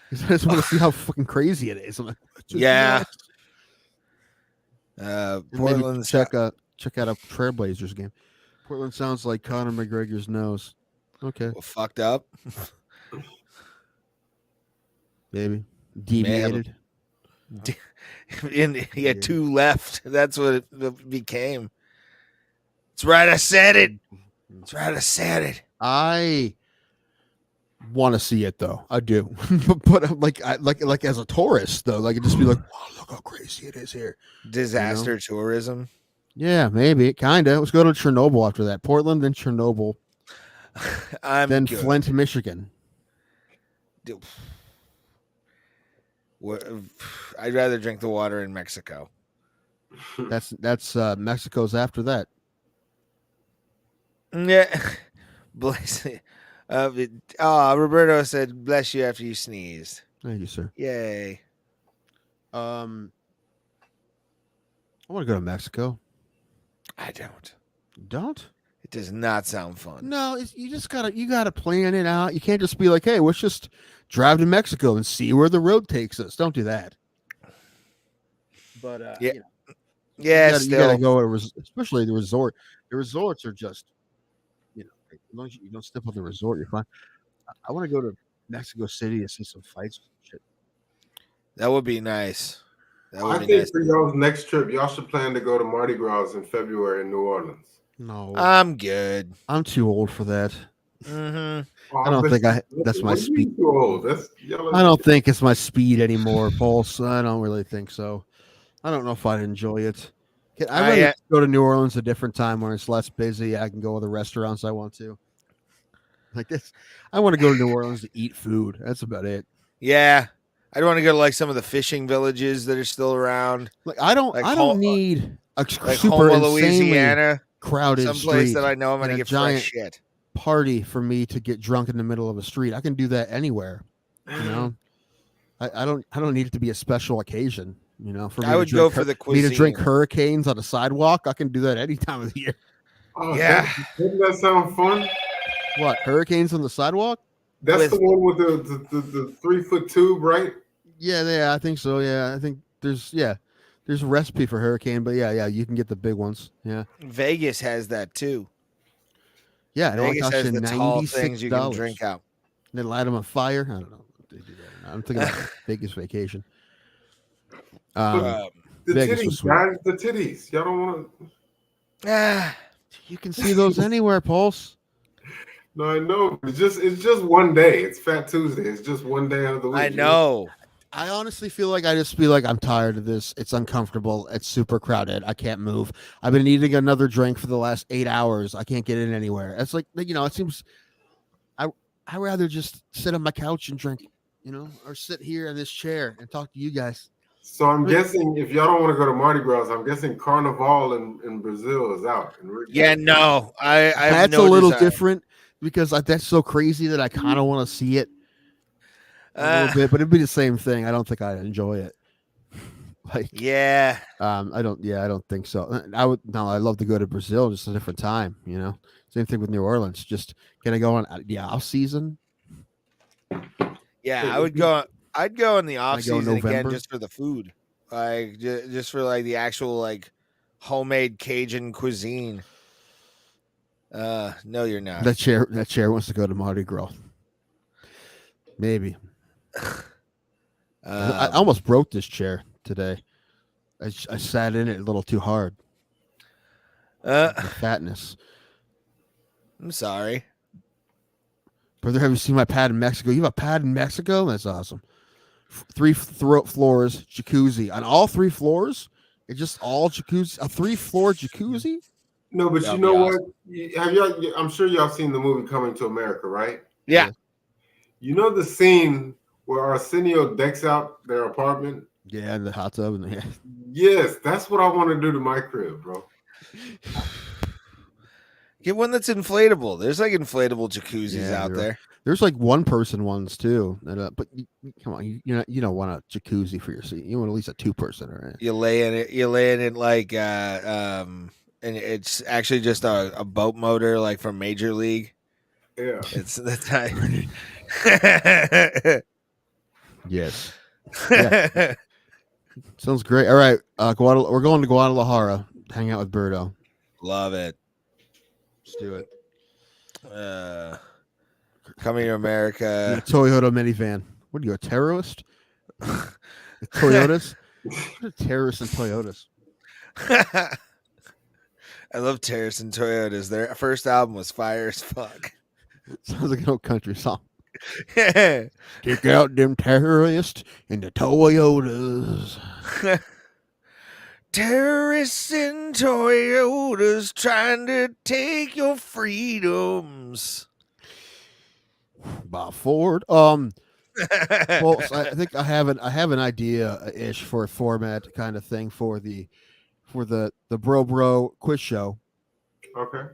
Because I just want to see how fucking crazy it is. I'm like, yeah. Portland, check out a Trailblazers game. Portland sounds like Conor McGregor's nose. Okay, well, fucked up. Maybe deviated. He had two left. That's what it became. That's right. I said it. That's right. I said it. I want to see it though. I do, but like as a tourist though, like it just be like, wow, look how crazy it is here. Disaster tourism. Yeah, maybe kind of. Let's go to Chernobyl after that. Portland, then Chernobyl, then good. Flint, Michigan. I'd rather drink the water in Mexico. That's Mexico's after that. Yeah, bless. Roberto said, "Bless you after you sneezed." Thank you, sir. Yay. I want to go to Mexico. I don't. Don't? It does not sound fun. No, you gotta plan it out. You can't just be like, hey, let's just drive to Mexico and see where the road takes us. Don't do that. But yeah, you know, yeah, you gotta go to especially the resort. The resorts are just, as long as you don't step on the resort, you're fine. I want to go to Mexico City to see some fights. Shit. That would be nice. I think for y'all's next trip, y'all should plan to go to Mardi Gras in February in New Orleans. No, I'm good. I'm too old for that. Mm-hmm. I don't think that's my speed. Too old. I don't think it's my speed anymore, Pulse. I don't really think so. I don't know if I'd enjoy it. I'd rather go to New Orleans a different time when it's less busy. I can go to the restaurants I want to. Like this, I want to go to New Orleans to eat food. That's about it. Yeah, I'd want to go to like some of the fishing villages that are still around. Like I don't need a like super Houma, Louisiana, crowded someplace street that I know I'm going to get fresh shit. Party for me to get drunk in the middle of a street. I can do that anywhere. I don't need it to be a special occasion. For me I would go for the cuisine. Me to drink hurricanes on a sidewalk. I can do that any time of the year. Oh, yeah, doesn't that sound fun? What, hurricanes on the sidewalk? That's the one with the 3-foot tube, right? Yeah, I think so. Yeah, I think there's a recipe for hurricane, but yeah, you can get the big ones. Yeah, Vegas has that too. Yeah, Vegas has the tall things you can drink out. And they light them on fire. I don't know if they do that. I'm thinking about Vegas vacation. The Vegas titties, guys. The titties. Y'all don't want to. You can see those anywhere, Pulse. No, I know. It's just one day. It's Fat Tuesday. It's just one day of the week. I know. I honestly feel like I'm tired of this. It's uncomfortable. It's super crowded. I can't move. I've been eating another drink for the last 8 hours. I can't get in anywhere. It's like, it seems I'd rather just sit on my couch and drink, or sit here in this chair and talk to you guys. So I'm guessing if y'all don't want to go to Mardi Gras, I'm guessing Carnival in Brazil is out. Yeah, no. That's a little different because that's so crazy that I kind of want to see it. A little bit, but it'd be the same thing. I don't think I'd enjoy it. I don't think so. I'd love to go to Brazil, just a different time, Same thing with New Orleans. Just can I go on the off season? Yeah, I'd go in the off season again just for the food. Like just for like the actual like homemade Cajun cuisine. No, you're not. That chair wants to go to Mardi Gras. Maybe. I almost broke this chair today. I sat in it a little too hard. The fatness. I'm sorry. Brother, have you seen my pad in Mexico? You have a pad in Mexico? That's awesome. 3 floors, jacuzzi. On all 3 floors? It's just all jacuzzi? A 3-floor jacuzzi? No, but That'd you know be what? awesome. Have y'all? I'm sure y'all seen the movie Coming to America, right? Yeah. You know the scene where Arsenio decks out their apartment? Yeah, and the hot tub. And the, Yes, that's what I want to do to my crib, bro. Get one that's inflatable. There's like inflatable jacuzzis out there. There's like 1-person ones too. But come on, you don't want a jacuzzi for your seat. You want at least a 2-person, right? You lay in it like and it's actually just a boat motor like from Major League. Yeah. It's the time. Yes. Yeah. Sounds great. All right, we're going to Guadalajara. Hang out with Birdo. Love it. Let's do it. Coming to America. Toyota minivan. What are you, a terrorist? Toyotas? What are terrorists and Toyotas? I love Terrace and Toyotas. Their first album was fire as fuck. Sounds like an old country song. Yeah. Take out them terrorists and the Toyotas. Terrorists and Toyotas trying to take your freedoms. Bob Ford. Well, so I think I have an idea ish for a format kind of thing for the bro quiz show. Okay.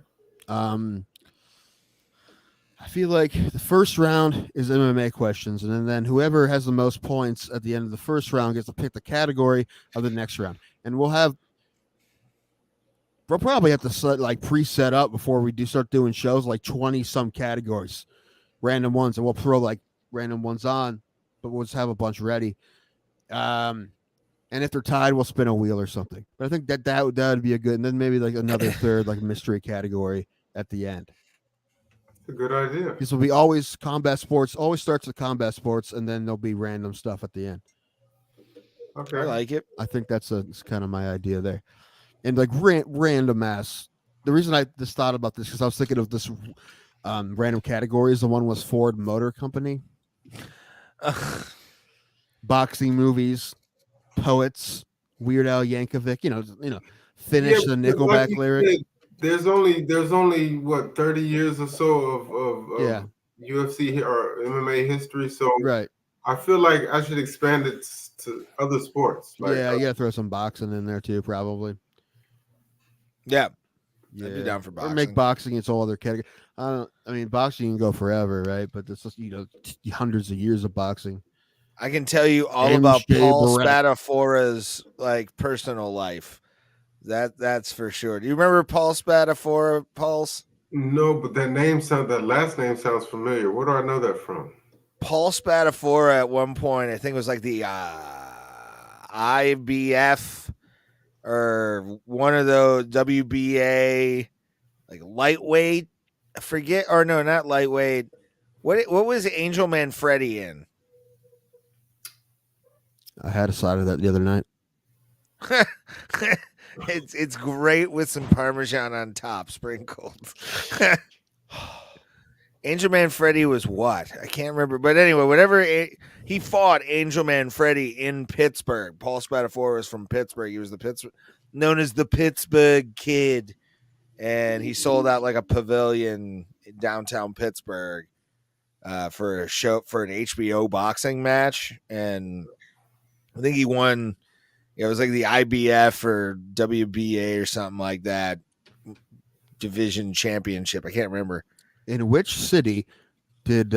I feel like the first round is MMA questions, and then whoever has the most points at the end of the first round gets to pick the category of the next round. And we'll probably have to pre-set up before we start doing shows, like 20 some categories, random ones, and we'll throw like random ones on, but we'll just have a bunch ready. And if they're tied, we'll spin a wheel or something. But I think that would be a good, and then maybe like another third like mystery category at the end. It's a good idea. This will be always combat sports. Always starts with combat sports, and then there'll be random stuff at the end. Okay. I like it. I think it's kind of my idea there. And like random ass. The reason I just thought about this because I was thinking of this random categories. The one was Ford Motor Company, boxing movies, poets, Weird Al Yankovic. You know, finish the Nickelback like lyric. Said, there's only what 30 years or so of UFC or MMA history. So right. I feel like I should expand it to other sports. Like, you gotta throw some boxing in there too, probably. Yeah. I'd be down for boxing. Or make boxing its all other category. I mean, boxing can go forever, right? But it's just, hundreds of years of boxing. I can tell you all about Paul Spatafora's like personal life. That's for sure. Do you remember Paul Spatafora, Pulse? No, but that last name sounds familiar. Where do I know that from? Paul Spatafora at one point, I think it was like the IBF or one of those WBA, like lightweight. I forget, or no, not lightweight. What was Angel Man Freddy in? I had a side of that the other night. It's great with some Parmesan on top, sprinkled. Angel Man Freddy was what? I can't remember. But anyway, whatever he fought Angel Man Freddy in Pittsburgh. Paul Spatafora was from Pittsburgh. He was known as the Pittsburgh Kid. And he sold out like a pavilion in downtown Pittsburgh for an HBO boxing match. And I think he won. It was like the IBF or WBA or something like that division championship. I can't remember. In which city did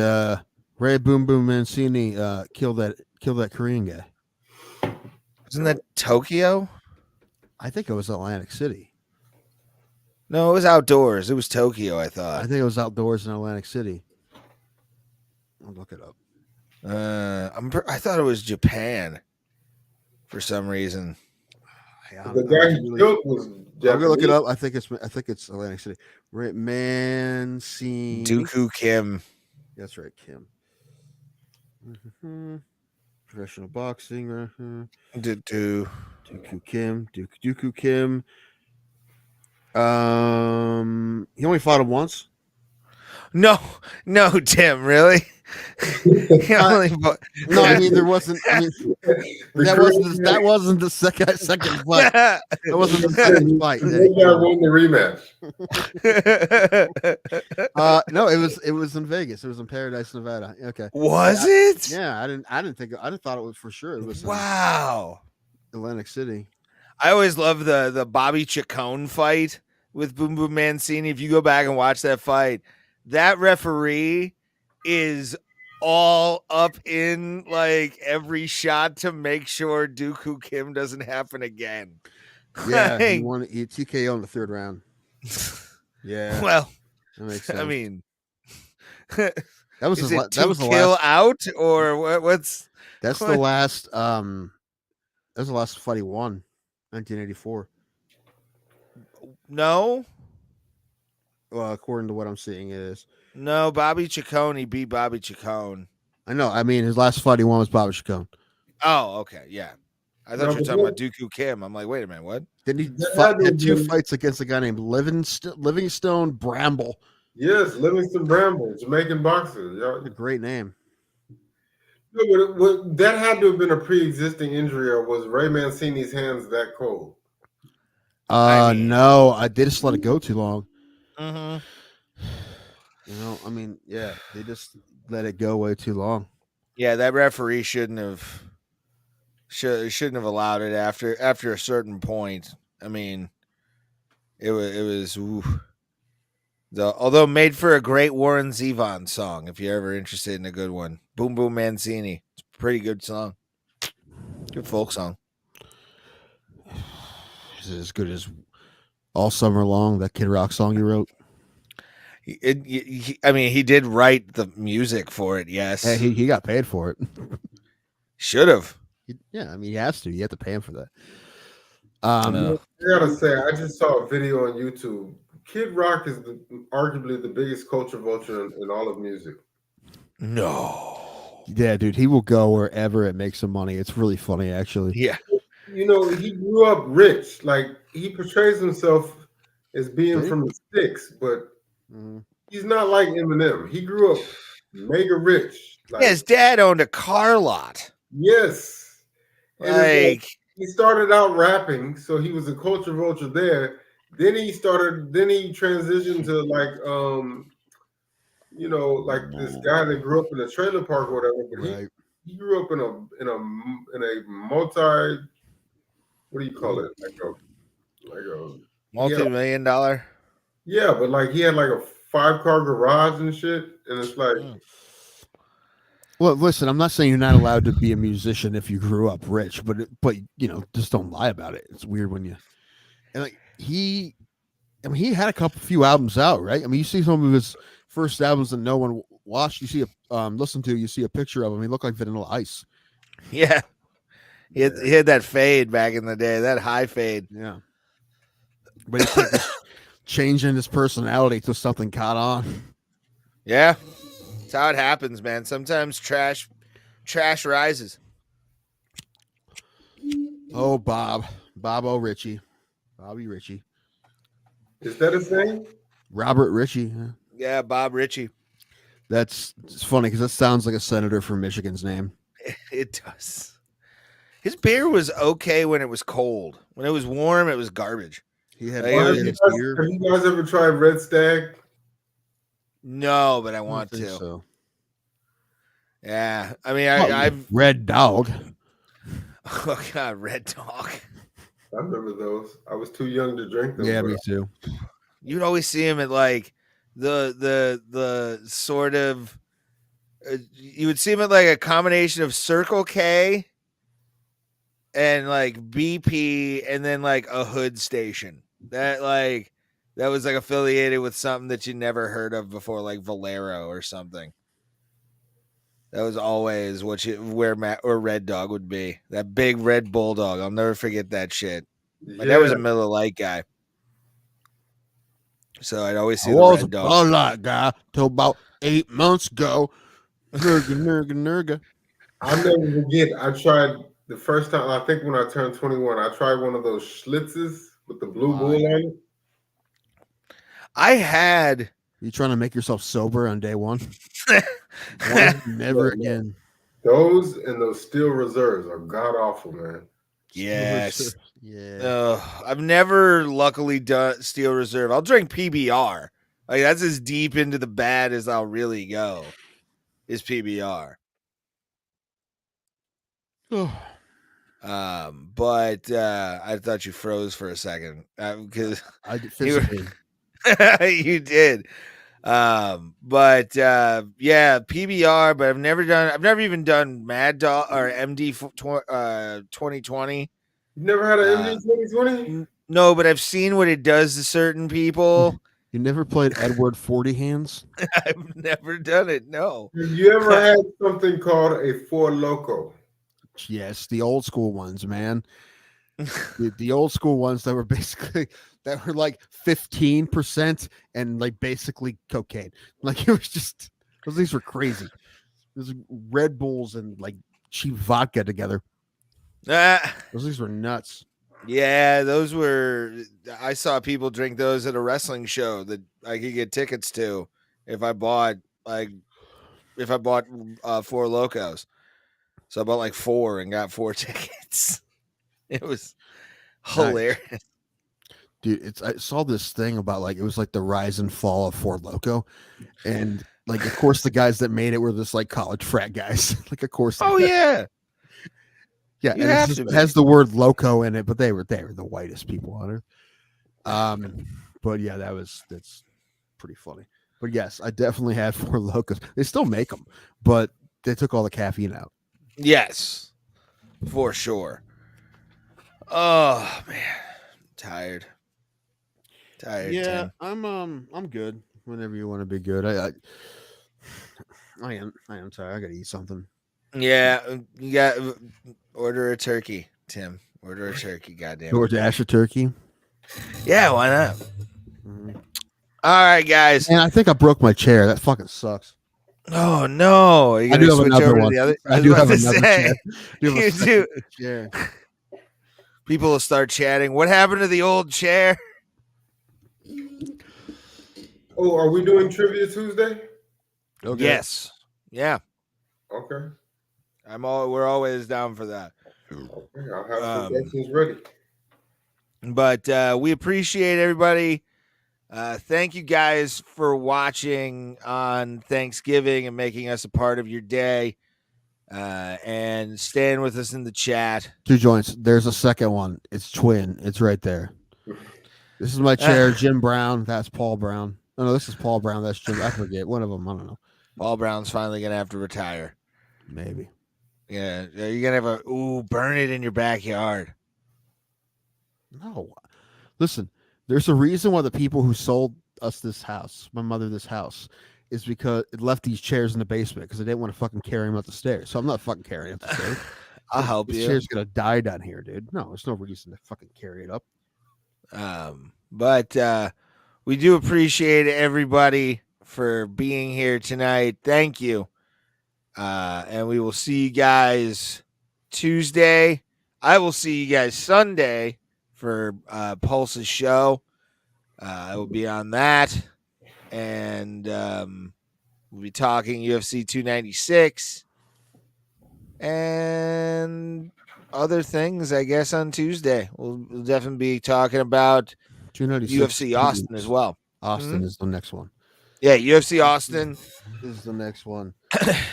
Ray Boom Boom Mancini kill that Korean guy? Wasn't that Tokyo? I think it was Atlantic City. No, it was outdoors. It was Tokyo, I thought. I think it was outdoors in Atlantic City. I'll look it up. I thought it was Japan for some reason. I don't The know. guy he killed was I'm gonna look it Japanese. up. I think it's Atlantic City. Right, Mancini. Dooku Kim. That's right, Kim. Professional boxing. Dooku. Dooku Kim. Dooku Kim. He only fought him once. No, Tim, really? He only fought- No, I mean there wasn't. I mean that wasn't the second fight. That wasn't the second fight. That guy won the rematch. No, it was in Vegas. It was in Paradise, Nevada. Okay. Was it? Yeah, I didn't thought it was for sure. It was Wow. Atlantic City. I always love the Bobby Chacon fight with Boom Boom Mancini. If you go back and watch that fight, that referee is all up in like every shot to make sure Dooku Kim doesn't happen again. Yeah, he won. He TKO in the third round. Yeah. Well, that makes sense. I mean, that was is his, it that was to the kill last. out or what's? That's the last. That was the last fight he won, 1984. No, Well, according to what I'm seeing, it is. no. Bobby Chacon, he beat Bobby Chacon. I know. I mean, his last fight he won was Bobby Chacon. Oh, okay, yeah. I thought No, you were but talking what- about Dooku Kim. I'm like, wait a minute, what? Then he That had two was- fights against a guy named Livingstone Bramble. Yes, Livingston Bramble, Jamaican boxer. Y'all, A great name. no, but that had to have been a pre-existing injury, or was Ray Mancini's hands that cold? I mean- No, they just let it go too long. Mm-hmm. You know, I mean, yeah, they just let it go way too long. Yeah, that referee shouldn't have allowed it after a certain point. I mean, it was ooh. Although made for a great Warren Zevon song. If you're ever interested in a good one, Boom Boom Mancini. It's a pretty good song. Good folk song. Is it as good as All Summer Long, that Kid Rock song you wrote? I mean, he did write the music for it. Yes, Yeah, he got paid for it. should have. Yeah, I mean, he has to. You have to pay him for that. No. I gotta say, I just saw a video on YouTube. Kid Rock is arguably the biggest culture vulture in all of music. No. Yeah, dude, he will go wherever it makes him money. It's really funny, actually. Yeah. You know, he grew up rich. Like, he portrays himself as being Right. from the sticks, but Mhm. he's not like Eminem. He grew up mega rich. Like, Yeah, his dad owned a car lot. yes. And it's like, Like, he started out rapping, so he was a culture vulture there. Then he transitioned to like you know, like this guy that grew up in a trailer park or whatever, but Right. he grew up in a multi, what do you call it? Like a multi-million-dollar. yeah, but like he had like a 5-car garage and shit. And it's like Well, listen, I'm not saying you're not allowed to be a musician if you grew up rich, but you know, just don't lie about it. It's weird when you and like he had a few albums out, right? I mean, you see some of his first albums that no one watched. You see you see a picture of him. He looked like Vanilla Ice. Yeah. He had that fade back in the day, that high fade. Yeah, but he kept changing his personality till something caught on. Yeah. That's how it happens, man. Sometimes trash rises. Oh, Bobby Ritchie. is that his name? Robert Ritchie. Yeah. Yeah, Bob Ritchie. It's funny because that sounds like a senator from Michigan's name. It does. His beer was okay when it was cold. When it was warm, it was garbage. He had Hey, Have his beer. you guys ever tried Red Stag? No, but I I don't want think to. so. Yeah. I mean, I've Red Dog. oh god, Red Dog. I remember those. I was too young to drink them. Yeah, but me too. You'd always see him at like the sort of you would see him at like a combination of Circle K and like BP and then like a hood station that was like affiliated with something that you never heard of before, like Valero or something. That was always where Red Dog would be. That big red bulldog. I'll never forget that shit. My dad was a Yeah. Miller Lite guy, so I'd always see I the was a Red Dog. Bud Light guy till about 8 months ago. Nurga, nurga, nurga. I'll never forget. I tried the first time. I think when I turned 21, I tried one of those Schlitzes with the blue bull on it. I had. You trying to make yourself sober on day one? Never again. Those and those Steel Reserves are god awful, man. Yes. Yeah. I've never luckily done Steel Reserve. I'll drink PBR. Like that's as deep into the bad as I'll really go. Is PBR. But I thought you froze for a second because I did physically. you did. But yeah, PBR. But I've never even done Mad Dog or MD 2020. You've never had an MD 2020? No, but I've seen what it does to certain people. You never played Edward 40 Hands? I've never done it. No. Have you ever had something called a Four Loco? Yes, the old school ones, man. the old school ones that were basically like 15% and like basically cocaine. Like it was just those things were crazy. Those Red Bulls and like cheap vodka together. Those things were nuts. Yeah, those were. I saw people drink those at a wrestling show that I could get tickets to if I bought Four Locos. So I bought like 4 and got 4 tickets. It was hilarious. Nice. Dude, I saw this thing about like it was like the rise and fall of Four Loko, and like of course the guys that made it were just like college frat guys. Like of course. Oh yeah. Yeah, You and have it to has the word loco in it, but they were the whitest people on earth. But yeah, that's pretty funny. But yes, I definitely had Four Locos. They still make them, but they took all the caffeine out. Yes, for sure. Oh man, tired. Yeah, Tim. I'm good. Whenever you want to be good, I am tired. I gotta eat something. Yeah, you got order a turkey, Tim. Order a turkey, goddamn. DoorDash a turkey. Yeah, why not? Mm-hmm. All right, guys. And I think I broke my chair. That fucking sucks. Oh no! Are you I do gonna have switch another over one. to the other? I do have another say, chair. You do. Chair. People will start chatting. What happened to the old chair? Oh, are we doing Trivia Tuesday? Okay. Yes. Yeah. Okay. We're always down for that. Okay, I'll have some questions ready. But we appreciate everybody. Thank you guys for watching on Thanksgiving and making us a part of your day. And staying with us in the chat. 2 joints. There's a second one. It's twin. It's right there. This is my chair. Jim Brown. That's Paul Brown. No, this is Paul Brown. That's Jim. I forget. One of them. I don't know. Paul Brown's finally gonna have to retire. Maybe. Yeah, you're gonna have burn it in your backyard. No. Listen, there's a reason why the people who sold us this house, my mother this house, is because it left these chairs in the basement because I didn't want to fucking carry them up the stairs. So I'm not fucking carrying up the stairs. I'll help you. This chair's gonna die down here, dude. No, there's no reason to fucking carry it up. But we do appreciate everybody for being here tonight. Thank you. And we will see you guys Tuesday. I will see you guys Sunday for Pulse's show. I will be on that. And we'll be talking UFC 296 and other things, I guess, on Tuesday. We'll definitely be talking about UFC Austin as well. Austin is the next one. Yeah, UFC Austin is the next one.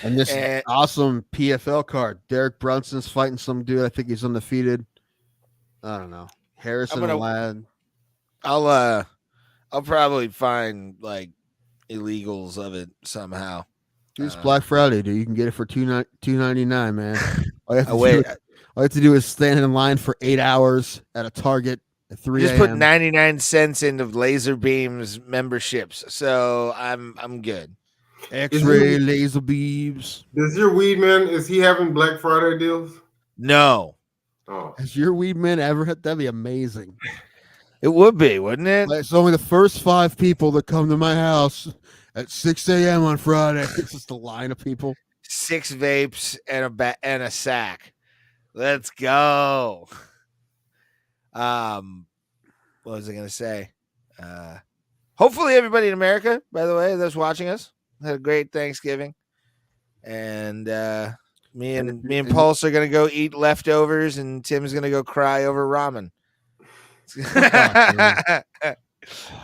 And this awesome PFL card. Derek Brunson's fighting some dude. I think he's undefeated. I don't know. Harrison Lad. I'll probably find like illegals of it somehow. Dude, it's Black Friday, dude. You can get it for $2.99, man. All you have to do is stand in line for 8 hours at a Target at 3 Just put 99 cents into Laser Beams memberships, so I'm good. X-ray laser beams. Does your weed man, is he having Black Friday deals? No. Oh, Has your weed man ever hit? That'd be amazing. It would be, wouldn't it? It's only the first 5 people that come to my house at 6 a.m. on Friday. It's just a line of people. 6 vapes and a sack. Let's go. What was I gonna say? Hopefully everybody in America, by the way, that's watching us, had a great Thanksgiving. And me and Pulse are gonna go eat leftovers, and Tim's gonna go cry over ramen.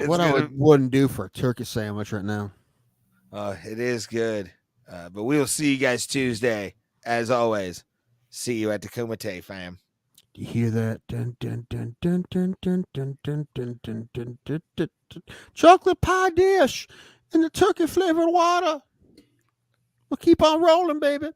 What I wouldn't do for a turkey sandwich right now. It is good. But we will see you guys Tuesday. As always, see you at the Kumite, fam. Do you hear that? Dun, dun, dun, dun, dun, dun, dun, dun, dun, dun, dun, dun, dun, dun. Chocolate pie dish and the turkey flavored water. We'll keep on rolling, baby.